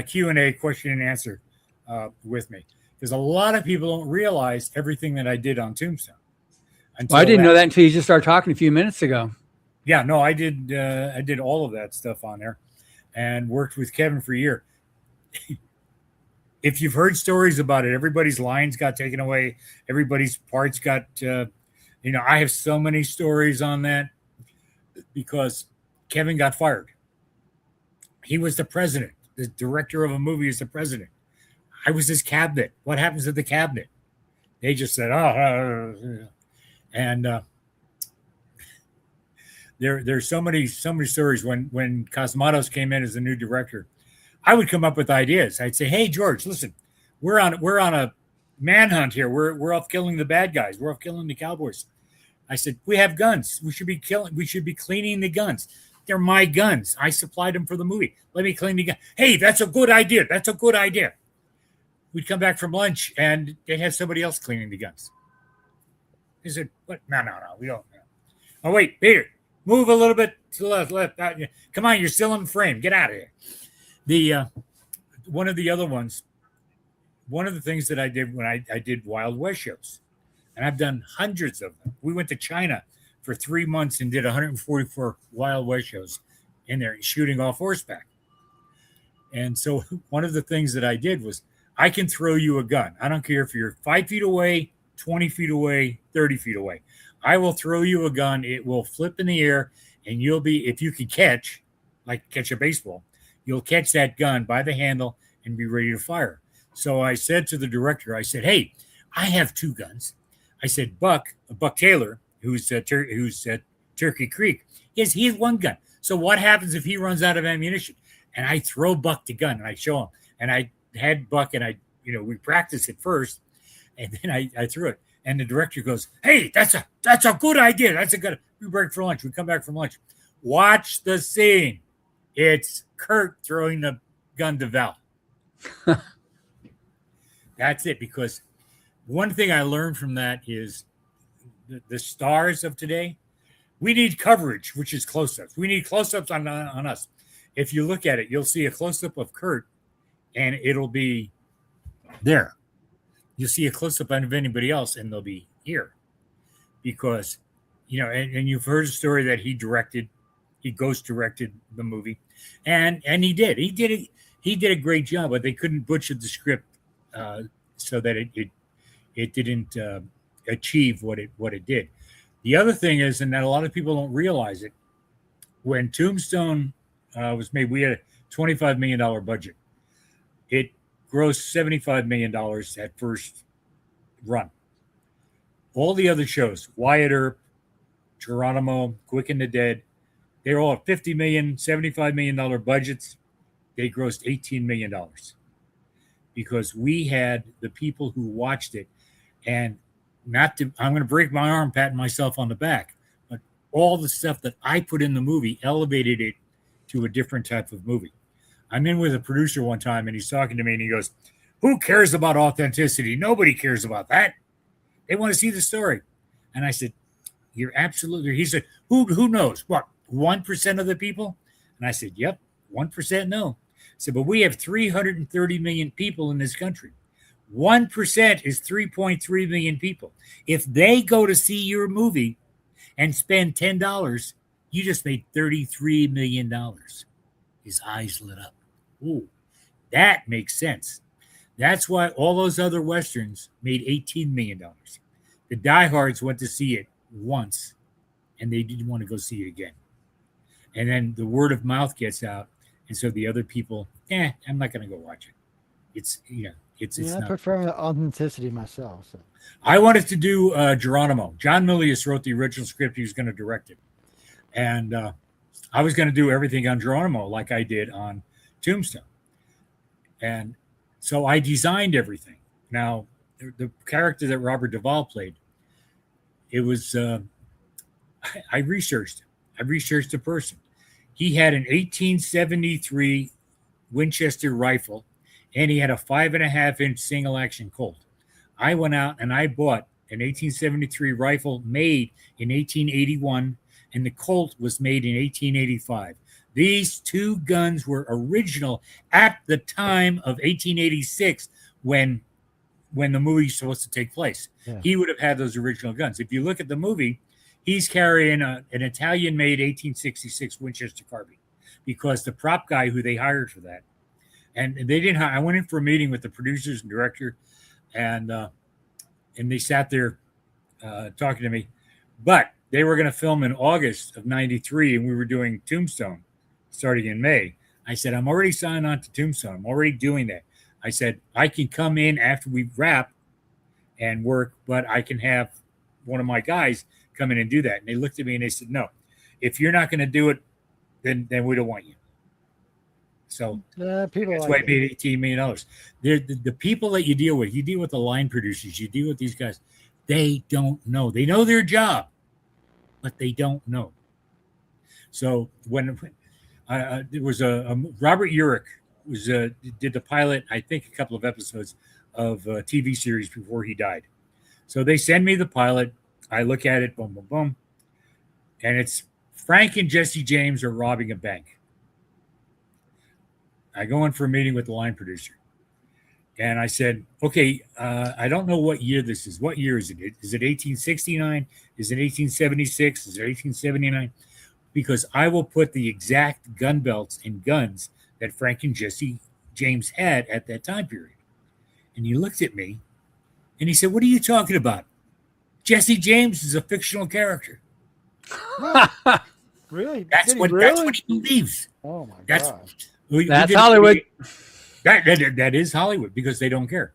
S4: Q&A, question and answer with me. because a lot of people don't realize everything that I did on Tombstone.
S2: Well, I didn't know that until you just started talking a few minutes ago.
S4: Yeah, no, I did. I did all of that stuff on there, and worked with Kevin for a year. If you've heard stories about it, everybody's lines got taken away. Everybody's parts got. I have so many stories on that because Kevin got fired. He was the president. The director of a movie is the president. I was his cabinet. What happens to the cabinet? They just said, and there's so many stories. When Cosmatos came in as the new director, I would come up with ideas. I'd say, "Hey, George, listen, we're on a manhunt here. We're off killing the bad guys. We're off killing the cowboys." I said, "We have guns. We should be cleaning the guns. They're my guns. I supplied them for the movie. Let me clean the gun." "Hey, that's a good idea. That's a good idea." We'd come back from lunch and they'd have somebody else cleaning the guns. He said, "What? No, we don't." "Oh, wait, Peter, move a little bit to the left. Come on, you're still in the frame. Get out of here." One of the other ones, one of the things that I did when I did Wild West shows, and I've done hundreds of them. We went to China for 3 months and did 144 Wild West shows in there, shooting off horseback. And so one of the things that I did was, I can throw you a gun. I don't care if you're 5 feet away, 20 feet away, 30 feet away. I will throw you a gun. It will flip in the air, and you'll be, if you can catch a baseball, you'll catch that gun by the handle and be ready to fire. So I said to the director, I said, "Hey, I have 2 guns." I said, Buck Taylor, who's at Turkey Creek, he has 1 gun. So what happens if he runs out of ammunition? And I throw Buck the gun, and I show him. And I had Buck, and we practiced it first, and then I threw it. And the director goes, "Hey, that's a good idea. That's a good." We break for lunch. We come back from lunch. Watch the scene. It's Kurt throwing the gun to Val. That's it. Because one thing I learned from that is the stars of today, we need coverage, which is close-ups. We need close-ups on us. If you look at it, you'll see a close-up of Kurt, and it'll be there. You'll see a close-up of anybody else, and they'll be here. Because, and you've heard a story that he ghost directed the movie. And he did. He did a great job, but they couldn't butcher the script so that it didn't achieve what it did. The other thing is, and that a lot of people don't realize it, when Tombstone was made, we had a $25 million budget. It grossed $75 million at first run. All the other shows, Wyatt Earp, Geronimo, Quick and the Dead, they were all at $50 million, $75 million budgets. They grossed $18 million because we had the people who watched it. And I'm going to break my arm patting myself on the back, but all the stuff that I put in the movie elevated it to a different type of movie. I'm in with a producer one time, and he's talking to me, and he goes, "Who cares about authenticity? Nobody cares about that. They want to see the story." And I said, "You're absolutely." He said, "Who knows? What, 1% of the people?" And I said, "Yep, 1% know." I said, "But we have 330 million people in this country. 1% is 3.3 million people. If they go to see your movie and spend $10, you just made $33 million. His eyes lit up. Ooh, that makes sense. That's why all those other Westerns made $18 million. The diehards went to see it once, and they didn't want to go see it again. And then the word of mouth gets out, and so the other people, I'm not going to go watch it. It's
S5: I
S4: not.
S5: prefer the authenticity myself. So.
S4: I wanted to do Geronimo. John Milius wrote the original script. He was going to direct it. And I was going to do everything on Geronimo like I did on Tombstone. And so I designed everything. Now, the character that Robert Duvall played, it was, I researched him. I researched the person. He had an 1873 Winchester rifle, and he had a 5.5-inch single-action Colt. I went out and I bought an 1873 rifle made in 1881, and the Colt was made in 1885. These 2 guns were original at the time of 1886 when when the movie's supposed to take place.
S5: Yeah.
S4: He would have had those original guns. If you look at the movie, he's carrying an Italian-made 1866 Winchester carbine because the prop guy who they hired for that, and they didn't hire. I went in for a meeting with the producers and director, and they sat there talking to me, but they were going to film in August of '93, and we were doing Tombstone starting in May. I said, I'm already signed on to Tombstone. I'm already doing that. I said, I can come in after we wrap and work, but I can have one of my guys come in and do that. And they looked at me and they said, no, if you're not going to do it, then we don't want you. So
S5: people
S4: that's
S5: like
S4: why I
S5: it.
S4: made $18 million. The people that you deal with the line producers, you deal with these guys, they don't know. They know their job, but they don't know. So when there was a Robert Urich did the pilot, I think a couple of episodes of a TV series before he died. So they send me the pilot. I look at it, boom, boom, boom. And it's Frank and Jesse James are robbing a bank. I go in for a meeting with the line producer. And I said, okay, I don't know what year this is. What year is it? Is it 1869? Is it 1876? Is it 1879? Because I will put the exact gun belts and guns that Frank and Jesse James had at that time period. And he looked at me and he said, what are you talking about? Jesse James is a fictional character.
S5: Really?
S4: That's
S5: Did
S4: what he believes.
S5: Oh my
S4: That's
S5: God.
S2: That's Hollywood.
S4: That is Hollywood because they don't care.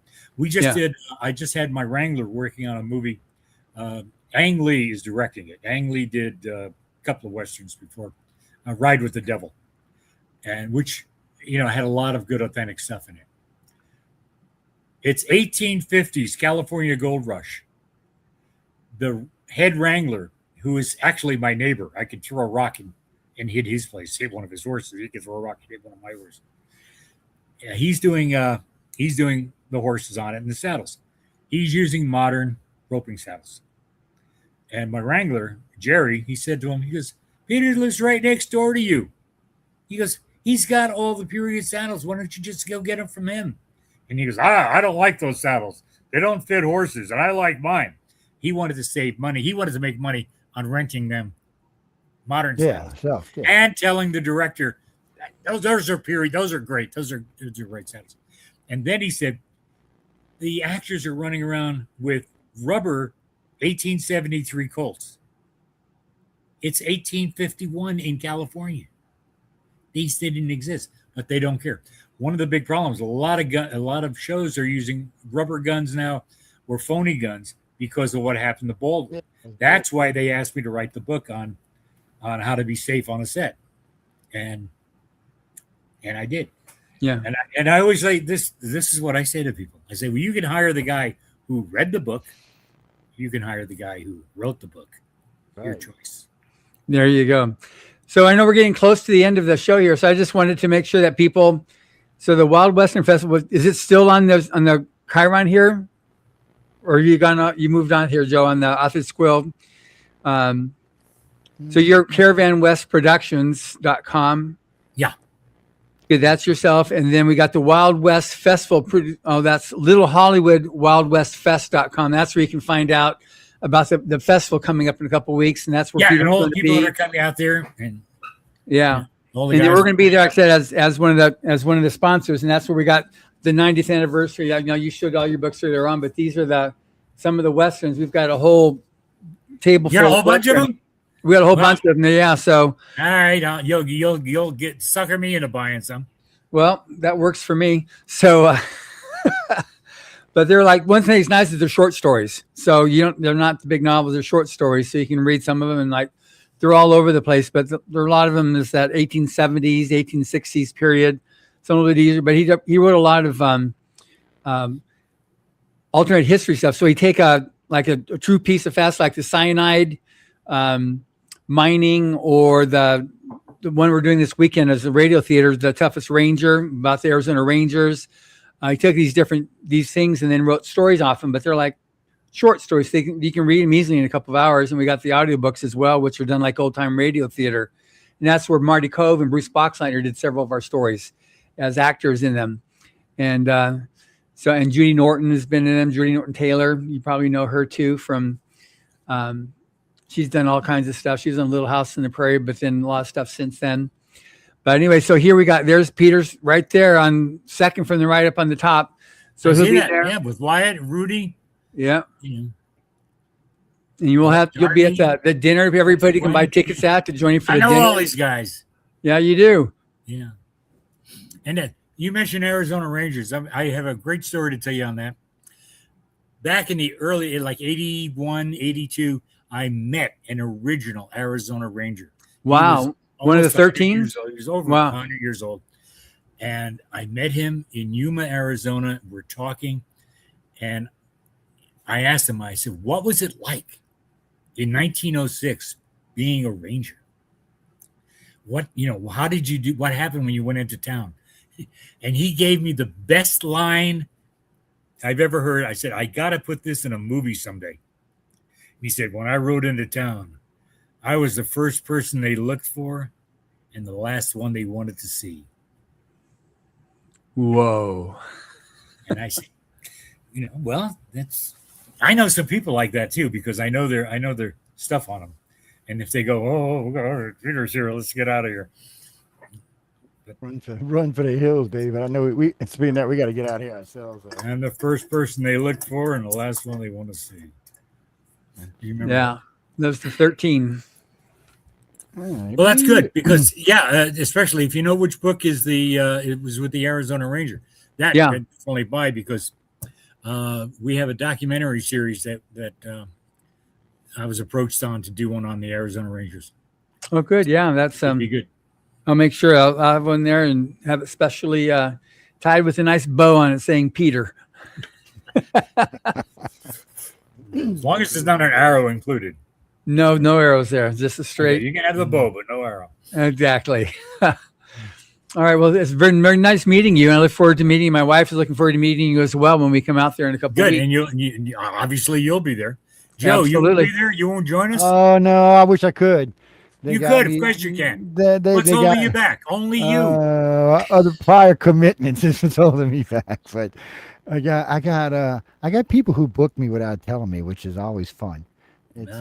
S4: I just had my Wrangler working on a movie. Ang Lee is directing it. Ang Lee did a couple of Westerns before, Ride with the Devil, and which, had a lot of good authentic stuff in it. It's 1850s California Gold Rush. The head wrangler, who is actually my neighbor, I could throw a rock and hit his place, hit one of his horses. He could throw a rock and hit one of my horses. Yeah, he's doing the horses on it and the saddles. He's using modern roping saddles. And my wrangler, Jerry, he said to him, he goes, Peter lives right next door to you. He goes, he's got all the period saddles. Why don't you just go get them from him? And he goes, I don't like those saddles. They don't fit horses, and I like mine. He wanted to save money. He wanted to make money on renting them modern saddles.
S5: Yeah.
S4: And telling the director, those are period. Those are great. Those are great saddles. And then he said, the actors are running around with rubber 1873 Colts. It's 1851 in California. These didn't exist, but they don't care. One of the big problems, a lot of shows are using rubber guns now or phony guns because of what happened to Baldwin. That's why they asked me to write the book on how to be safe on a set. And I did.
S2: Yeah.
S4: And I always say this is what I say to people. I say, well, you can hire the guy who read the book. You can hire the guy who wrote the book. Your
S5: Right.
S4: choice.
S2: There you go. So I know we're getting close to the end of the show here. So I just wanted to make sure that people, so the Wild Western Festival, is it still on the Caravan here? Or you moved on here, Joe, on the Office Quill? So you're Caravan West Productions.com.
S4: Yeah.
S2: Okay, that's yourself. And then we got the Wild West Festival. Oh, that's Little Hollywood WildWestFest.com. That's where you can find out about the festival coming up in a couple of weeks. And that's where
S4: And all the people that
S2: be.
S4: are coming out there. And
S2: Yeah.
S4: all the
S2: And
S4: guys.
S2: we're going to be there, like I said, as one of the sponsors, and that's where we got the 90th anniversary. You showed all your books earlier on, but these are some of the Westerns. We've got a whole table
S4: You got a whole bunch of them?
S2: We got a whole bunch of them. Yeah. So,
S4: All right, you'll get sucker me into buying some.
S2: well, that works for me. So, but they're like, one thing that's nice is they're short stories. So they're not the big novels, they're short stories. So you can read some of them and they're all over the place, but there are a lot of them is that 1870s, 1860s period. Some a little bit easier, but he wrote a lot of alternate history stuff. So he take a true piece of facts, like the cyanide mining, or the one we're doing this weekend is the radio theater, The Toughest Ranger, about the Arizona Rangers. He took these things and then wrote stories off them, but they're like short stories. So you can read them easily in a couple of hours. And we got the audiobooks as well, which are done like old time radio theater. And that's where Marty Cove and Bruce Boxleitner did several of our stories as actors in them. And So, and Judy Norton has been in them. Judy Norton Taylor, you probably know her too from. She's done all kinds of stuff. She was on Little House on the Prairie, but then a lot of stuff since then. But anyway, so here we got, there's Peter's right there on second from the right up on the top. So
S4: I
S2: he'll
S4: see
S2: be
S4: that.
S2: there.
S4: Yeah, with Wyatt, Rudy.
S2: Yeah.
S4: You know,
S2: And you'll be at the dinner. Everybody can buy tickets out to join you for
S4: I
S2: the
S4: know
S2: dinner.
S4: all these guys.
S2: Yeah, you do.
S4: Yeah. And then you mentioned Arizona Rangers. I have a great story to tell you on that. Back in the early, like 81, 82, I met an original Arizona Ranger.
S2: Wow. One of the 13?
S4: He was over
S2: Wow.
S4: 100 years old. And I met him in Yuma, Arizona. We're talking. And I asked him, I said, what was it like in 1906 being a Ranger? How did you do? What happened when you went into town? And he gave me the best line I've ever heard. I said, I got to put this in a movie someday. He said, when I rode into town, I was the first person they looked for and the last one they wanted to see.
S2: Whoa.
S4: And I said, well, I know some people like that too, because I know their stuff on them. And if they go, oh, Peter's here, let's get out of here.
S5: Run for the hills, baby. But I know it's being that we got to get out here ourselves.
S4: I'm the first person they look for and the last one they want to see. Do you remember?
S2: Yeah. Those the 13.
S4: Well, that's good because especially if you know which book is it was with the Arizona Ranger. That
S2: Yeah.
S4: I'd only buy because we have a documentary series that I was approached on to do one on the Arizona Rangers.
S2: Oh, good. Yeah, that's
S4: It'd be good.
S2: I'll make sure I'll have one there and have it specially tied with a nice bow on it saying Peter.
S4: As long as there's not an arrow included.
S2: No arrows there. Just a straight.
S4: Okay, you can have the bow, but no arrow.
S2: Exactly. All right. Well, it's been very nice meeting you. And I look forward to meeting you. My wife is looking forward to meeting you as well when we come out there in a couple of
S4: Good.
S2: weeks.
S4: And you obviously you'll be there. Joe, you
S2: Absolutely.
S4: will be there? You won't join us?
S5: Oh no, I wish I could.
S4: You could, of course you can. What's
S5: they
S4: holding you back? Only you.
S5: Other prior commitments is what's holding me back. But I got people who book me without telling me, which is always fun. It's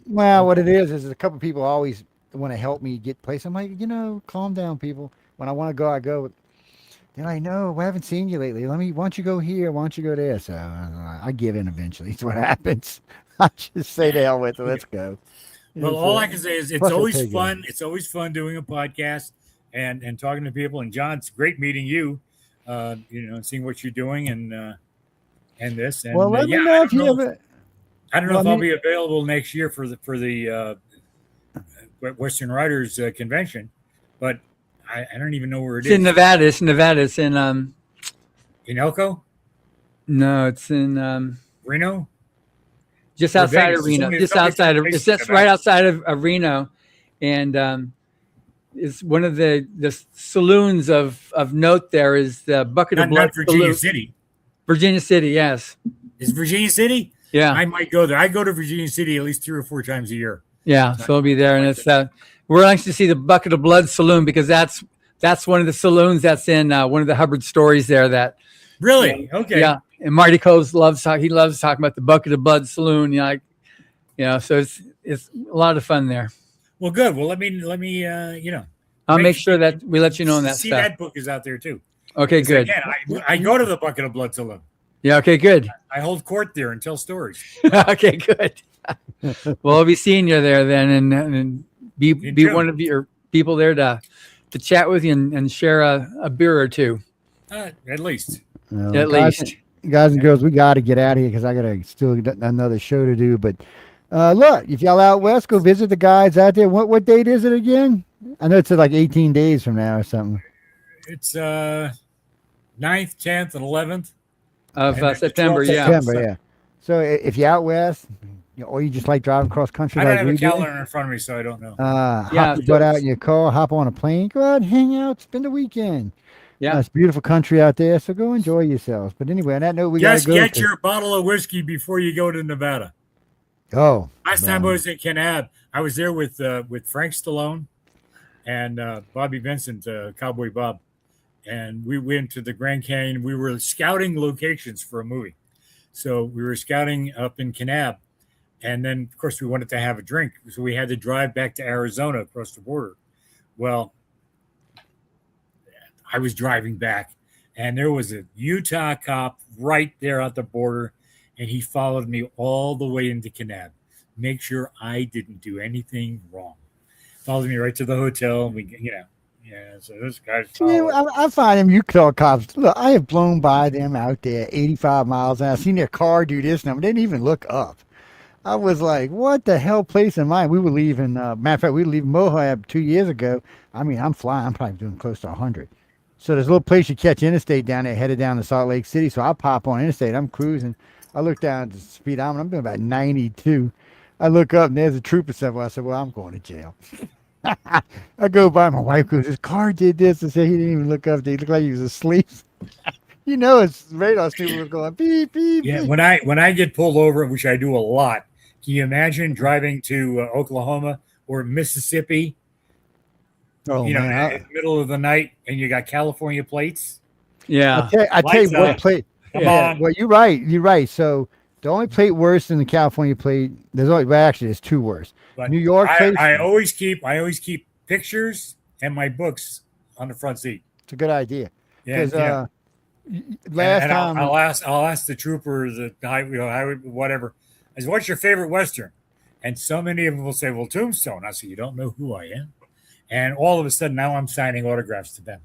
S5: what it is a couple people always want to help me get places. I'm like, calm down, people. When I want to go, I go. They're like, no, we haven't seen you lately. Why don't you go here? Why don't you go there? So I give in eventually. It's what happens. I just say to hell with it. Let's go.
S4: Well, all I can say is it's always fun. It's always fun doing a podcast and talking to people. And John, it's great meeting you. Seeing what you're doing and this. And,
S5: well, let me know if you ever.
S4: I don't know if I'll be available next year for the Western Writers Convention, but I don't even know where it is.
S2: It's in Nevada. It's in
S4: In Elko?
S2: No, it's in
S4: Reno?
S2: just outside
S4: Vegas.
S2: of Reno.
S4: It's
S2: Just
S4: only
S2: outside of.
S4: Vegas,
S2: It's just right outside of Reno, and it's one of the saloons of note. There is the Bucket of Blood.
S4: Not Virginia
S2: Saloon.
S4: City.
S2: Virginia City, yes.
S4: Is Virginia City?
S2: Yeah.
S4: I might go there. I go to Virginia City at least 3 or 4 times a year.
S2: Yeah, so we'll be there, and it's we're anxious to see the Bucket of Blood Saloon because that's one of the saloons that's in one of the Hubbard stories there. That
S4: Really? Okay.
S2: yeah, and Marty Coves loves talking about the Bucket of Blood Saloon. So it's a lot of fun there.
S4: Well, good. Well, let me
S2: I'll make sure that we let you know on that
S4: see
S2: stuff.
S4: that book is out there too.
S2: Okay, good.
S4: Again, I go to the Bucket of Blood Saloon.
S2: Yeah, okay, good.
S4: I hold court there and tell stories.
S2: Okay, good. Well, I'll be seeing you there then, and be one of your people there to chat with you and share a beer or two.
S4: At least.
S2: At least.
S5: Guys and girls, we got to get out of here because I got still another show to do. But look, if y'all out west, go visit the guys out there. What date is it again? I know it's like 18 days from now or something.
S4: It's 9th, 10th, and 11th
S2: Of
S4: And
S2: September, yeah.
S5: September, yeah. So if you're out west, or you just like driving cross country,
S4: I don't
S5: like
S4: have a
S5: we do,
S4: calendar in front of me, so I don't know.
S5: hop your butt out in your car, hop on a plane, go out and hang out, spend the weekend.
S2: Yeah.
S5: It's beautiful country out there, so go enjoy yourselves. But anyway, on that note, we got to
S4: Just
S5: go.
S4: get your bottle of whiskey before you go to Nevada.
S5: Oh.
S4: Last time I was in Kanab, I was there with Frank Stallone and Bobby Vincent, Cowboy Bob. and we went to the Grand Canyon. We were scouting locations for a movie. So we were scouting up in Kanab. And then, of course, we wanted to have a drink. So we had to drive back to Arizona across the border. Well, I was driving back, and there was a Utah cop right there at the border, and he followed me all the way into Kanab. Make sure I didn't do anything wrong. Followed me right to the hotel. And yeah. So this guy's.
S5: I find them Utah cops. Look, I have blown by them out there 85 miles an hour. Seen their car do this, and I didn't even look up. I was like, what the hell place am I? We were leaving, matter of fact, we were leaving Moab 2 years ago. I mean, I'm flying. I'm probably doing close to 100. So there's a little place you catch interstate down there, headed down to Salt Lake City. So I pop on interstate. I'm cruising. I look down at the speedometer. I'm doing about 92. I look up, and there's a trooper somewhere. I said, well, I'm going to jail. I go by, my wife goes, his car did this. I said, he didn't even look up. He looked like he was asleep. His radar stupid was going beep, beep,
S4: Yeah,
S5: beep.
S4: when I get pulled over, which I do a lot, can you imagine driving to Oklahoma or Mississippi?
S5: Oh,
S4: In the
S5: man.
S4: middle of the night, and you got California plates.
S2: Yeah.
S5: I tell you
S4: Lights
S5: what
S4: up.
S5: plate.
S4: Come
S5: Yeah,
S4: on.
S5: well, you're right. You're right. So the only plate worse than the California plate, there's two worse.
S4: But
S5: New York plate.
S4: I always keep pictures and my books on the front seat.
S5: It's a good idea.
S4: Yeah,
S5: Because
S4: yeah.
S5: last
S4: And
S5: time,
S4: I'll ask the trooper, the highway, whatever. I said, "What's your favorite Western?" And so many of them will say, "Well, Tombstone." I said, "You don't know who I am." And all of a sudden, now I'm signing autographs to them.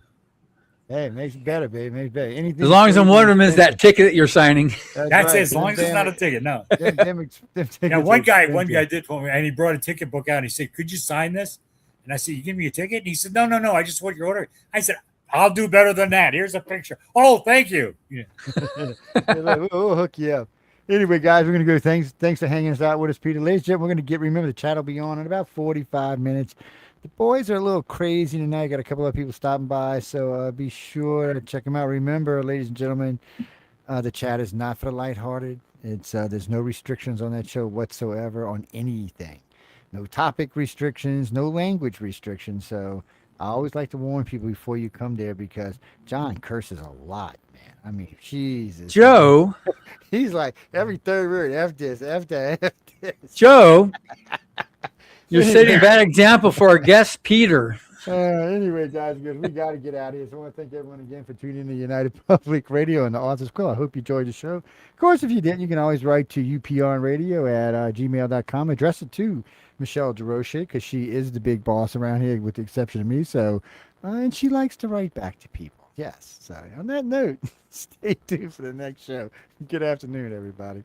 S5: hey, it makes it better, baby. Makes it better. Anything.
S2: As long as
S5: crazy,
S2: one of them is that ticket that you're signing.
S4: That's
S5: right.
S4: it. As long as it's not a ticket, no.
S5: Them tickets
S4: Now, one
S5: are
S4: guy
S5: expensive.
S4: did for me, and he brought a ticket book out. And he said, "Could you sign this?" And I said, "You give me a ticket?" And he said, "No. I just want your order." I said, "I'll do better than that. Here's a picture." Oh, thank you. Yeah.
S5: They're like, we'll hook you up. Anyway, guys, we're gonna go. Thanks for hanging us out with us, Peter. Ladies and gentlemen, we're gonna remember the chat will be on in about 45 minutes. The boys are a little crazy tonight. Got a couple of people stopping by, so be sure to check them out. Remember, ladies and gentlemen, the chat is not for the lighthearted. It's there's no restrictions on that show whatsoever on anything. No topic restrictions, no language restrictions. So I always like to warn people before you come there because John curses a lot, man. I mean, Jesus.
S2: Joe,
S5: He's like every third word, F this, F that, F this.
S2: Joe, you're setting a bad example for our guest, Peter.
S5: Anyway, guys, we got to get out of here. So I want to thank everyone again for tuning in to United Public Radio and the Authors Quill. I hope you enjoyed the show. Of course, if you didn't, you can always write to uprnradio at gmail.com. Address it to Michelle DeRoche because she is the big boss around here with the exception of me. So, and she likes to write back to people. Yes. So on that note, stay tuned for the next show. Good afternoon, everybody.